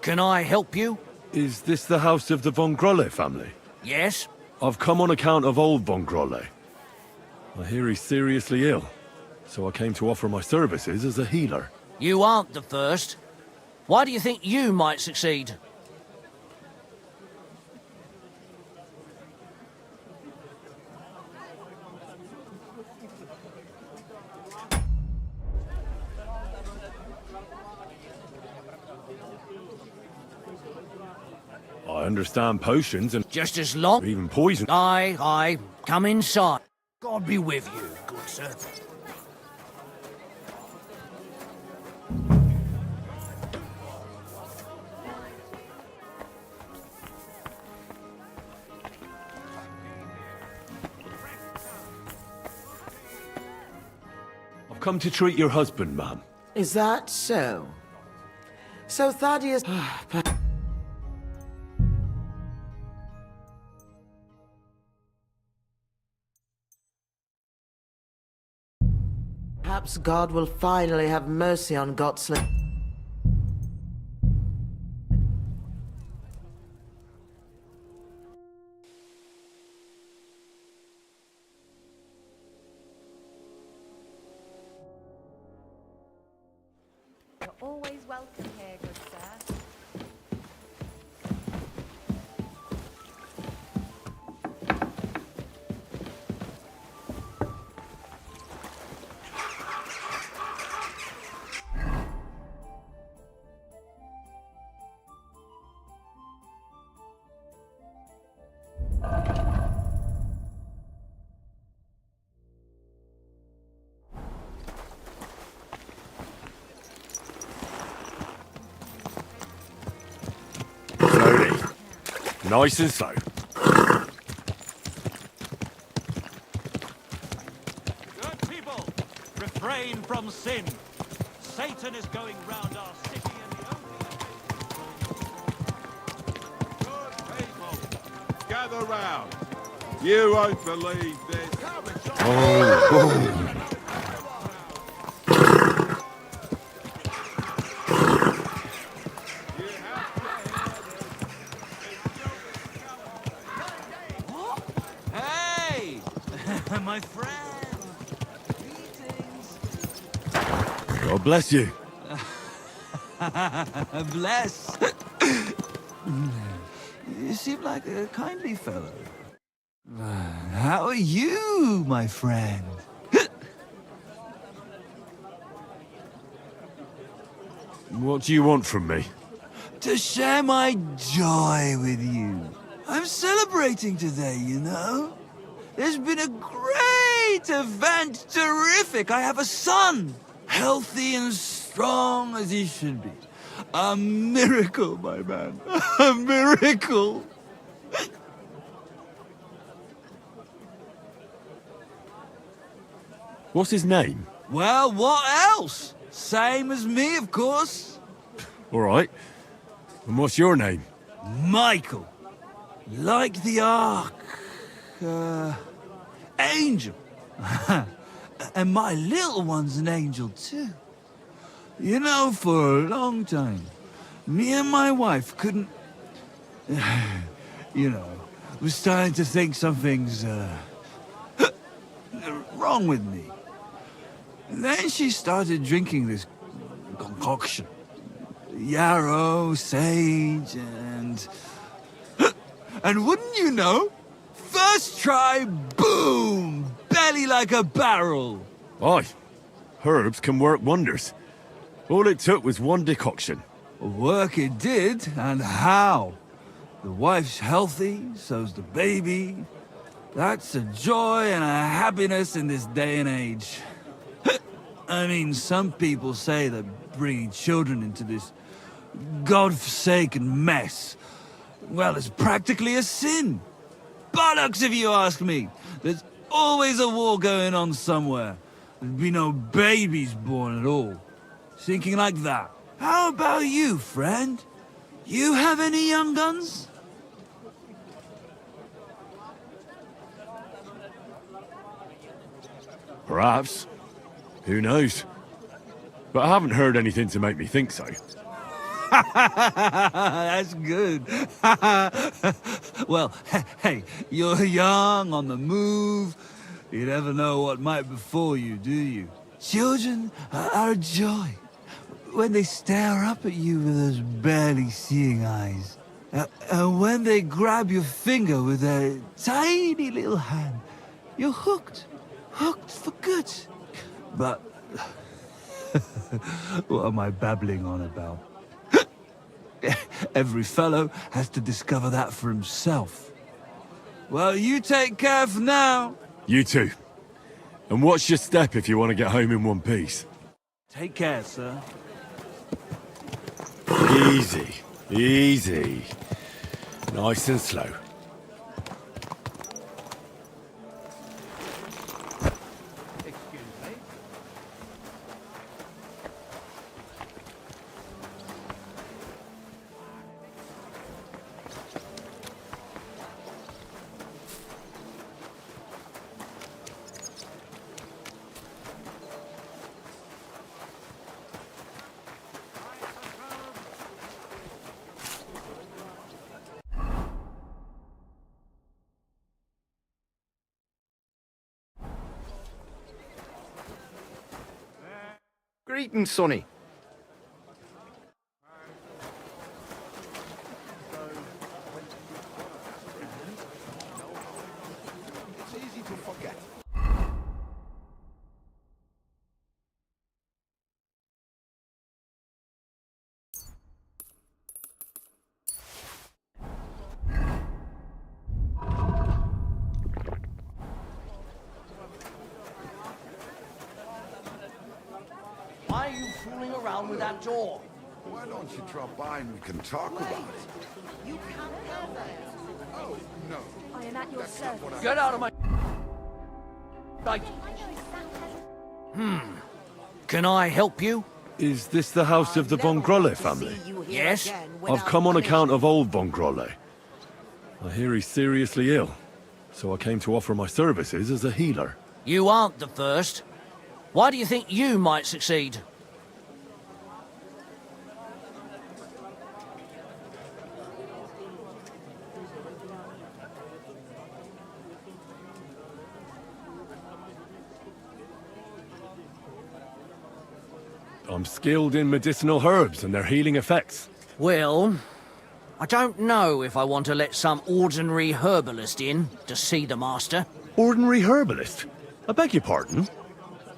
Can I help you? Is this the house of the Von Grolle family? Yes? I've come on account of old Von Grolle. I hear he's seriously ill, so I came to offer my services as a healer. You aren't the first. Why do you think you might succeed? I understand potions and... Just as long... or even poison. Aye. Come inside. God be with you, good sir. I've come to treat your husband, ma'am. Is that so? So Thaddeus... Perhaps God will finally have mercy on Gottsland. You're always welcome here, good sir. Slowly. Nice and slow. Good people, refrain from sin. Satan is going round our city and the Good people, gather round. You won't believe this. Hey! My friend! God bless you. Bless! You seem like a kindly fellow. How are you, my friend? What do you want from me? To share my joy with you. I'm celebrating today, you know? There's been a great event, terrific. I have a son, healthy and strong as he should be. A miracle, my man. A miracle. What's his name? Well, what else? Same as me, of course. All right. And what's your name? Michael. Like the Ark. Angel. And my little one's an angel, too. You know, for a long time, me and my wife couldn't... you know, was starting to think something's wrong with me. Then she started drinking this concoction. Yarrow, sage, and... and wouldn't you know, first try, boom! Belly like a barrel. Aye. Herbs can work wonders. All it took was one decoction. Work it did, and how? The wife's healthy, so's the baby. That's a joy and a happiness in this day and age. I mean, some people say that bringing children into this God-forsaken mess, well, it's practically a sin. Bollocks, if you ask me. There's always a war going on somewhere. There'd be no babies born at all. Thinking like that. How about you, friend? You have any young guns? Perhaps. Who knows? But I haven't heard anything to make me think so. That's good. Well, hey, you're young, on the move. You never know what might befall you, do you? Children are a joy when they stare up at you with those barely seeing eyes. And when they grab your finger with their tiny little hand, you're hooked. Hooked for good. But what am I babbling on about? Every fellow has to discover that for himself. Well, you take care for now. You too. And watch your step if you want to get home in one piece. Take care, sir. Easy. Easy. Nice and slow. Greetings, Sonny. It's easy to forget. Why are you fooling around with that door? Why don't you drop by and we can talk about it? You can't go there. Oh, no. I am at your service. Get out of my... Right. Can I help you? Is this the house of the Von Grolle family? Yes. I've come on account of old Von Grolle. I hear he's seriously ill, so I came to offer my services as a healer. You aren't the first. Why do you think you might succeed? I'm skilled in medicinal herbs and their healing effects. Well, I don't know if I want to let some ordinary herbalist in to see the master. Ordinary herbalist? I beg your pardon?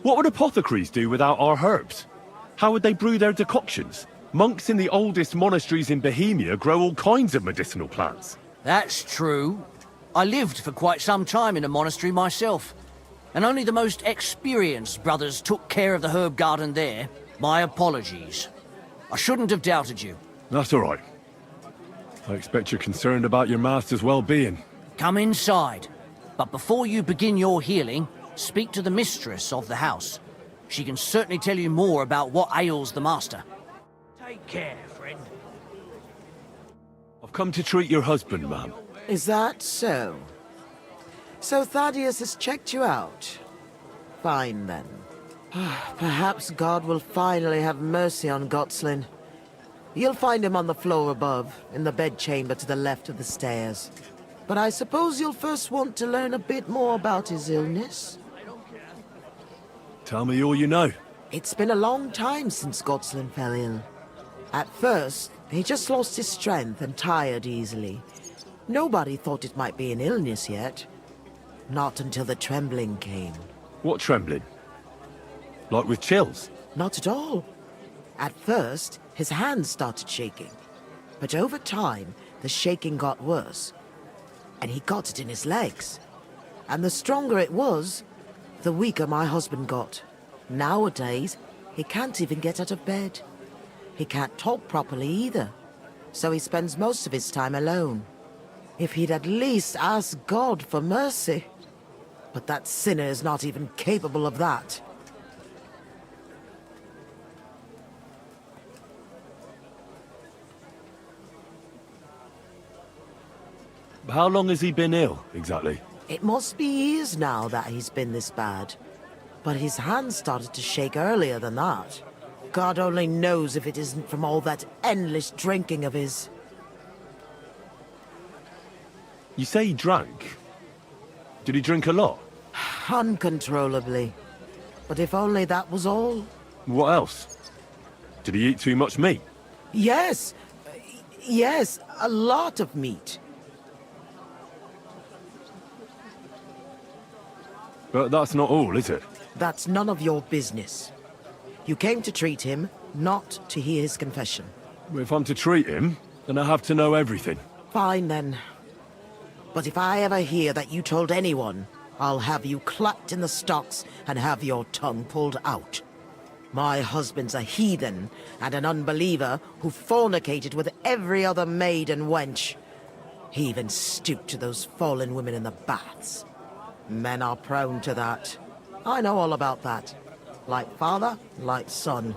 What would apothecaries do without our herbs? How would they brew their decoctions? Monks in the oldest monasteries in Bohemia grow all kinds of medicinal plants. That's true. I lived for quite some time in a monastery myself, and only the most experienced brothers took care of the herb garden there. My apologies. I shouldn't have doubted you. That's all right. I expect you're concerned about your master's well-being. Come inside. But before you begin your healing, speak to the mistress of the house. She can certainly tell you more about what ails the master. Take care, friend. I've come to treat your husband, ma'am. Is that so? So Thaddeus has checked you out? Fine, then. Perhaps God will finally have mercy on Gotslin. You'll find him on the floor above, in the bedchamber to the left of the stairs. But I suppose you'll first want to learn a bit more about his illness? Tell me all you know. It's been a long time since Gotslin fell ill. At first, he just lost his strength and tired easily. Nobody thought it might be an illness yet. Not until the trembling came. What trembling? Like with chills? Not at all. At first, his hands started shaking. But over time, the shaking got worse. And he got it in his legs. And the stronger it was, the weaker my husband got. Nowadays, he can't even get out of bed. He can't talk properly either. So he spends most of his time alone. If he'd at least ask God for mercy. But that sinner is not even capable of that. How long has he been ill, exactly? It must be years now that he's been this bad. But his hands started to shake earlier than that. God only knows if it isn't from all that endless drinking of his. You say he drank? Did he drink a lot? Uncontrollably. But if only that was all. What else? Did he eat too much meat? Yes. Yes, a lot of meat. But that's not all, is it? That's none of your business. You came to treat him, not to hear his confession. If I'm to treat him, then I have to know everything. Fine then. But if I ever hear that you told anyone, I'll have you clapped in the stocks and have your tongue pulled out. My husband's a heathen and an unbeliever who fornicated with every other maid and wench. He even stooped to those fallen women in the baths. Men are prone to that. I know all about that. Like father, like son.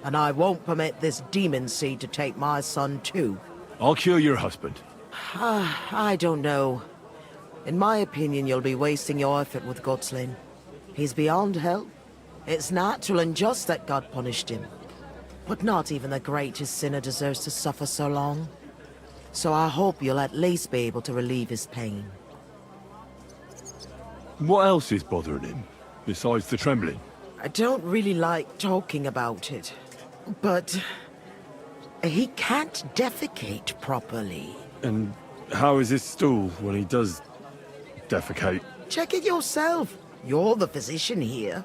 And I won't permit this demon seed to take my son too. I'll cure your husband. I don't know. In my opinion, you'll be wasting your effort with Gotslin. He's beyond help. It's natural and just that God punished him. But not even the greatest sinner deserves to suffer so long. So I hope you'll at least be able to relieve his pain. What else is bothering him, besides the trembling? I don't really like talking about it, but he can't defecate properly. And how is his stool when he does defecate? Check it yourself. You're the physician here.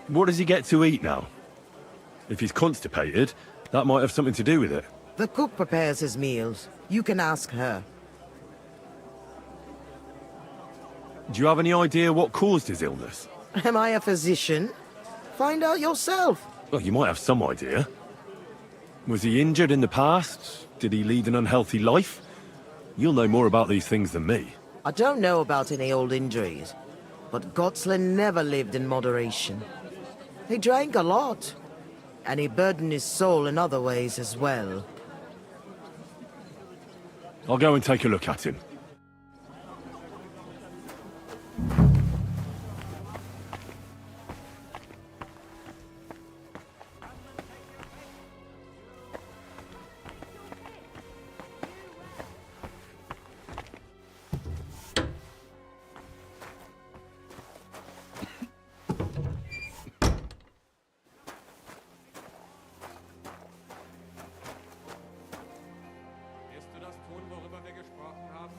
What does he get to eat now? If he's constipated, that might have something to do with it. The cook prepares his meals. You can ask her. Do you have any idea what caused his illness? Am I a physician? Find out yourself. Well, you might have some idea. Was he injured in the past? Did he lead an unhealthy life? You'll know more about these things than me. I don't know about any old injuries, but Gotslin never lived in moderation. He drank a lot, and he burdened his soul in other ways as well. I'll go and take a look at him. Wirst du das tun, worüber wir gesprochen haben?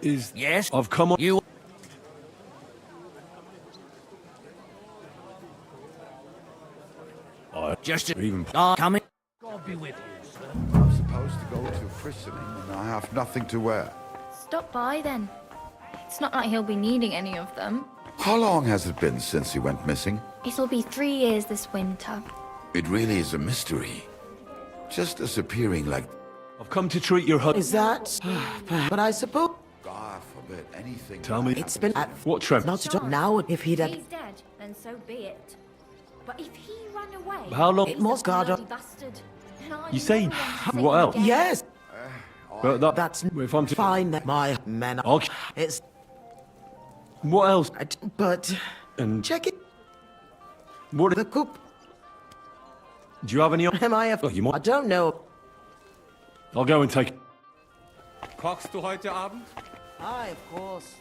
is... Yes? I've come on... You... Just even... coming. God be with you, sir. I'm supposed to go to a christening and I have nothing to wear. Stop by then. It's not like he'll be needing any of them. How long has it been since he went missing? It'll be 3 years this winter. It really is a mystery. Just disappearing like... I've come to treat your husband... Is that... But I suppose... God forbid anything... Tell me... It's been at... What, Trent? Not to now if he'd If had... he's dead, then so be it. But if he ran away... How long... It must guard up... bastard. And I You say... know him What else? again. Yes! But That's... If I'm to... Fine that my men... Okay. It's... What else? But... And... Check it. What... The coop. Do you have any... Am I a... Oh, you I might... don't know. I'll go and take... Kochst du heute Abend? Aye, of course.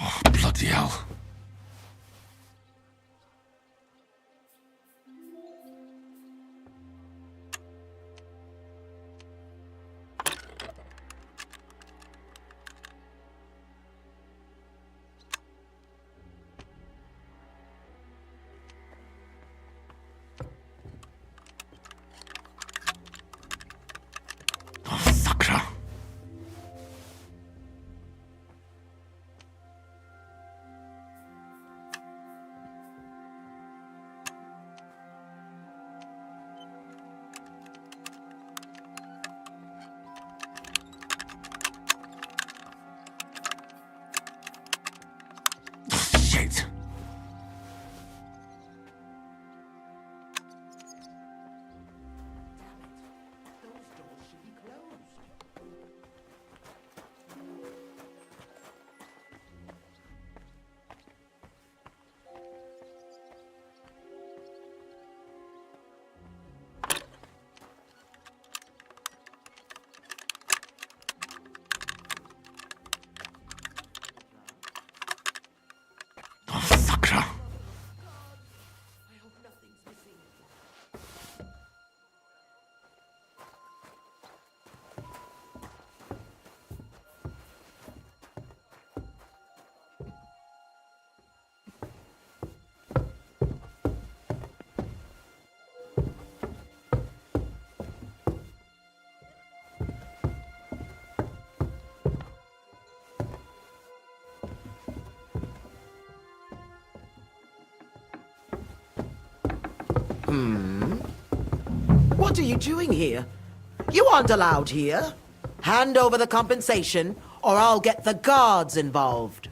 Oh, bloody hell. Shit. What are you doing here? You aren't allowed here. Hand over the compensation, or I'll get the guards involved.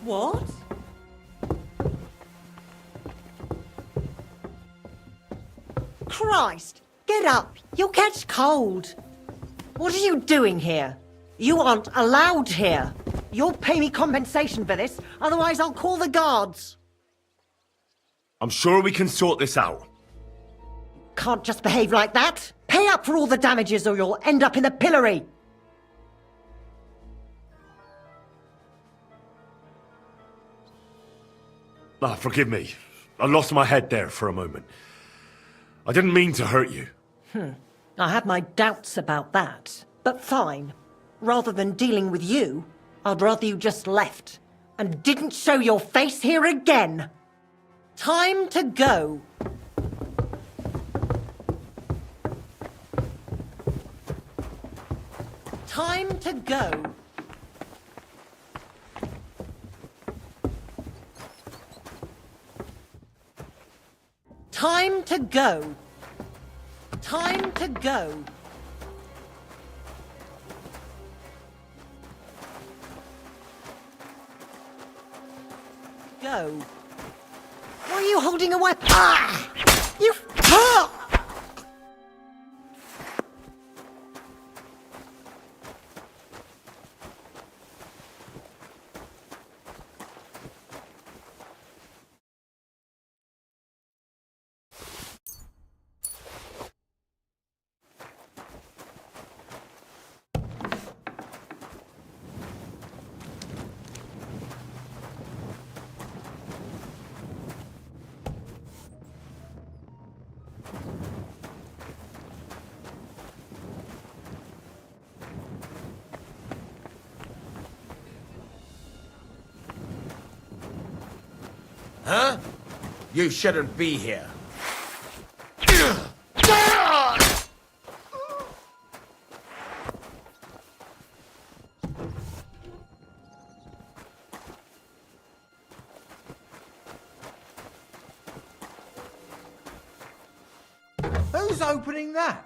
What? Christ! Get up! You'll catch cold! What are you doing here? You aren't allowed here! You'll pay me compensation for this, otherwise I'll call the guards! I'm sure we can sort this out. Can't just behave like that! Pay up for all the damages or you'll end up in the pillory! Ah, forgive me. I lost my head there for a moment. I didn't mean to hurt you. I had my doubts about that. But fine. Rather than dealing with you, I'd rather you just left and didn't show your face here again. Time to go. Time to go. Time to go. Time to go. Go. are you holding a weapon? Ah! You... Ah! Huh? You shouldn't be here. Who's opening that?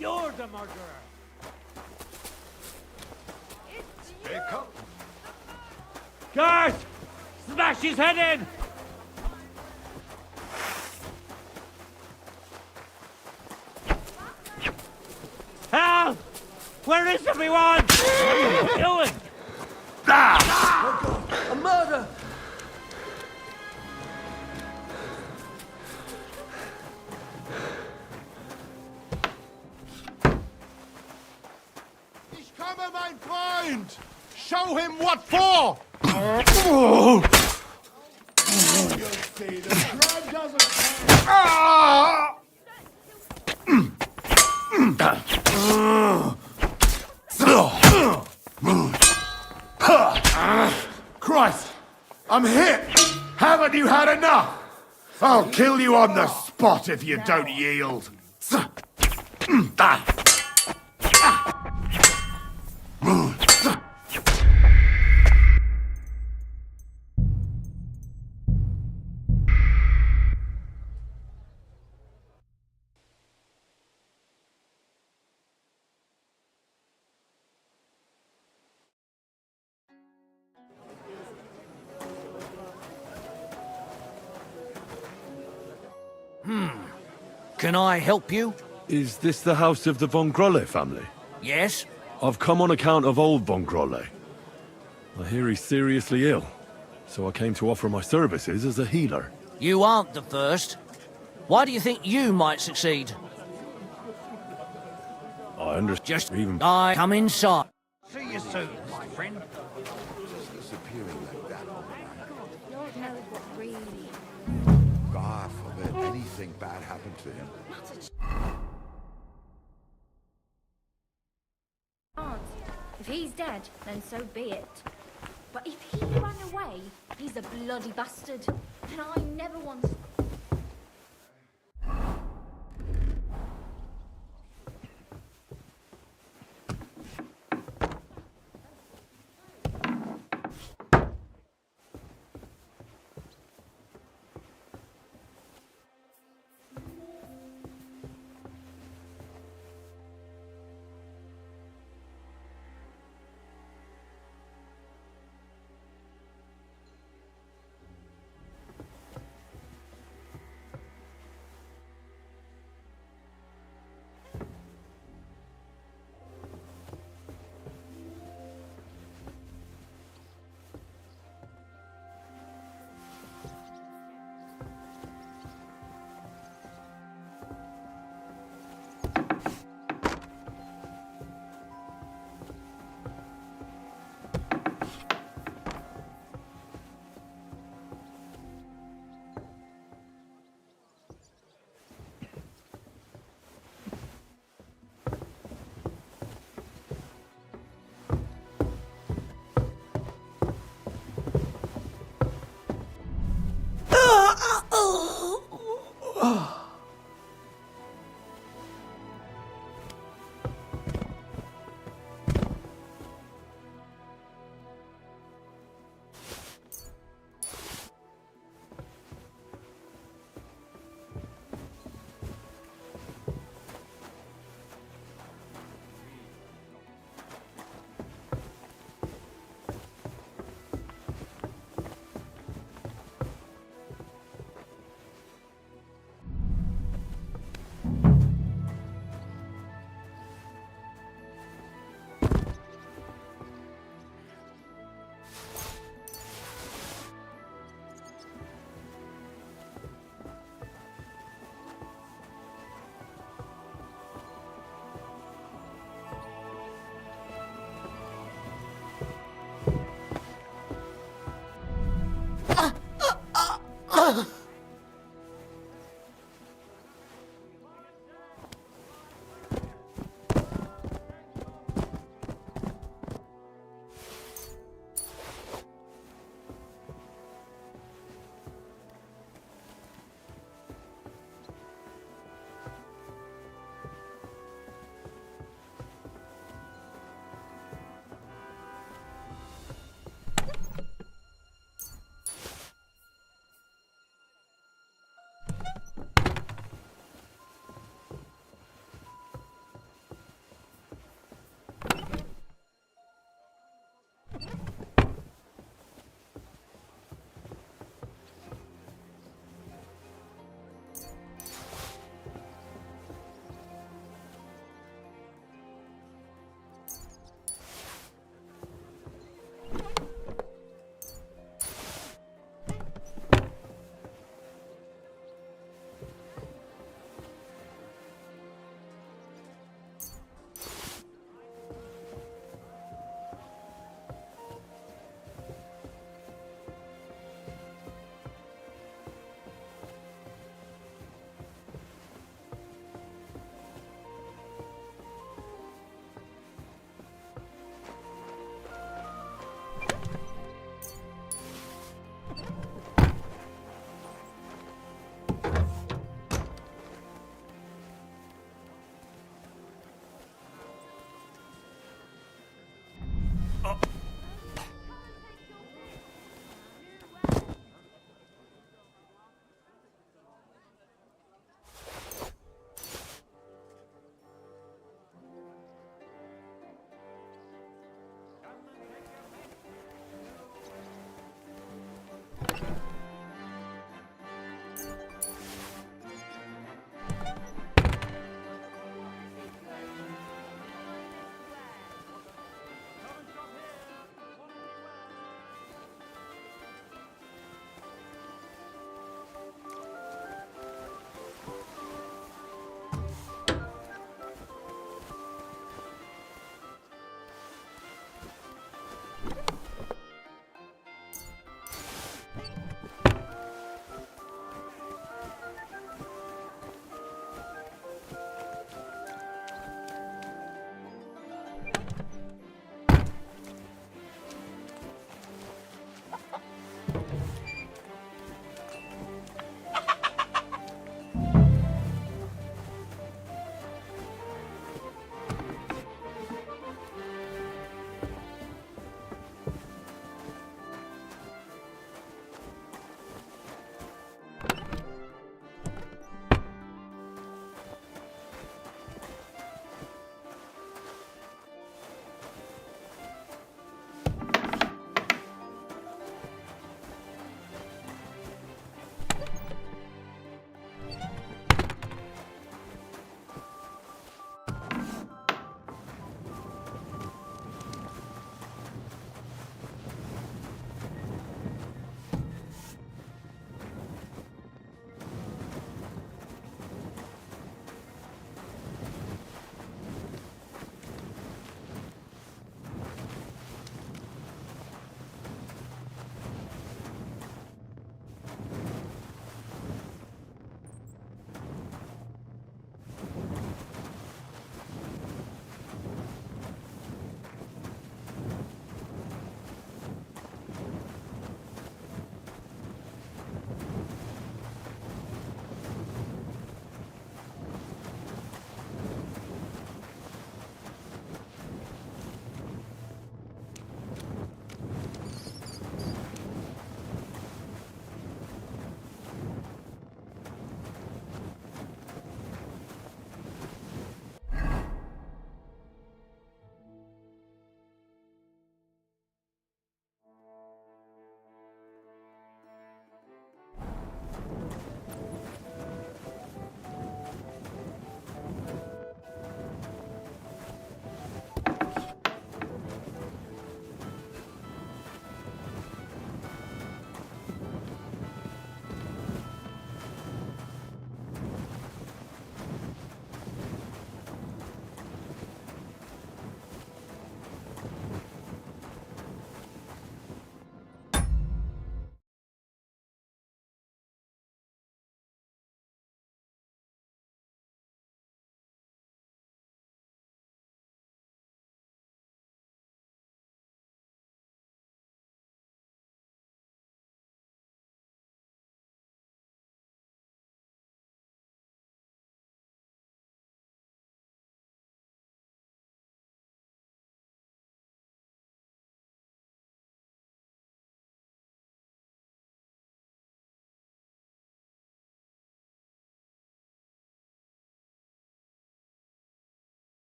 You're the murderer! Here come. Guards! Smash his head in! Help! Where is everyone? What are you doing? A murder! He's coming, mein Freund! Show him what for! You'll see, the crime doesn't Christ! I'm hit! Haven't you had enough? I'll kill you on the spot if you don't yield. Can I help you? Is this the house of the Von Grolle family? Yes? I've come on account of old Von Grolle. I hear he's seriously ill, so I came to offer my services as a healer. You aren't the first. Why do you think you might succeed? I understand. Just even. come inside. See you soon, my friend. Disappearing like that overnight. Lord knows what really. God forbid anything bad happened to him. he's dead, then so be it. But if he ran away, he's a bloody bastard. And I never want...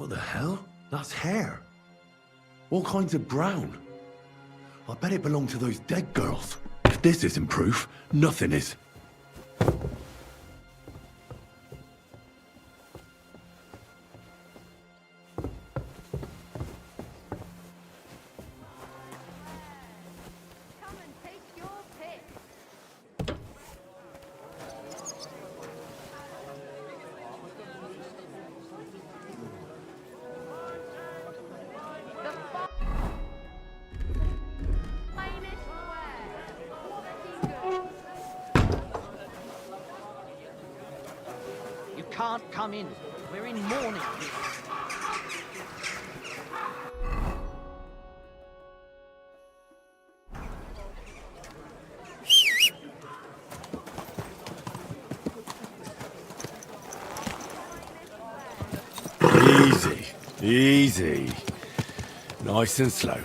What the hell? That's hair. All kinds of brown. I bet it belonged to those dead girls. If this isn't proof, nothing is. You can't come in. We're in mourning here. Easy. Nice and slow.